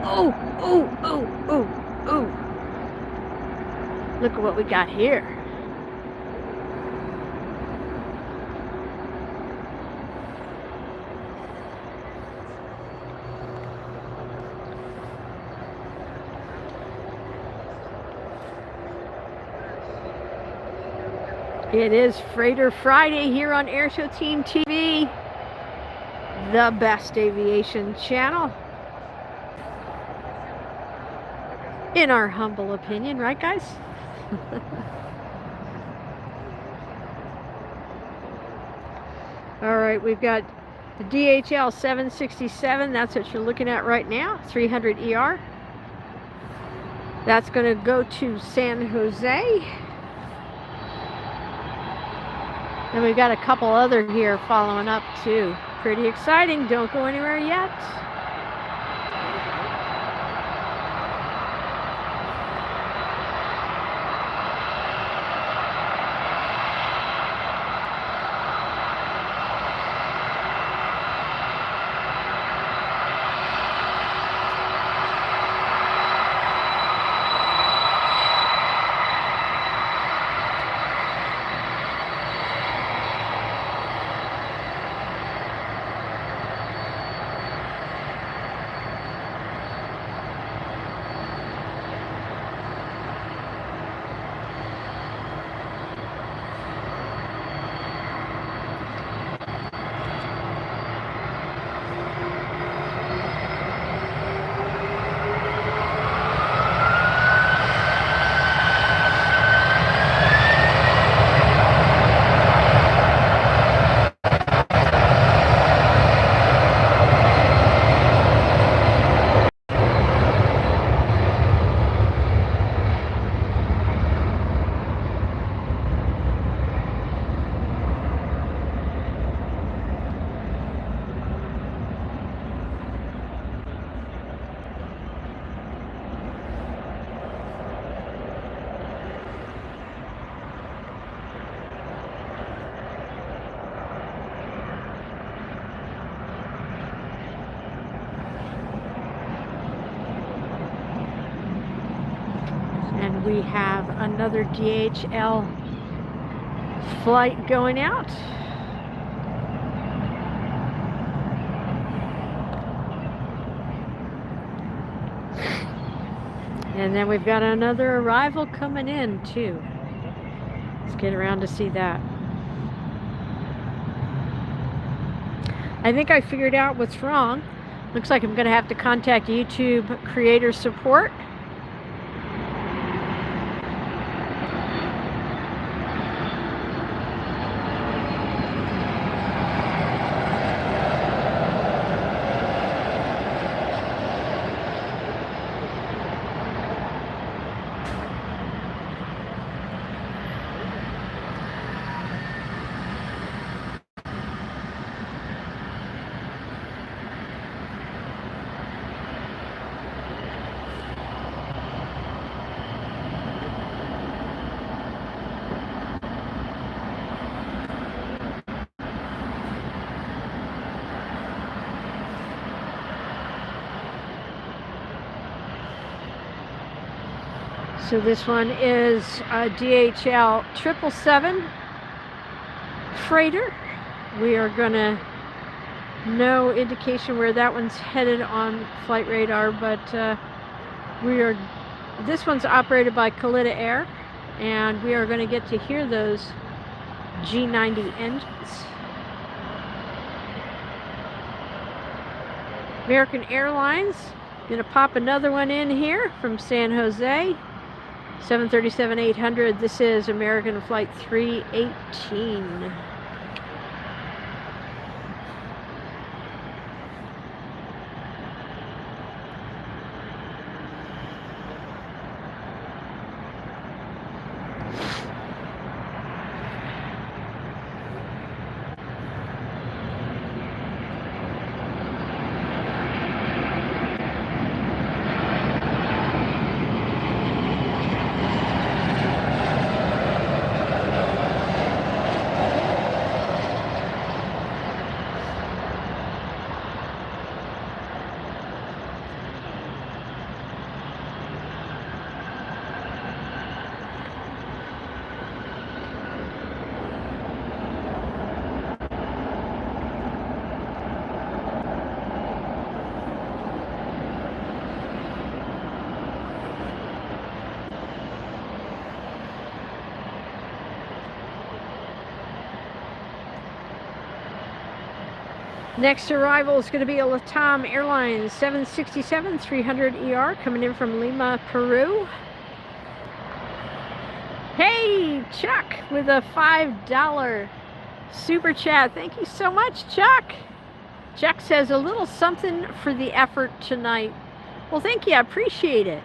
Oh, oh, oh, oh, oh. Look at what we got here. It is Freighter Friday here on AirshowTeamTV, the best aviation channel. In our humble opinion, right guys? All right, we've got the DHL 767. That's what you're looking at right now, 300 ER. That's going to go to San Jose. And we've got a couple other here following up too. Pretty exciting. Don't go anywhere yet. we have another DHL flight going out. And then we've got another arrival coming in too. Let's get around to see that. I think I figured out what's wrong. Looks like I'm going to have to contact YouTube creator support. So this one is a DHL 777 freighter. We are gonna, no indication where that one's headed on flight radar, but this one's operated by Kalitta Air, and we are gonna get to hear those G90 engines. American Airlines, gonna pop another one in here from San Jose. 737-800, this is American Flight 318. Next arrival is going to be a LATAM Airlines 767-300ER coming in from Lima, Peru. Hey, Chuck, with a $5 super chat. Thank you so much, Chuck. Chuck says a little something for the effort tonight. Well, thank you. I appreciate it.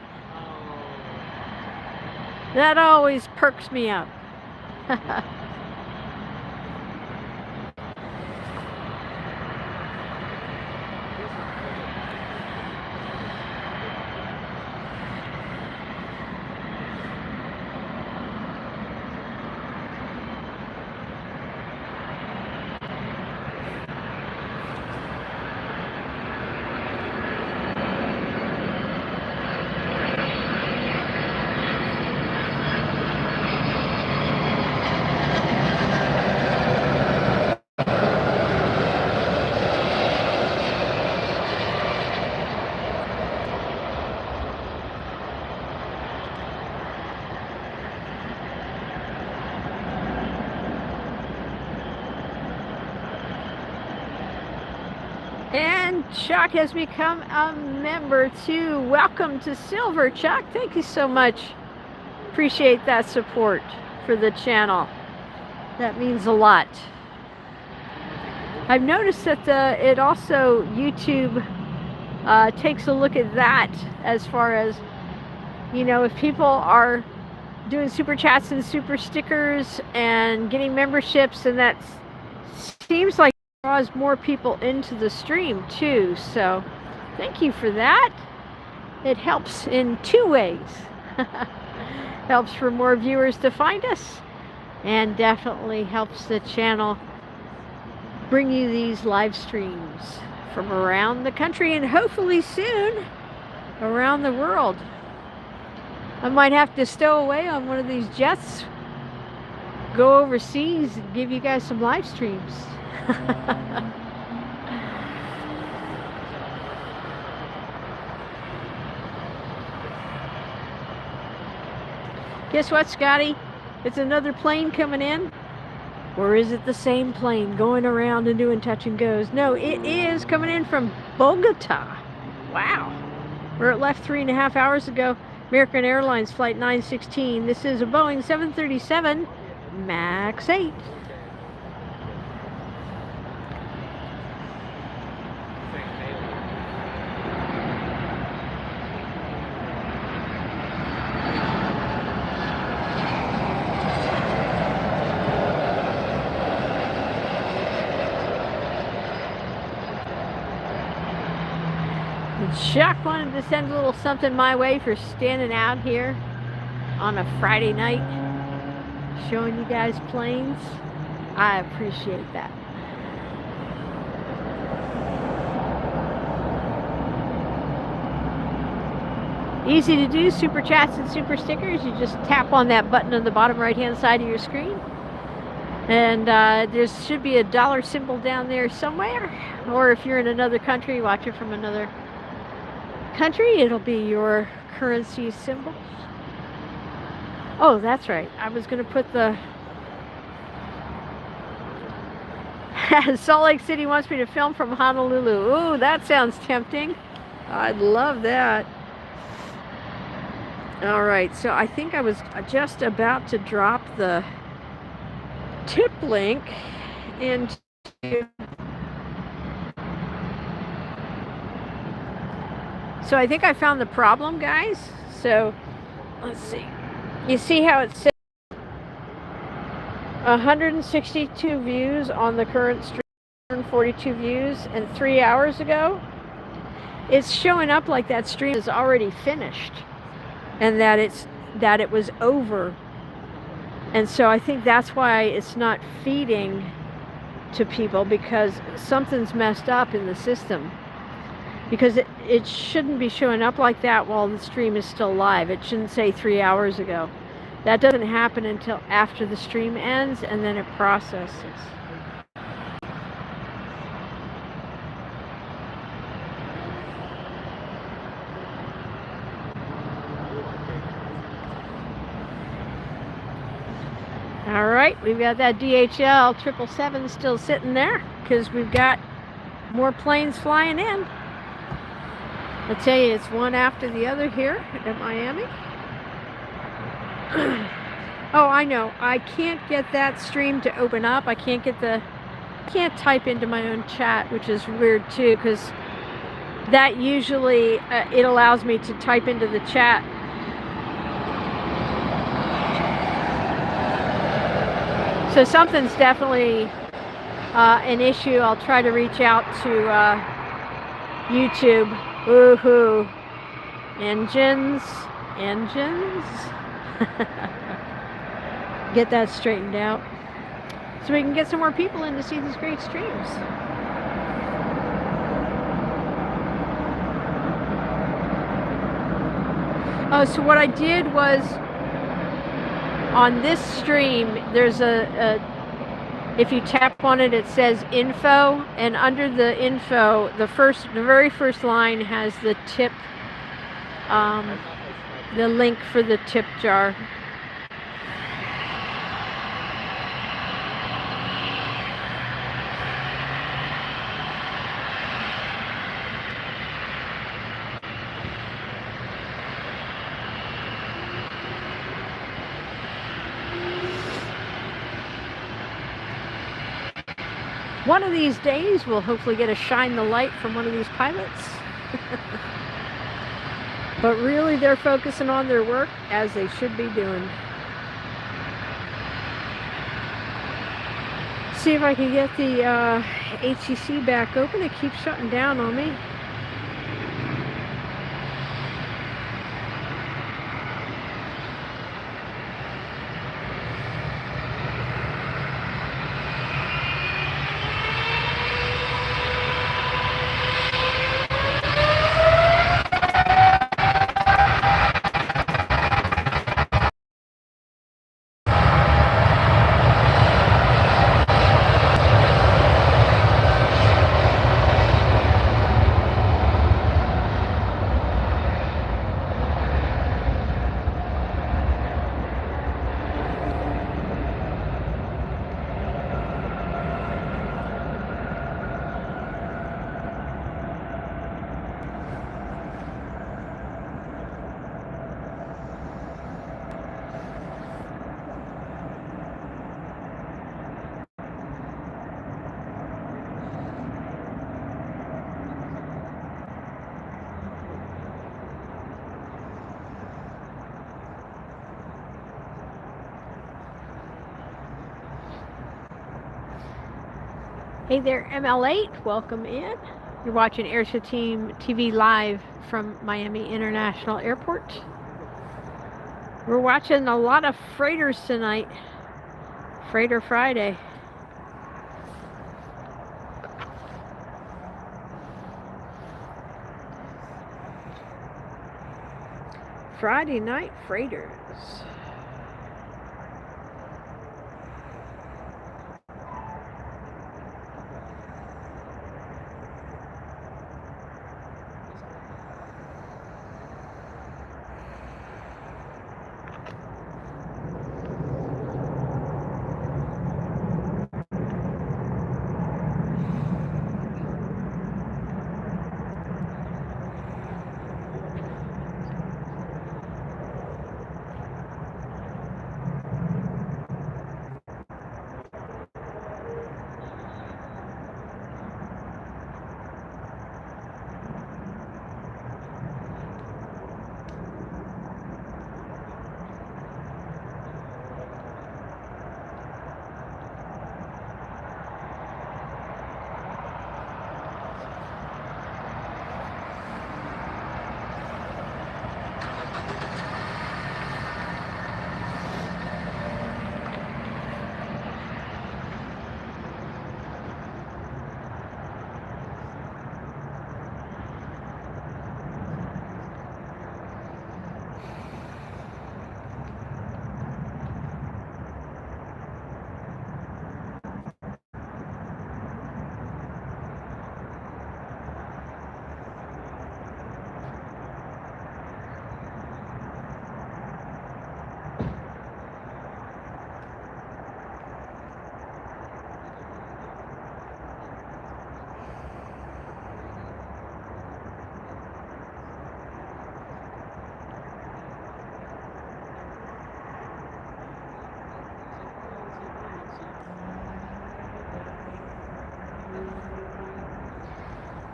That always perks me up. And Chuck has become a member too. Welcome to Silver, Chuck. Thank you so much. Appreciate that support for the channel. That means a lot. I've noticed that it also, YouTube takes a look at that as far as, you know, if people are doing super chats and super stickers and getting memberships, and that seems like draws more people into the stream too. So thank you for that. It helps in two ways. Helps for more viewers to find us, and definitely helps the channel bring you these live streams from around the country and hopefully soon around the world. I might have to stow away on one of these jets, go overseas and give you guys some live streams. Guess what, Scotty? It's another plane coming in. Or is it the same plane going around and doing touch and goes? No, it is coming in from Bogota. Wow. Where it left 3.5 hours ago. American Airlines Flight 916. This is a Boeing 737 MAX 8. Chuck wanted to send a little something my way for standing out here on a Friday night, showing you guys planes. I appreciate that. Easy to do, super chats and super stickers. You just tap on that button on the bottom right hand side of your screen. And there should be a dollar symbol down there somewhere. Or if you're in another country, watch it from another country, it'll be your currency symbol. Oh, that's right. I was going to put the Salt Lake City wants me to film from Honolulu. Ooh, that sounds tempting. I'd love that. All right, so I think I was just about to drop the tip link into So I think I found the problem, guys. So let's see. You see how it says 162 views on the current stream, 142 views, and 3 hours ago, it's showing up like that stream is already finished, and that it was over. And so I think that's why it's not feeding to people, because something's messed up in the system. Because it shouldn't be showing up like that while the stream is still live. It shouldn't say 3 hours ago. That doesn't happen until after the stream ends, and then it processes. All right, we've got that DHL 777 still sitting there because we've got more planes flying in. I tell you, it's one after the other here at Miami. Oh, I know. I can't get that stream to open up. I can't type into my own chat, which is weird too, because that usually it allows me to type into the chat. So something's definitely an issue. I'll try to reach out to YouTube. Woohoo! Engines. Get that straightened out so we can get some more people in to see these great streams. Oh, so what I did was, on this stream, there's if you tap on it, it says info, and under the info, the very first line has the tip, the link for the tip jar. One of these days, we'll hopefully get a shine the light from one of these pilots. But really, they're focusing on their work, as they should be doing. See if I can get the HCC back open. It keeps shutting down on me. Hey there, ML8, welcome in. You're watching AirshowTeamTV live from Miami International Airport. We're watching a lot of freighters tonight. Freighter Friday. Friday night freighters.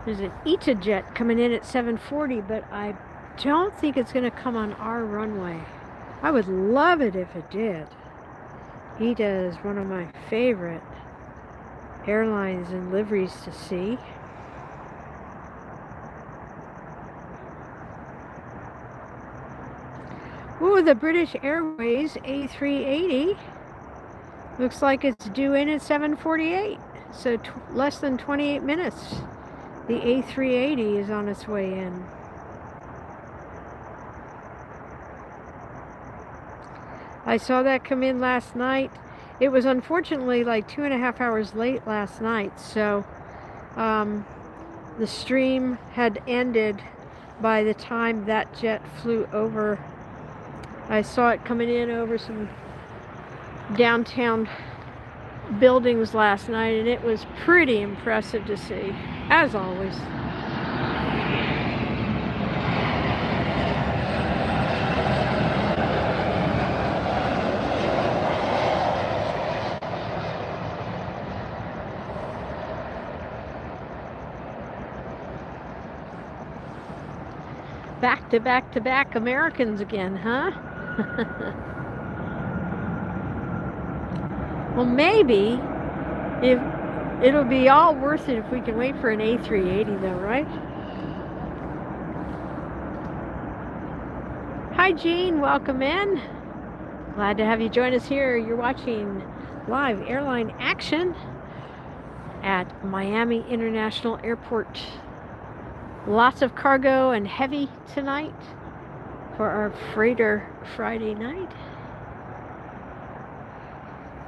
There's an EasyJet coming in at 7:40, but I don't think it's going to come on our runway. I would love it if it did. ETA is one of my favorite airlines and liveries to see. Ooh, the British Airways A380 looks like it's due in at 7:48, so less than 28 minutes. The A380 is on its way in. I saw that come in last night. It was unfortunately like 2.5 hours late last night, so the stream had ended by the time that jet flew over. I saw it coming in over some downtown buildings last night, and it was pretty impressive to see, as always. Back to back to back Americans again, huh? Well, maybe if it'll be all worth it if we can wait for an A380 though, right? Hi Jean, welcome in. Glad to have you join us here. You're watching live Airline Action at Miami International Airport. Lots of cargo and heavy tonight for our Freighter Friday night.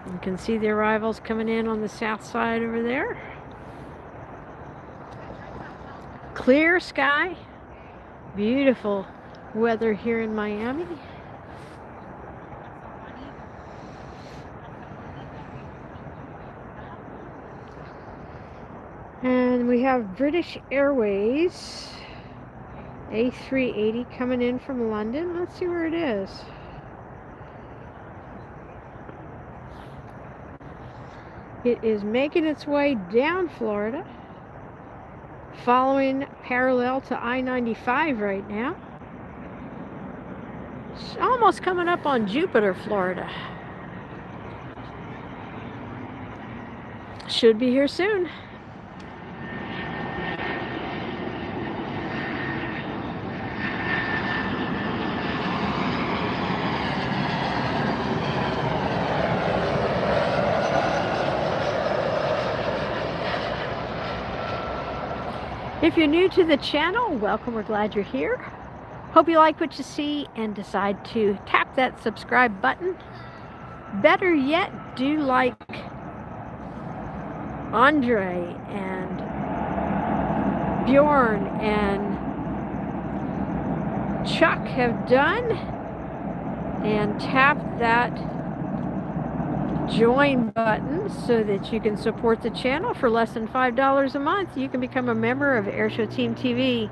You can see the arrivals coming in on the south side over there. Clear sky, beautiful weather here in Miami. And we have British Airways A380 coming in from London. Let's see where it is. It is making its way down Florida, following parallel to I-95 right now. It's almost coming up on Jupiter, Florida. Should be here soon. If you're new to the channel, welcome. We're glad you're here. Hope you like what you see and decide to tap that subscribe button. Better yet, do like Andre and Bjorn and Chuck have done, and tap that join button so that you can support the channel for less than $5 a month. You can become a member of AirshowTeamTV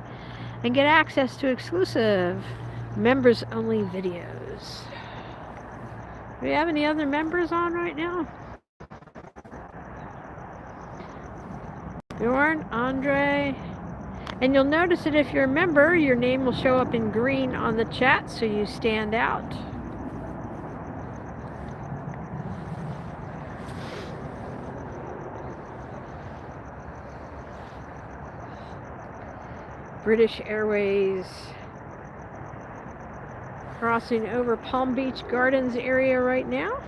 and get access to exclusive members only videos. Do we have any other members on right now? Bjorn, Andre, and you'll notice that if you're a member, your name will show up in green on the chat so you stand out. British Airways crossing over Palm Beach Gardens area right now.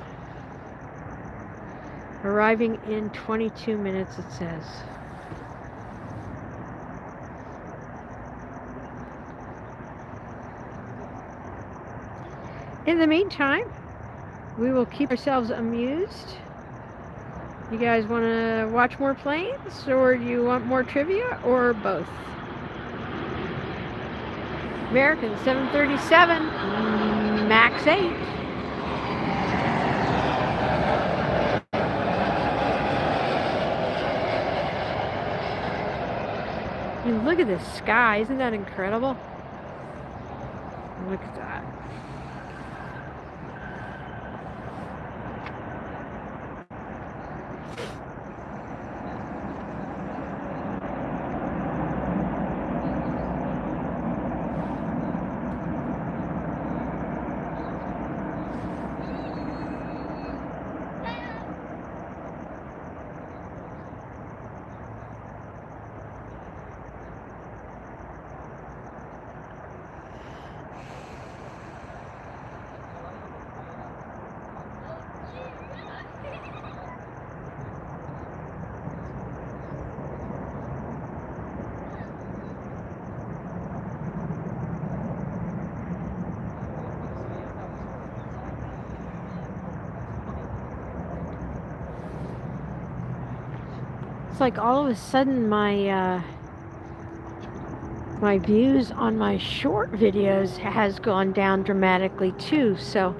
Arriving in 22 minutes, it says. In the meantime, we will keep ourselves amused. You guys want to watch more planes, or do you want more trivia, or both? American 737 MAX 8. I mean, look at this sky. Isn't that incredible? Look at that. It's like all of a sudden my my views on my short videos has gone down dramatically too, so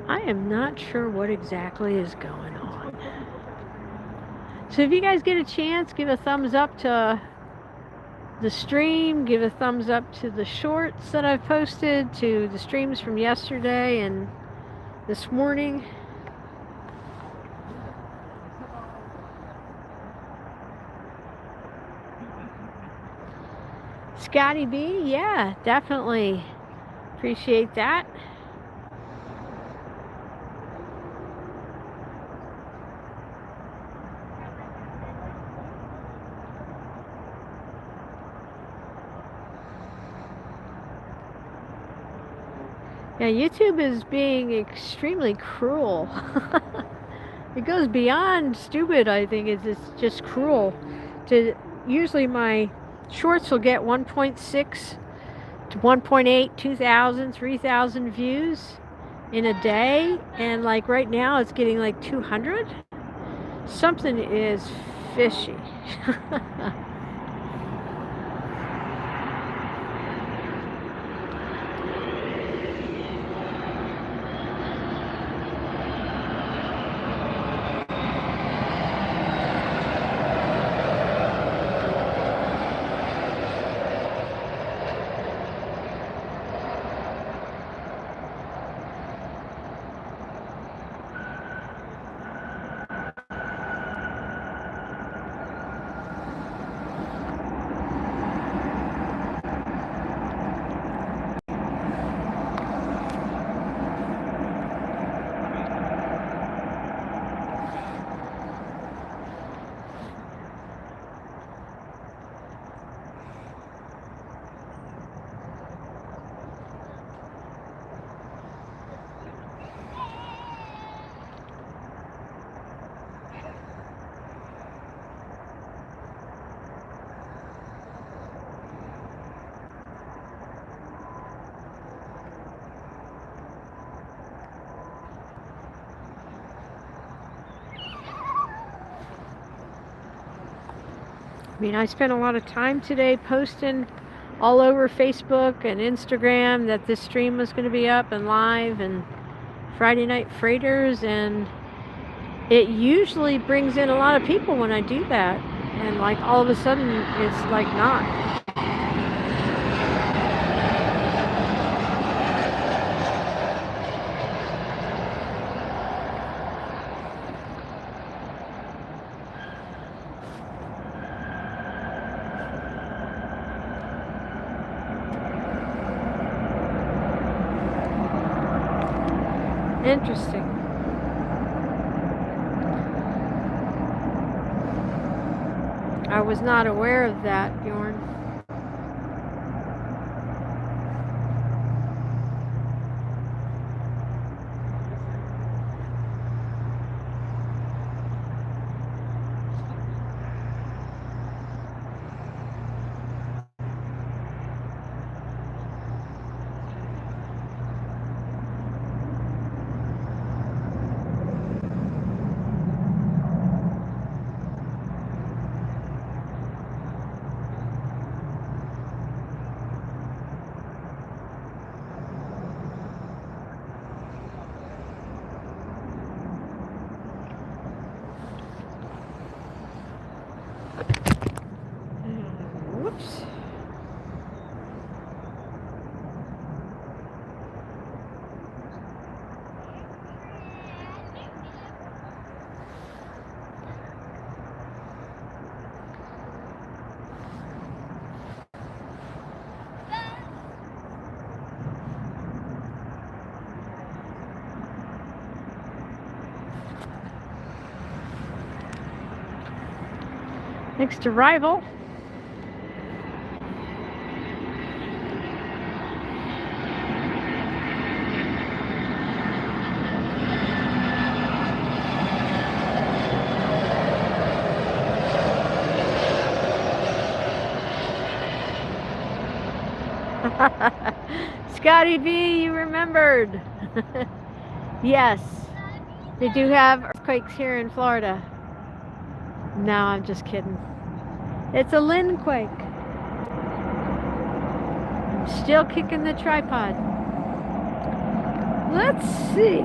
I am not sure what exactly is going on. So if you guys get a chance, give a thumbs up to the stream, give a thumbs up to the shorts that I've posted, to the streams from yesterday and this morning. Scotty B, yeah, definitely appreciate that. Yeah, YouTube is being extremely cruel. It goes beyond stupid, I think. It's just cruel. Usually my shorts will get 1.6 to 1.8, 2,000, 3,000 views in a day, and like right now it's getting like 200. Something is fishy. I mean, I spent a lot of time today posting all over Facebook and Instagram that this stream was going to be up and live and Friday Night Freighters, and it usually brings in a lot of people when I do that, and like all of a sudden it's like not. Interesting. I was not aware of that, Bjorn. Whoops. Next arrival. Scotty B, you remembered. Yes, they do have earthquakes here in Florida. No, I'm just kidding. It's a Lynn quake. I'm still kicking the tripod. Let's see.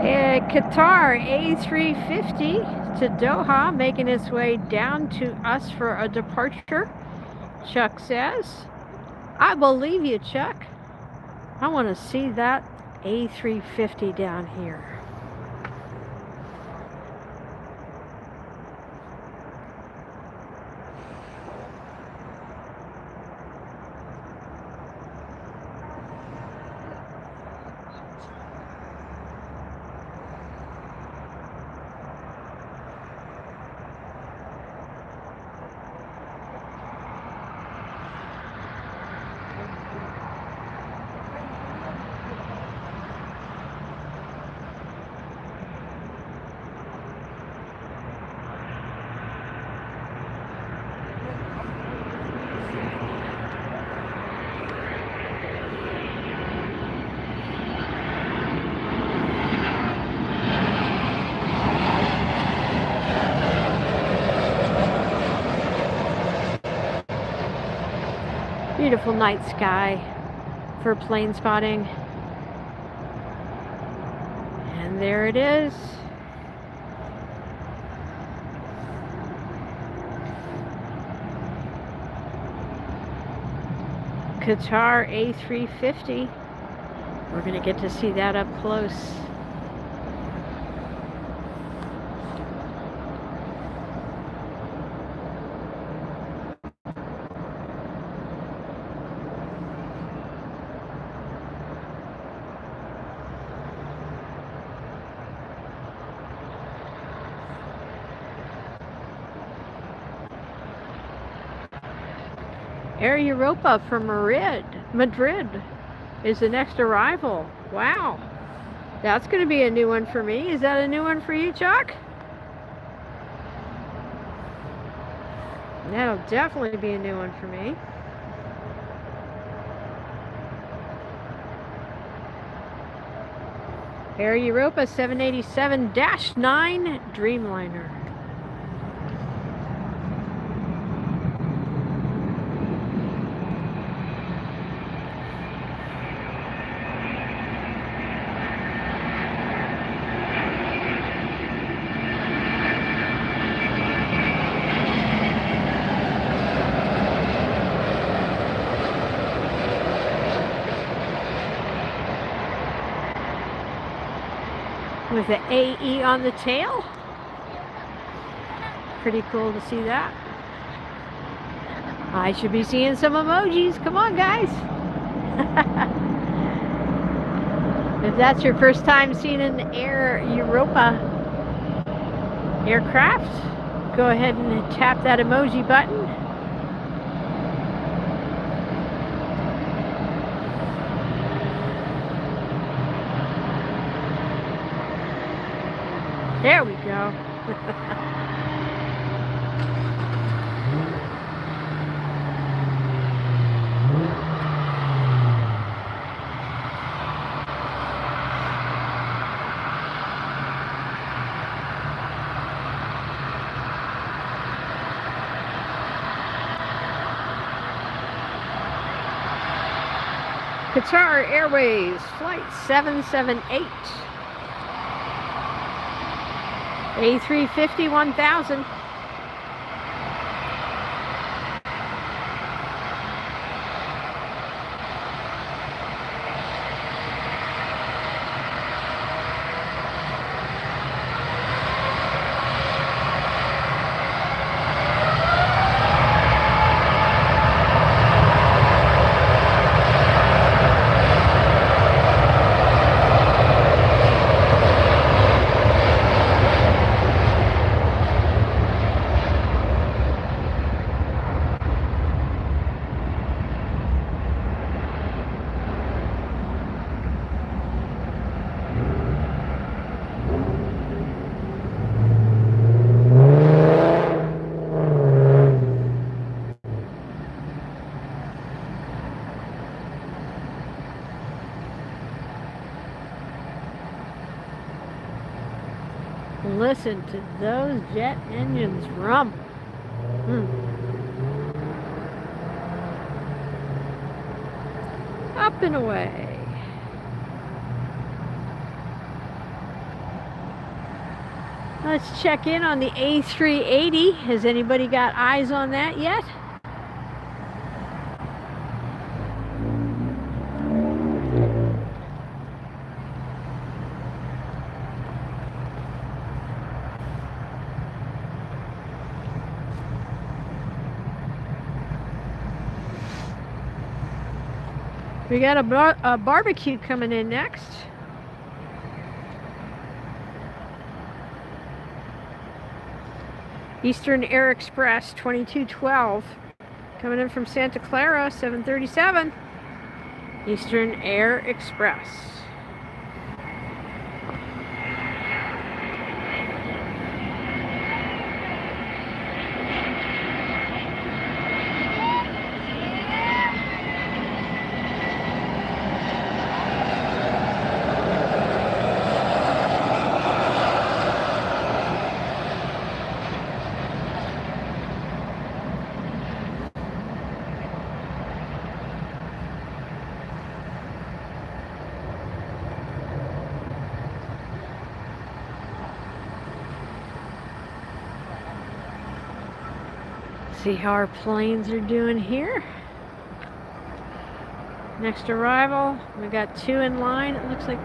A Qatar A350 to Doha, making its way down to us for a departure. Chuck says, I believe you, Chuck. I want to see that A350 down here. Beautiful night sky for plane spotting. And there it is. Qatar A350. We're going to get to see that up close. Air Europa from Madrid is the next arrival. Wow, that's going to be a new one for me. Is that a new one for you, Chuck? That'll definitely be a new one for me. Air Europa 787-9 Dreamliner. with the AE on the tail. Pretty cool to see that. I should be seeing some emojis. Come on, guys. If that's your first time seeing an Air Europa aircraft, go ahead and tap that emoji button. There we go. Qatar Airways Flight 778. A350 1000. Listen to those jet engines rumble. Up and away. Let's check in on the A380. Has anybody got eyes on that yet? We got a barbecue coming in next. Eastern Air Express 2212 coming in from Santa Clara 737. Eastern Air Express. See how our planes are doing here. Next arrival, we got 2 in line. It looks like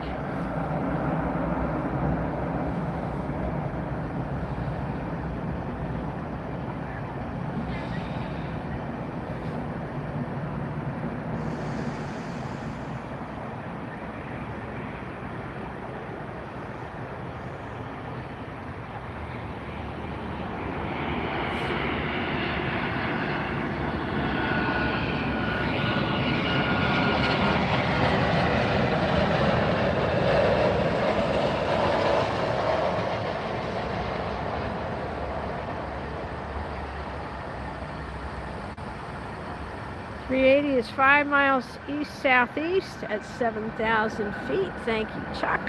.380 is 5 miles east-southeast at 7,000 feet. Thank you, Chuck.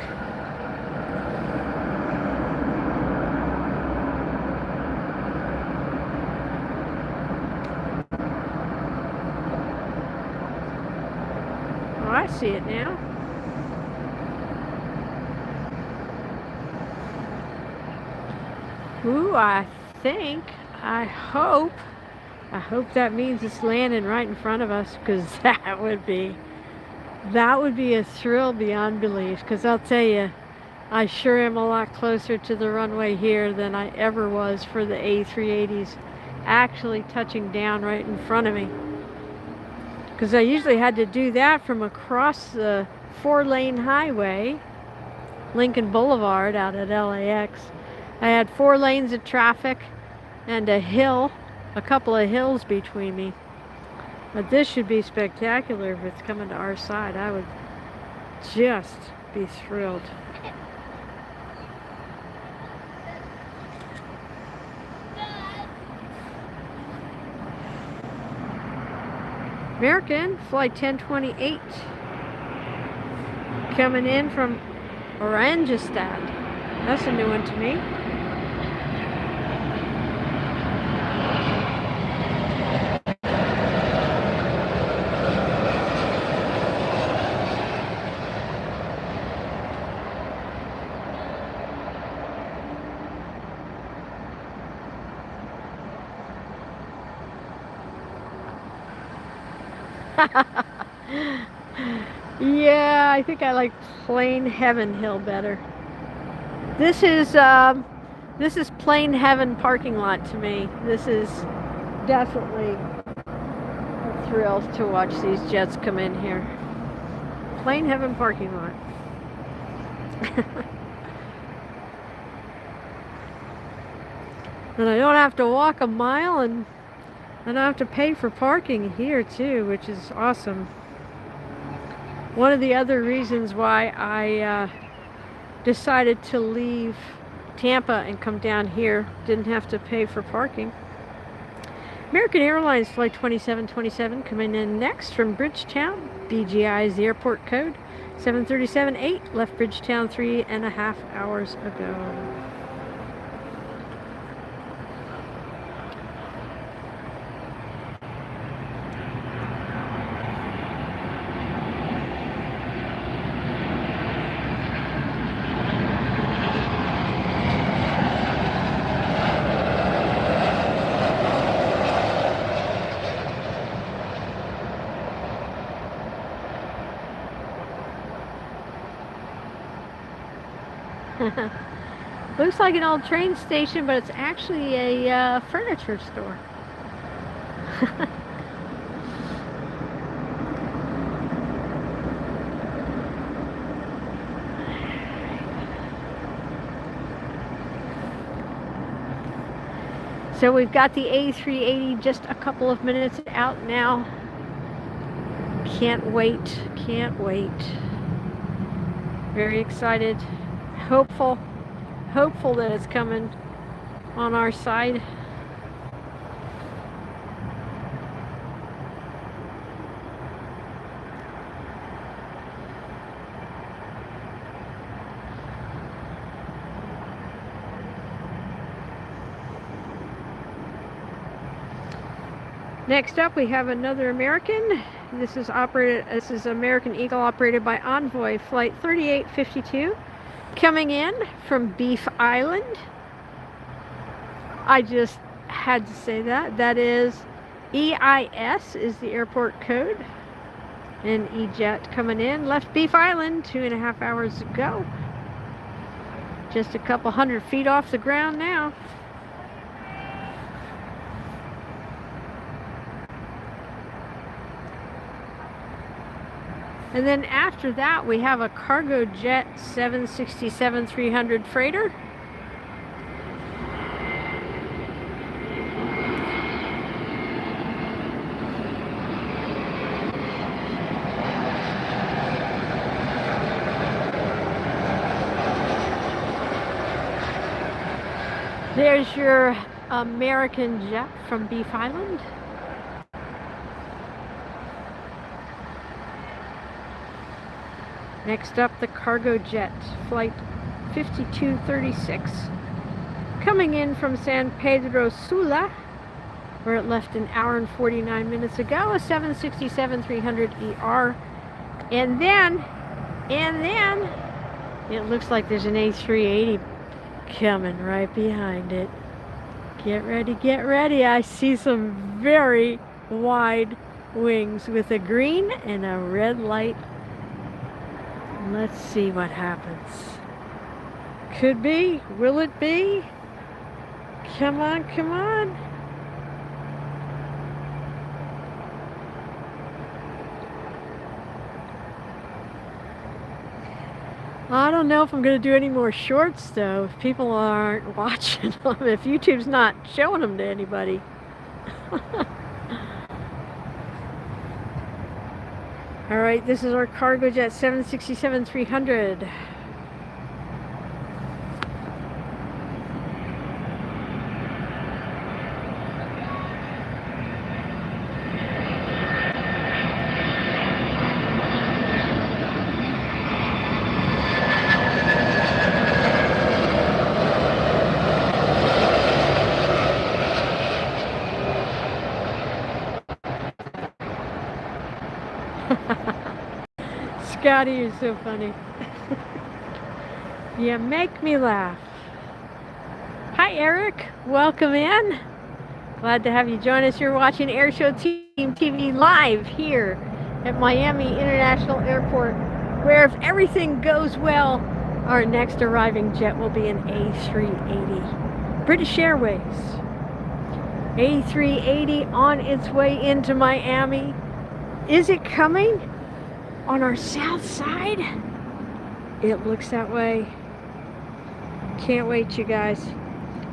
Oh, I see it now. Ooh, I hope that means it's landing right in front of us, because that would be a thrill beyond belief. Because I'll tell you, I sure am a lot closer to the runway here than I ever was for the A380s actually touching down right in front of me. Because I usually had to do that from across the 4-lane highway, Lincoln Boulevard out at LAX. I had 4 lanes of traffic and a hill, a couple of hills between me. But this should be spectacular if it's coming to our side. I would just be thrilled. American Flight 1028 coming in from Oranjestad. That's a new one to me. Yeah, I think I like Plain Heaven Hill better. This is Plain Heaven parking lot to me. This is definitely a thrill to watch these jets come in here. Plain Heaven parking lot. And I don't have to walk a mile, and I don't have to pay for parking here too, which is awesome. One of the other reasons why I decided to leave Tampa and come down here, didn't have to pay for parking. American Airlines Flight 2727 coming in next from Bridgetown. BGI is the airport code. 737-8 left Bridgetown 3.5 hours ago. Looks like an old train station, but it's actually a furniture store. So we've got the A380 just a couple of minutes out now. Can't wait, can't wait. Very excited. Hopeful that it's coming on our side. Next up, we have another American. This is American Eagle, operated by Envoy Flight 3852. Coming in from Beef Island. I just had to say that. That is EIS is the airport code. And E-Jet coming in. Left Beef Island 2.5 hours ago. Just a couple 100 feet off the ground now. And then after that, we have a cargo jet 767-300 freighter. There's your American jet from Beef Island. Next up, the cargo jet, Flight 5236, coming in from San Pedro Sula, where it left an hour and 49 minutes ago, a 767-300ER. And then, it looks like there's an A380 coming right behind it. Get ready, get ready. I see some very wide wings with a green and a red light. Let's see what happens. Could be. Will it be? Come on, come on. I don't know if I'm going to do any more shorts, though, if people aren't watching them, if YouTube's not showing them to anybody. All right, this is our cargo jet 767-300. Scotty, you're so funny. You make me laugh. Hi, Eric. Welcome in. Glad to have you join us. You're watching AirshowTeam TV live here at Miami International Airport, where if everything goes well, our next arriving jet will be an A380. British Airways. A380 on its way into Miami. Is it coming on our south side? It looks that way. Can't wait, you guys.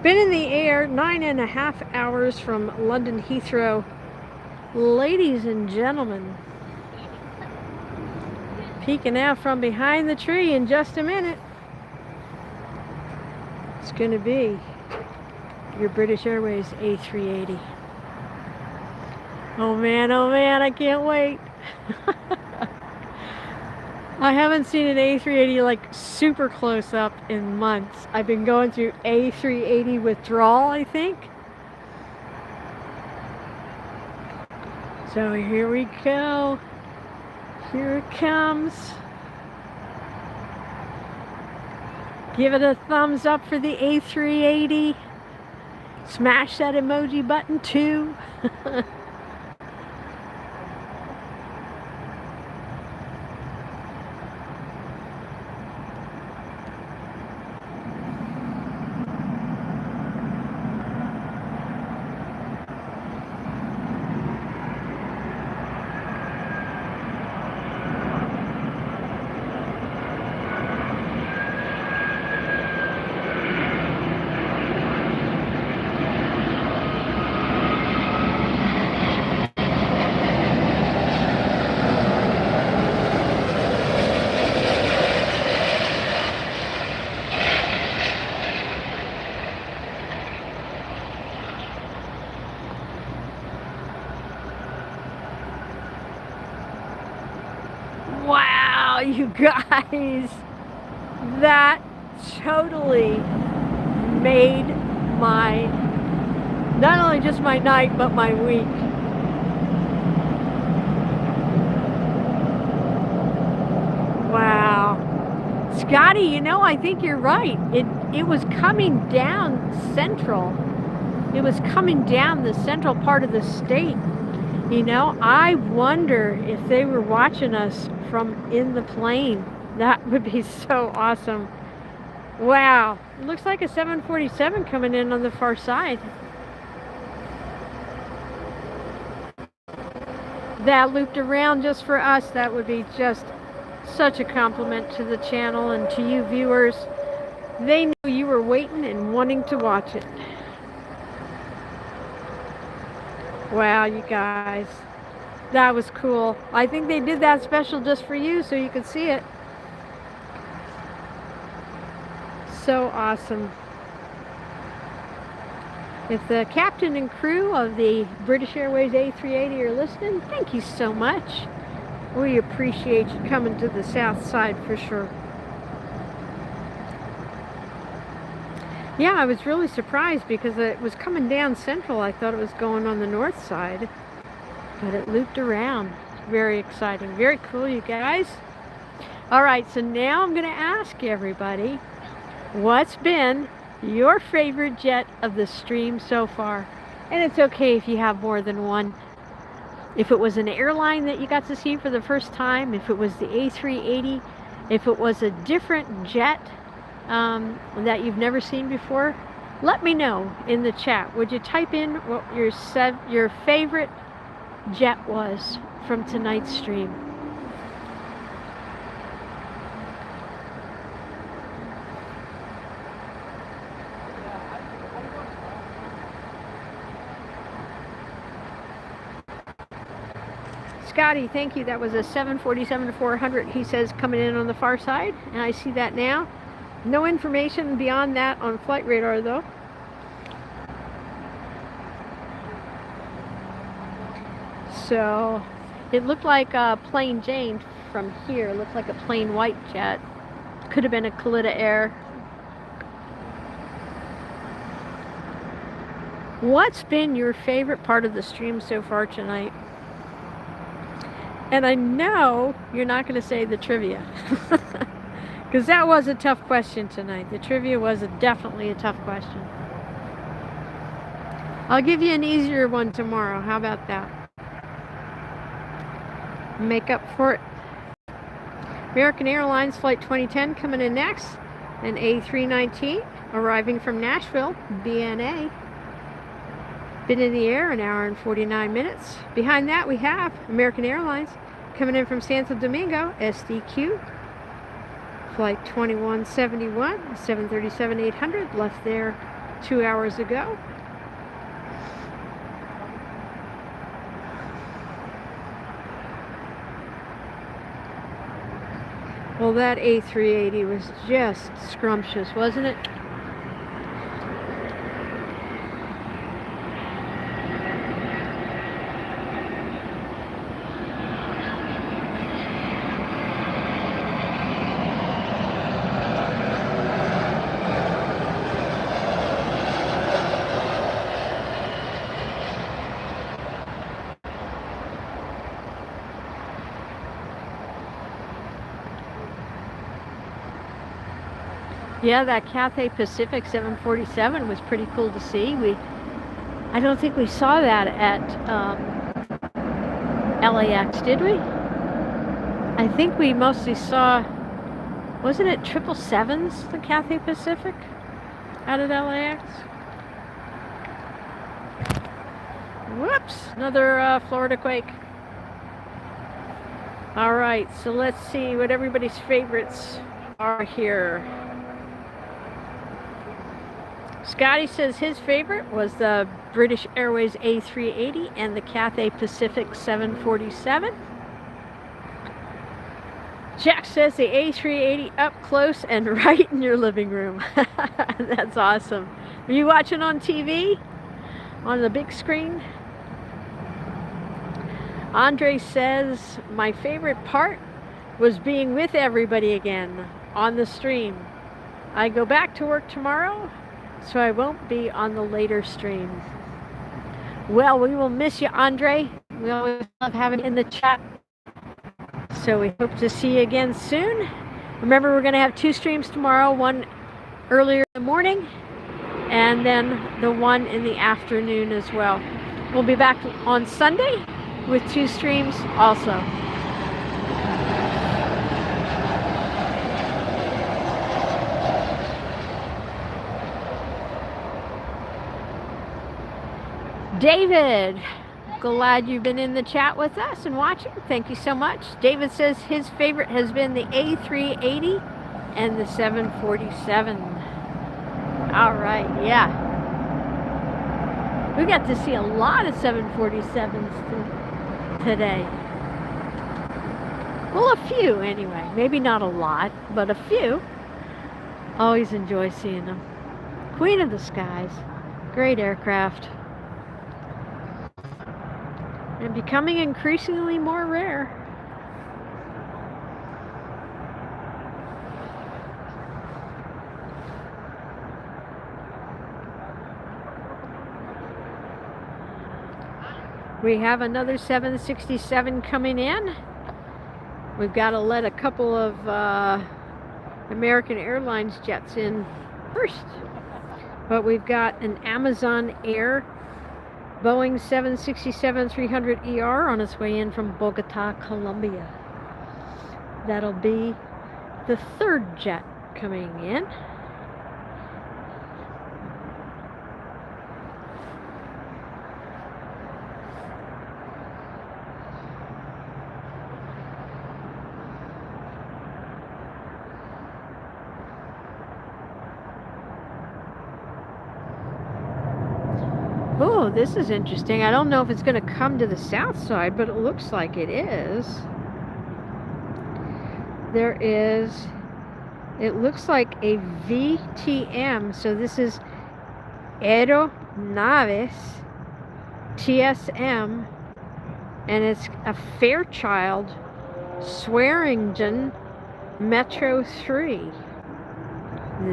Been in the air 9.5 hours from London Heathrow. Ladies and gentlemen, peeking out from behind the tree in just a minute. It's going to be your British Airways A380. Oh man, I can't wait. I haven't seen an A380 like super close up in months. I've been going through A380 withdrawal, I think. So here we go. Here it comes. Give it a thumbs up for the A380. Smash that emoji button too. Wow, you guys, that totally made my, not only just my night, but my week. Wow. Scotty, you know, I think you're right. It was coming down central. It was coming down the central part of the state. You know, I wonder if they were watching us from in the plane. That would be so awesome. Wow. It looks like a 747 coming in on the far side. That looped around just for us. That would be just such a compliment to the channel and to you viewers. They knew you were waiting and wanting to watch it. Wow, you guys, that was cool. I think they did that special just for you so you could see it. So awesome. If the captain and crew of the British Airways A380 are listening, thank you so much. We appreciate you coming to the south side for sure. Yeah, I was really surprised because it was coming down central. I thought it was going on the north side, but it looped around. Very exciting. Very cool, you guys. All right, so now I'm going to ask everybody, what's been your favorite jet of the stream so far? And it's okay if you have more than one. If it was an airline that you got to see for the first time, if it was the A380, if it was a different jet, that you've never seen before, let me know in the chat. Would you type in what your favorite jet was from tonight's stream? Scotty, thank you. That was a 747-400. He says coming in on the far side, and I see that now. No information beyond that on flight radar, though. So it looked like a plain Jane from here. It looked like a plain white jet. Could have been a Kalitta Air. What's been your favorite part of the stream so far tonight? And I know you're not going to say the trivia. Because that was a tough question tonight. The trivia was definitely a tough question. I'll give you an easier one tomorrow. How about that? Make up for it. American Airlines Flight 2010 coming in next. An A319 arriving from Nashville, BNA. Been in the air an hour and 49 minutes. Behind that we have American Airlines coming in from Santo Domingo, SDQ. Flight 2171, 737-800, left there 2 hours ago. Well, that A380 was just scrumptious, wasn't it? Yeah, that Cathay Pacific 747 was pretty cool to see. I don't think we saw that at LAX, did we? I think we mostly saw, wasn't it 777s, the Cathay Pacific, out at LAX? Whoops, another Florida quake. All right, so let's see what everybody's favorites are here. Scotty says his favorite was the British Airways A380 and the Cathay Pacific 747. Jack says the A380 up close and right in your living room. That's awesome. Are you watching on TV? On the big screen? Andre says, my favorite part was being with everybody again on the stream. I go back to work tomorrow, so I won't be on the later stream. Well, we will miss you, Andre. We always love having you in the chat. So we hope to see you again soon. Remember, we're going to have 2 streams tomorrow, one earlier in the morning, and then the one in the afternoon as well. We'll be back on Sunday with 2 streams also. David, glad you've been in the chat with us and watching. Thank you so much. David says his favorite has been the A380 and the 747. All right, yeah. We got to see a lot of 747s today. Well, a few anyway. Maybe not a lot, but a few. Always enjoy seeing them. Queen of the skies. Great aircraft. And becoming increasingly more rare. We have another 767 coming in. We've got to let a couple of American Airlines jets in first. But we've got an Amazon Air Boeing 767-300ER on its way in from Bogota, Colombia. That'll be the 3rd jet coming in. Oh, this is interesting. I don't know if it's going to come to the south side, but it looks like it is. It looks like a VTM. So this is Aeronaves TSM, and it's a Fairchild Swearingen Metro 3.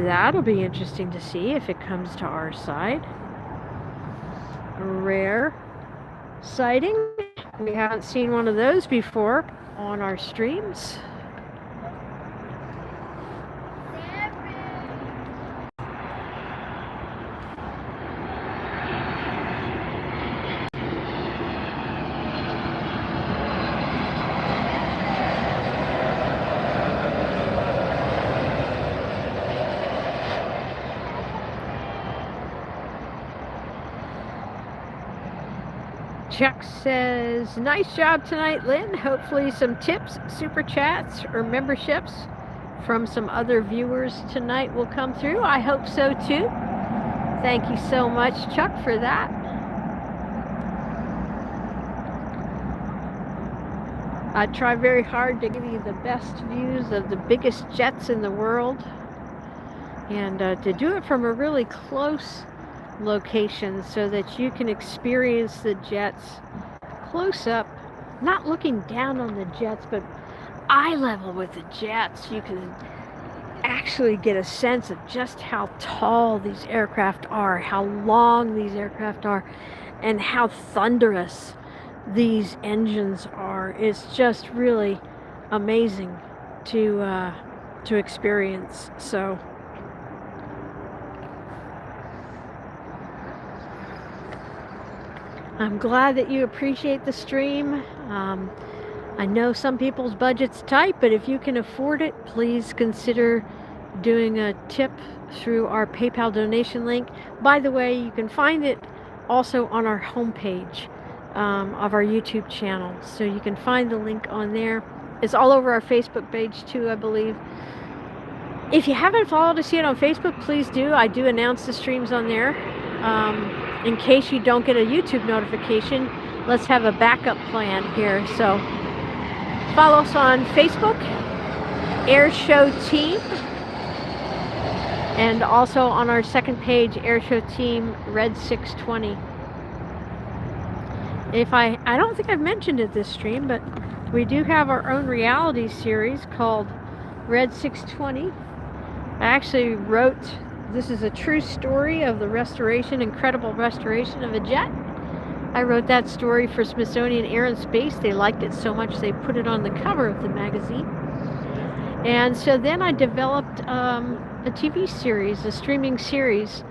That'll be interesting to see if it comes to our side. A rare sighting. We haven't seen one of those before on our streams. Chuck says, nice job tonight, Lynn. Hopefully some tips, super chats, or memberships from some other viewers tonight will come through. I hope so too. Thank you so much, Chuck, for that. I try very hard to give you the best views of the biggest jets in the world, and to do it from a really close location so that you can experience the jets close up, not looking down on the jets, but eye level with the jets. You can actually get a sense of just how tall these aircraft are, how long these aircraft are, and how thunderous these engines are. It's just really amazing to experience. So I'm glad that you appreciate the stream. I know some people's budget's tight, but if you can afford it, please consider doing a tip through our PayPal donation link. By the way, you can find it also on our homepage of our YouTube channel. So you can find the link on there. It's all over our Facebook page too, I believe. If you haven't followed us yet on Facebook, please do. I do announce the streams on there. In case you don't get a YouTube notification, let's have a backup plan here. So follow us on Facebook, AirshowTeam, and also on our second page, AirshowTeam Red 620. I don't think I've mentioned it this stream, but we do have our own reality series called Red 620. I actually wrote, this is a true story of the restoration, incredible restoration of a jet. I wrote that story for Smithsonian Air Space. They liked it so much they put it on the cover of the magazine. And so then I developed a TV series, a streaming series,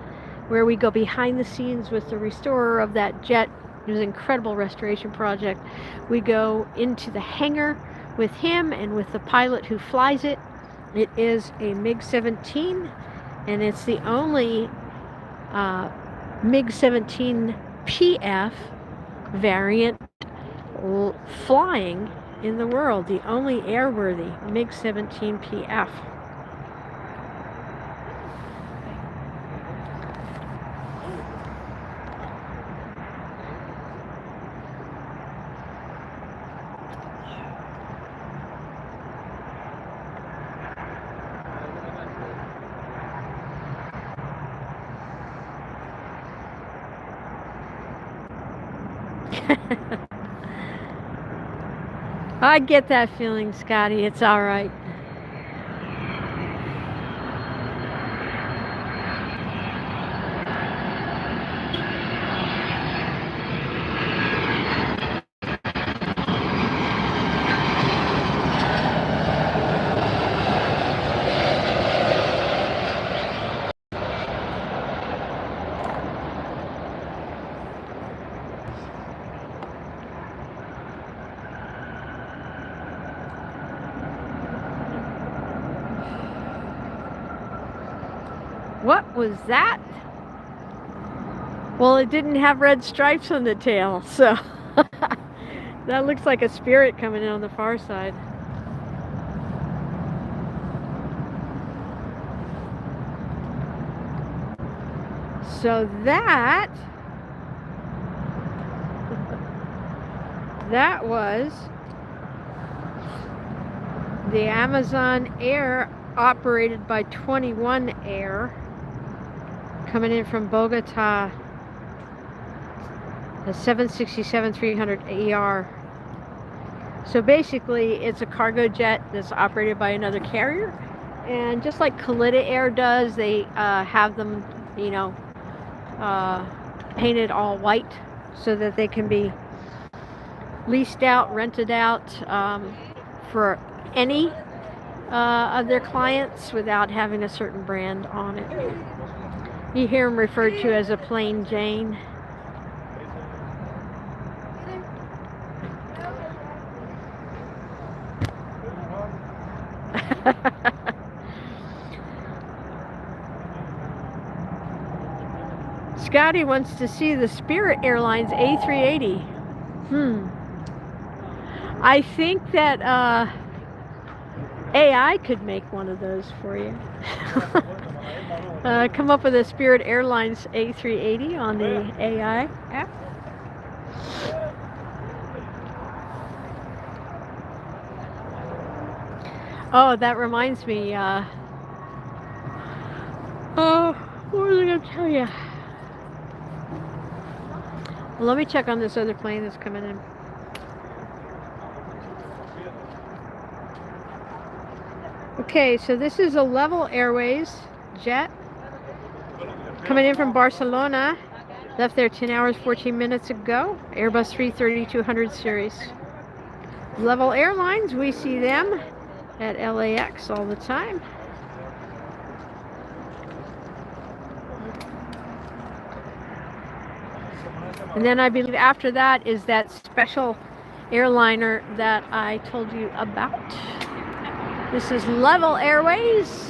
where we go behind the scenes with the restorer of that jet. It was an incredible restoration project. We go into the hangar with him and with the pilot who flies it. It is a MiG-17, and it's the only MiG-17 PF variant flying in the world, the only airworthy MiG-17 PF. I get that feeling, Scotty. It's all right. What was that? Well, it didn't have red stripes on the tail, so that looks like a Spirit coming in on the far side. So that that was the Amazon Air operated by 21 Air coming in from Bogota, the 767-300ER. So basically it's a cargo jet that's operated by another carrier, and just like Kalitta Air does, they have them, you know, painted all white so that they can be leased out, rented out for any of their clients without having a certain brand on it. You hear them referred to as a plain Jane. Scotty wants to see the Spirit Airlines A380. I think that AI could make one of those for you. Come up with a Spirit Airlines A380 on the AI app. Oh, that reminds me. Oh, what was I going to tell you? Well, let me check on this other plane that's coming in. Okay, so this is a Level Airways jet coming in from Barcelona. Left there 10 hours, 14 minutes ago. Airbus 330-200 series. Level Airlines, we see them at LAX all the time. And then I believe after that is that special airliner that I told you about. This is Level Airways.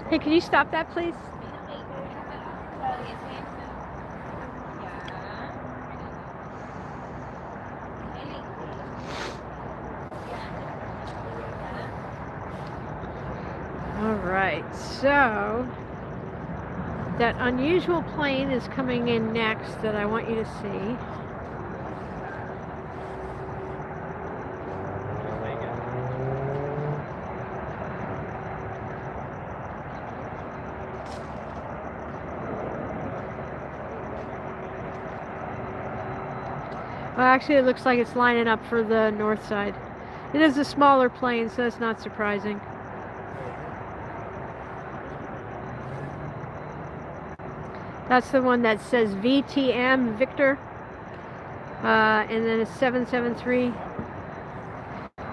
Hey, can you stop that, please? All right, so that unusual plane is coming in next that I want you to see. Well, actually, it looks like it's lining up for the north side. It is a smaller plane, so that's not surprising. That's the one that says VTM, Victor, and then a 773.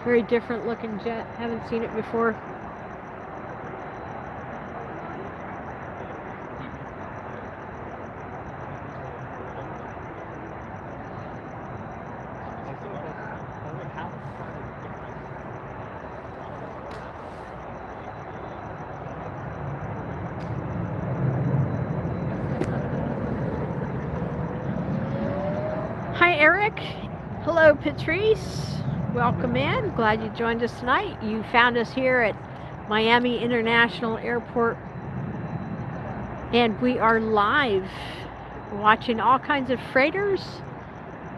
Very different looking jet. Haven't seen it before. Hi, Eric. Hello, Patrice. Welcome in. Glad you joined us tonight. You found us here at Miami International Airport, and we are live watching all kinds of freighters,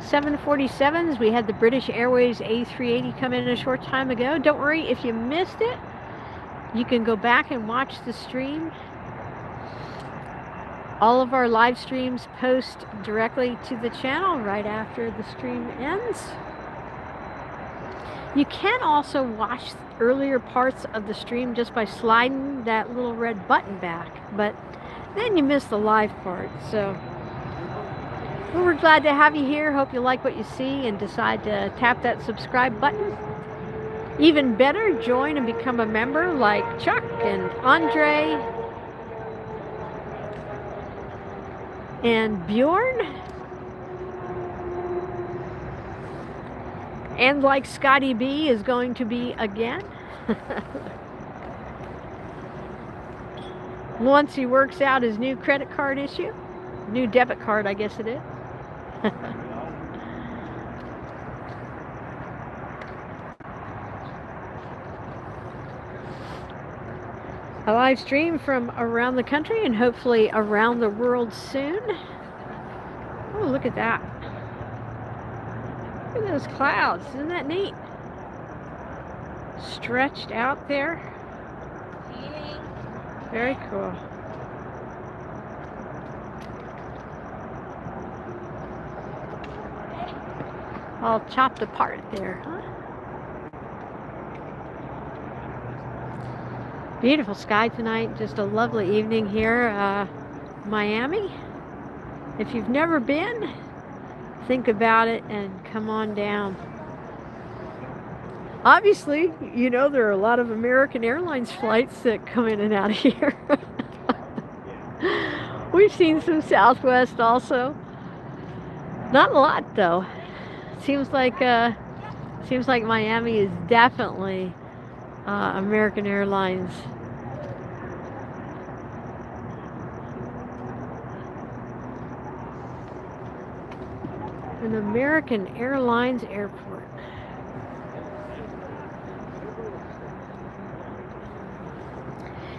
747s. We had the British Airways A380 come in a short time ago. Don't worry, if you missed it, you can go back and watch the stream. All of our live streams post directly to the channel right after the stream ends. You can also watch earlier parts of the stream just by sliding that little red button back, but then you miss the live part. So well, we're glad to have you here. Hope you like what you see and decide to tap that subscribe button. Even better, join and become a member like Chuck and Andre and Bjorn. And like Scotty B is going to be again. Once he works out his new credit card issue. New debit card, I guess it is. A live stream from around the country and hopefully around the world soon. Oh, look at that. Look at those clouds. Isn't that neat? Stretched out there. Very cool. All chopped apart there, huh? Beautiful sky tonight. Just a lovely evening here, Miami. If you've never been, think about it and come on down. Obviously, you know there are a lot of American Airlines flights that come in and out of here. We've seen some Southwest also. Not a lot though. Seems like Miami is definitely American Airlines. An American Airlines airport.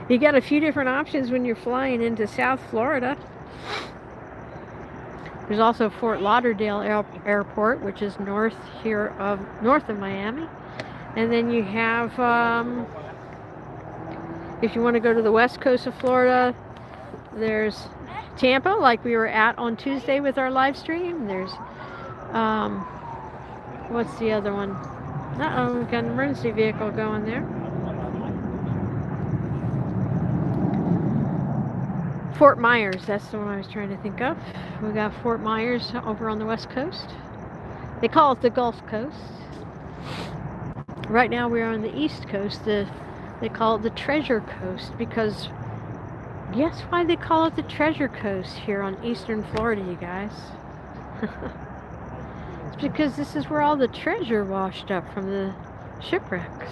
You got a few different options when you're flying into South Florida. There's also Fort Lauderdale Airport, which is north of Miami. And then you have, if you want to go to the west coast of Florida, there's Tampa, like we were at on Tuesday with our live stream. There's, what's the other one? Uh-oh, we've got an emergency vehicle going there. Fort Myers, that's the one I was trying to think of. We got Fort Myers over on the west coast. They call it the Gulf Coast. Right now we're on the east coast. They call it the Treasure Coast because guess why they call it the Treasure Coast here on eastern Florida, you guys? It's because this is where all the treasure washed up from the shipwrecks.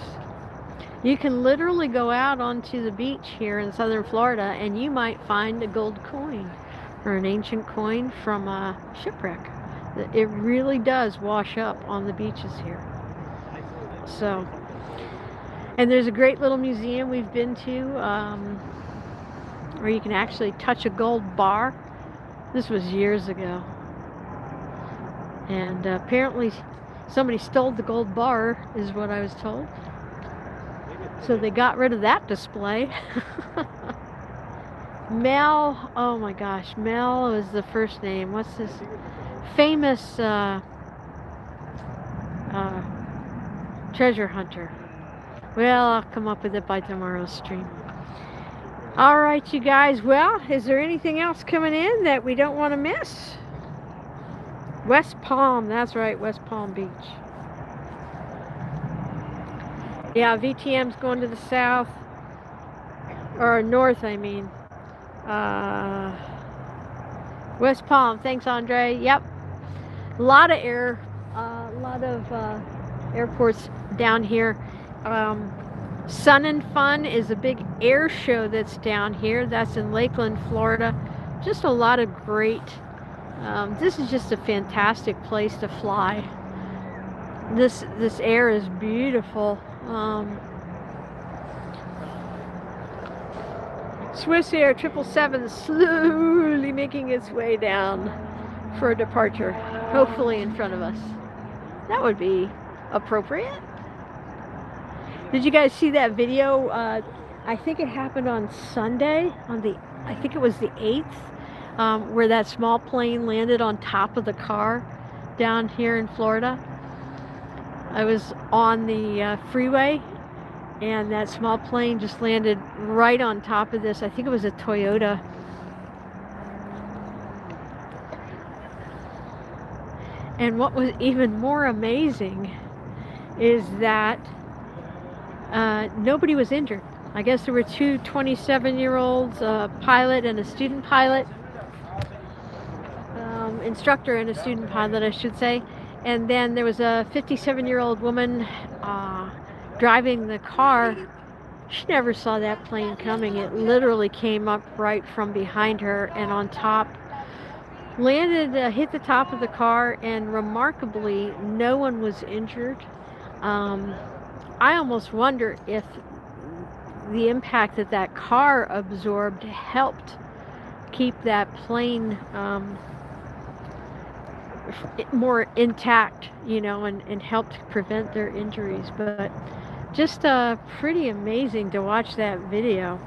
You can literally go out onto the beach here in southern Florida and you might find a gold coin or an ancient coin from a shipwreck. It really does wash up on the beaches here. So, and there's a great little museum we've been to where you can actually touch a gold bar. This was years ago. And apparently somebody stole the gold bar, is what I was told. So they got rid of that display. Mel, oh my gosh, Mel is the first name. What's this famous treasure hunter? Well, I'll come up with it by tomorrow's stream. All right, you guys. Well, is there anything else coming in that we don't want to miss? West Palm, that's right, West Palm Beach. Yeah, VTM's going to the south, or north, I mean. West Palm, thanks, Andre. Yep, a lot of airports down here. Sun and Fun is a big air show that's down here. That's in Lakeland, Florida. Just a lot of great. This is just a fantastic place to fly. This air is beautiful. Swiss Air 777 slowly making its way down for a departure, hopefully in front of us. That would be appropriate. Did you guys see that video? I think it happened on Sunday, I think it was the 8th, where that small plane landed on top of the car down here in Florida. I was on the freeway and that small plane just landed right on top of this. I think it was a Toyota. And what was even more amazing is that Nobody was injured. I guess there were two 27-year-olds, a pilot and a student pilot, instructor and a student pilot, I should say. And then there was a 57-year-old woman driving the car. She never saw that plane coming. It literally came up right from behind her and on top, landed, hit the top of the car, and remarkably, no one was injured. I almost wonder if the impact that that car absorbed helped keep that plane more intact, you know, and helped prevent their injuries. But just pretty amazing to watch that video.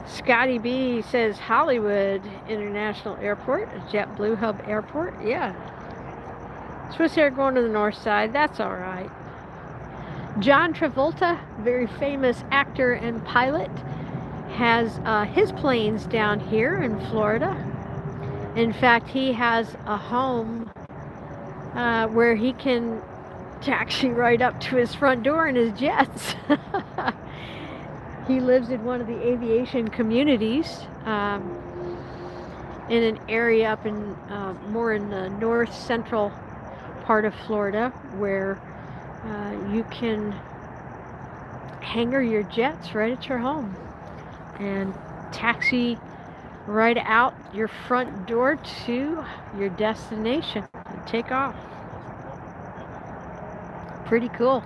Scotty B says Hollywood International Airport, JetBlue Hub Airport. Yeah. Swissair going to the north side. That's all right. John Travolta, very famous actor and pilot, has his planes down here in Florida. In fact, he has a home where he can taxi right up to his front door in his jets. He lives in one of the aviation communities in an area up in more in the north central part of Florida where you can hangar your jets right at your home and taxi right out your front door to your destination and take off. Pretty cool.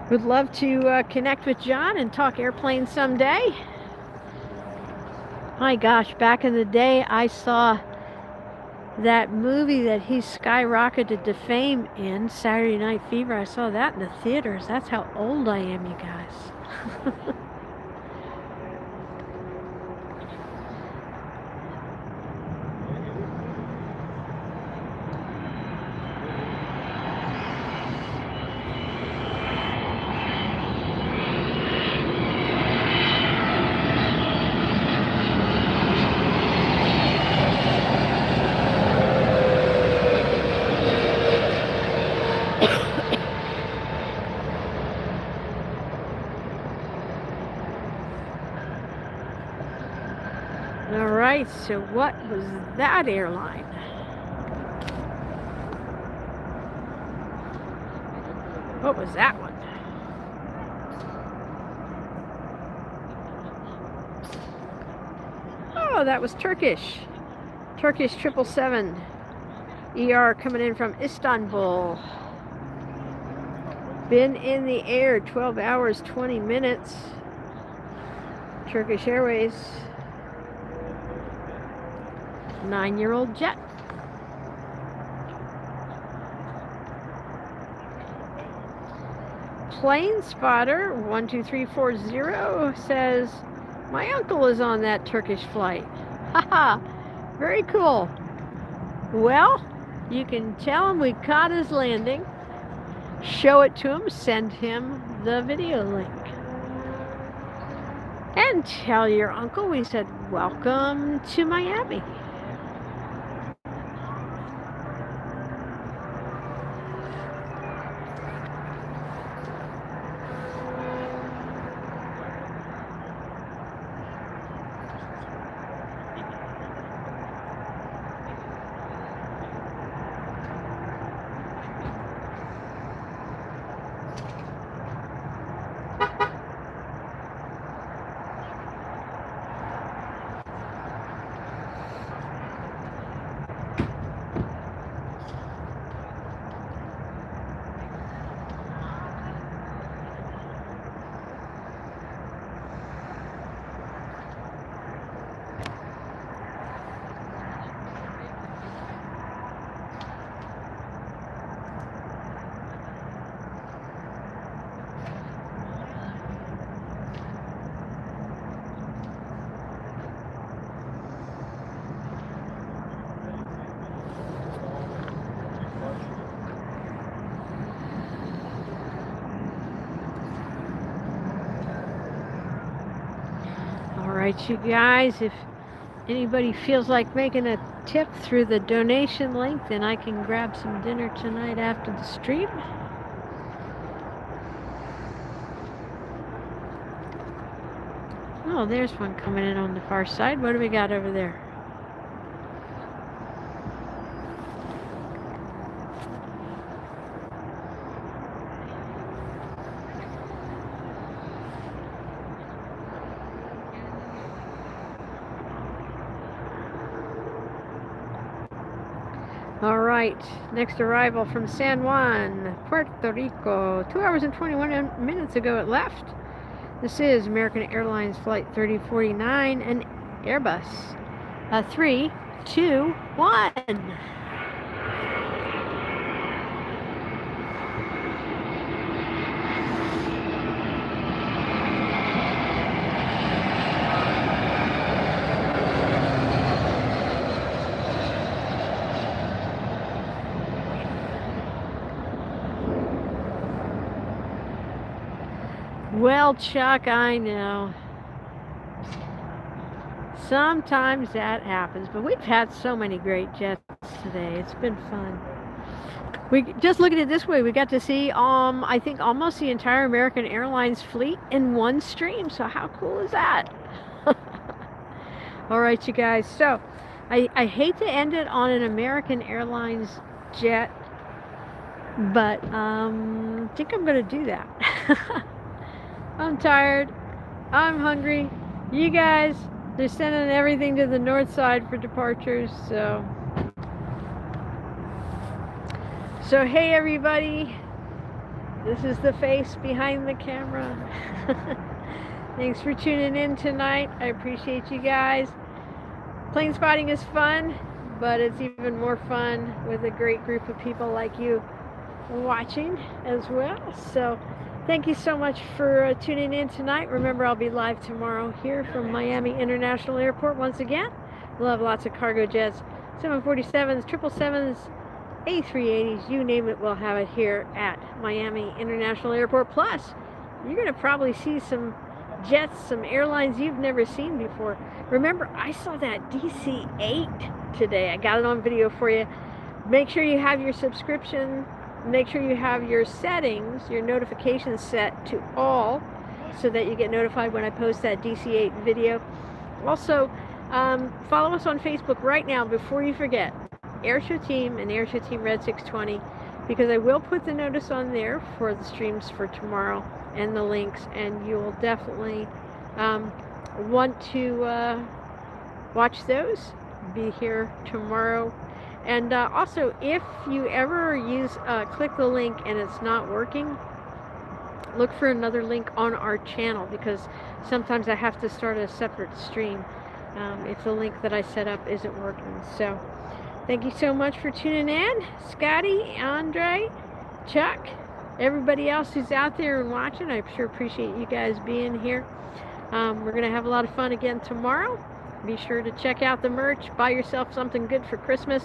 Would love to connect with John and talk airplanes someday. My gosh, back in the day, I saw that movie that he skyrocketed to fame in, Saturday Night Fever. I saw that in the theaters. That's how old I am, you guys. So what was that airline? What was that one? Oh, that was Turkish. Turkish 777 ER coming in from Istanbul. Been in the air 12 hours, 20 minutes. Turkish Airways. 9-year-old jet. Plane Spotter 12340 says, my uncle is on that Turkish flight. Haha, very cool. Well, you can tell him we caught his landing, show it to him, send him the video link. And tell your uncle we said, welcome to Miami. Alright, you guys, if anybody feels like making a tip through the donation link, then I can grab some dinner tonight after the stream. Oh, there's one coming in on the far side. What do we got over there? All right, next arrival from San Juan, Puerto Rico. 2 hours and 21 minutes ago it left. This is American Airlines Flight 3049 and Airbus 321. Well, Chuck, I know. Sometimes that happens, but we've had so many great jets today. It's been fun. We just look at it this way. We got to see, I think almost the entire American Airlines fleet in one stream. So how cool is that? All right, you guys. So I hate to end it on an American Airlines jet, but I think I'm going to do that. I'm tired. I'm hungry. You guys, they're sending everything to the north side for departures. So hey, everybody. This is the face behind the camera. Thanks for tuning in tonight. I appreciate you guys. Plane spotting is fun, but it's even more fun with a great group of people like you watching as well. So thank you so much for tuning in tonight. Remember, I'll be live tomorrow here from Miami International Airport once again. We'll have lots of cargo jets, 747s, 777s, A380s, you name it, we'll have it here at Miami International Airport. Plus, you're going to probably see some jets, some airlines you've never seen before. Remember, I saw that DC-8 today. I got it on video for you. Make sure you have your subscription. Make sure you have your settings, your notifications set to all so that you get notified when I post that DC-8 video. Also, follow us on Facebook right now before you forget. AirshowTeam and AirshowTeam Red 620, because I will put the notice on there for the streams for tomorrow and the links, and you'll definitely want to watch those. Be here tomorrow. And also, if you ever click the link and it's not working, look for another link on our channel, because sometimes I have to start a separate stream if the link that I set up isn't working. So thank you so much for tuning in. Scotty, Andre, Chuck, everybody else who's out there and watching, I sure appreciate you guys being here. We're going to have a lot of fun again tomorrow. Be sure to check out the merch. Buy yourself something good for Christmas,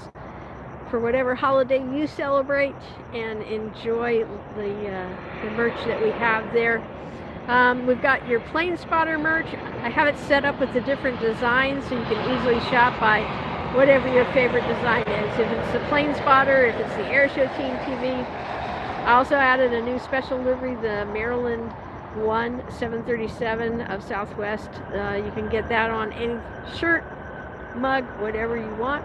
for whatever holiday you celebrate, and enjoy the merch that we have there. We've got your plane spotter merch. I have it set up with the different designs so you can easily shop by whatever your favorite design is. If it's the plane spotter, if it's the AirshowTeamTV. I also added a new special livery, the Maryland 737 of Southwest. You can get that on any shirt, mug, whatever you want.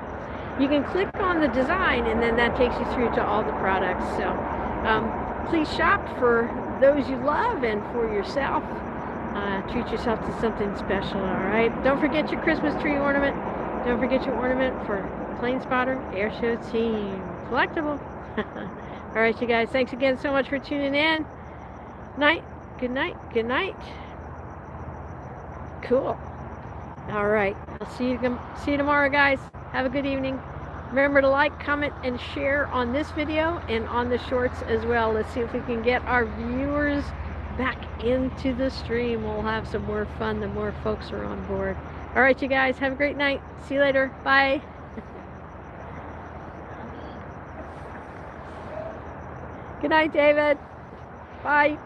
You can click on the design, and then that takes you through to all the products. So please shop for those you love and for yourself. Treat yourself to something special, all right? Don't forget your Christmas tree ornament. Don't forget your ornament for Plane Spotter, AirshowTeam, collectible. All right, you guys, thanks again so much for tuning in. Night. Good night. Good night. Cool. All right. I'll see you tomorrow, guys. Have a good evening. Remember to like, comment, and share on this video and on the shorts as well. Let's see if we can get our viewers back into the stream. We'll have some more fun the more folks are on board. All right, you guys. Have a great night. See you later. Bye. Good night, David. Bye.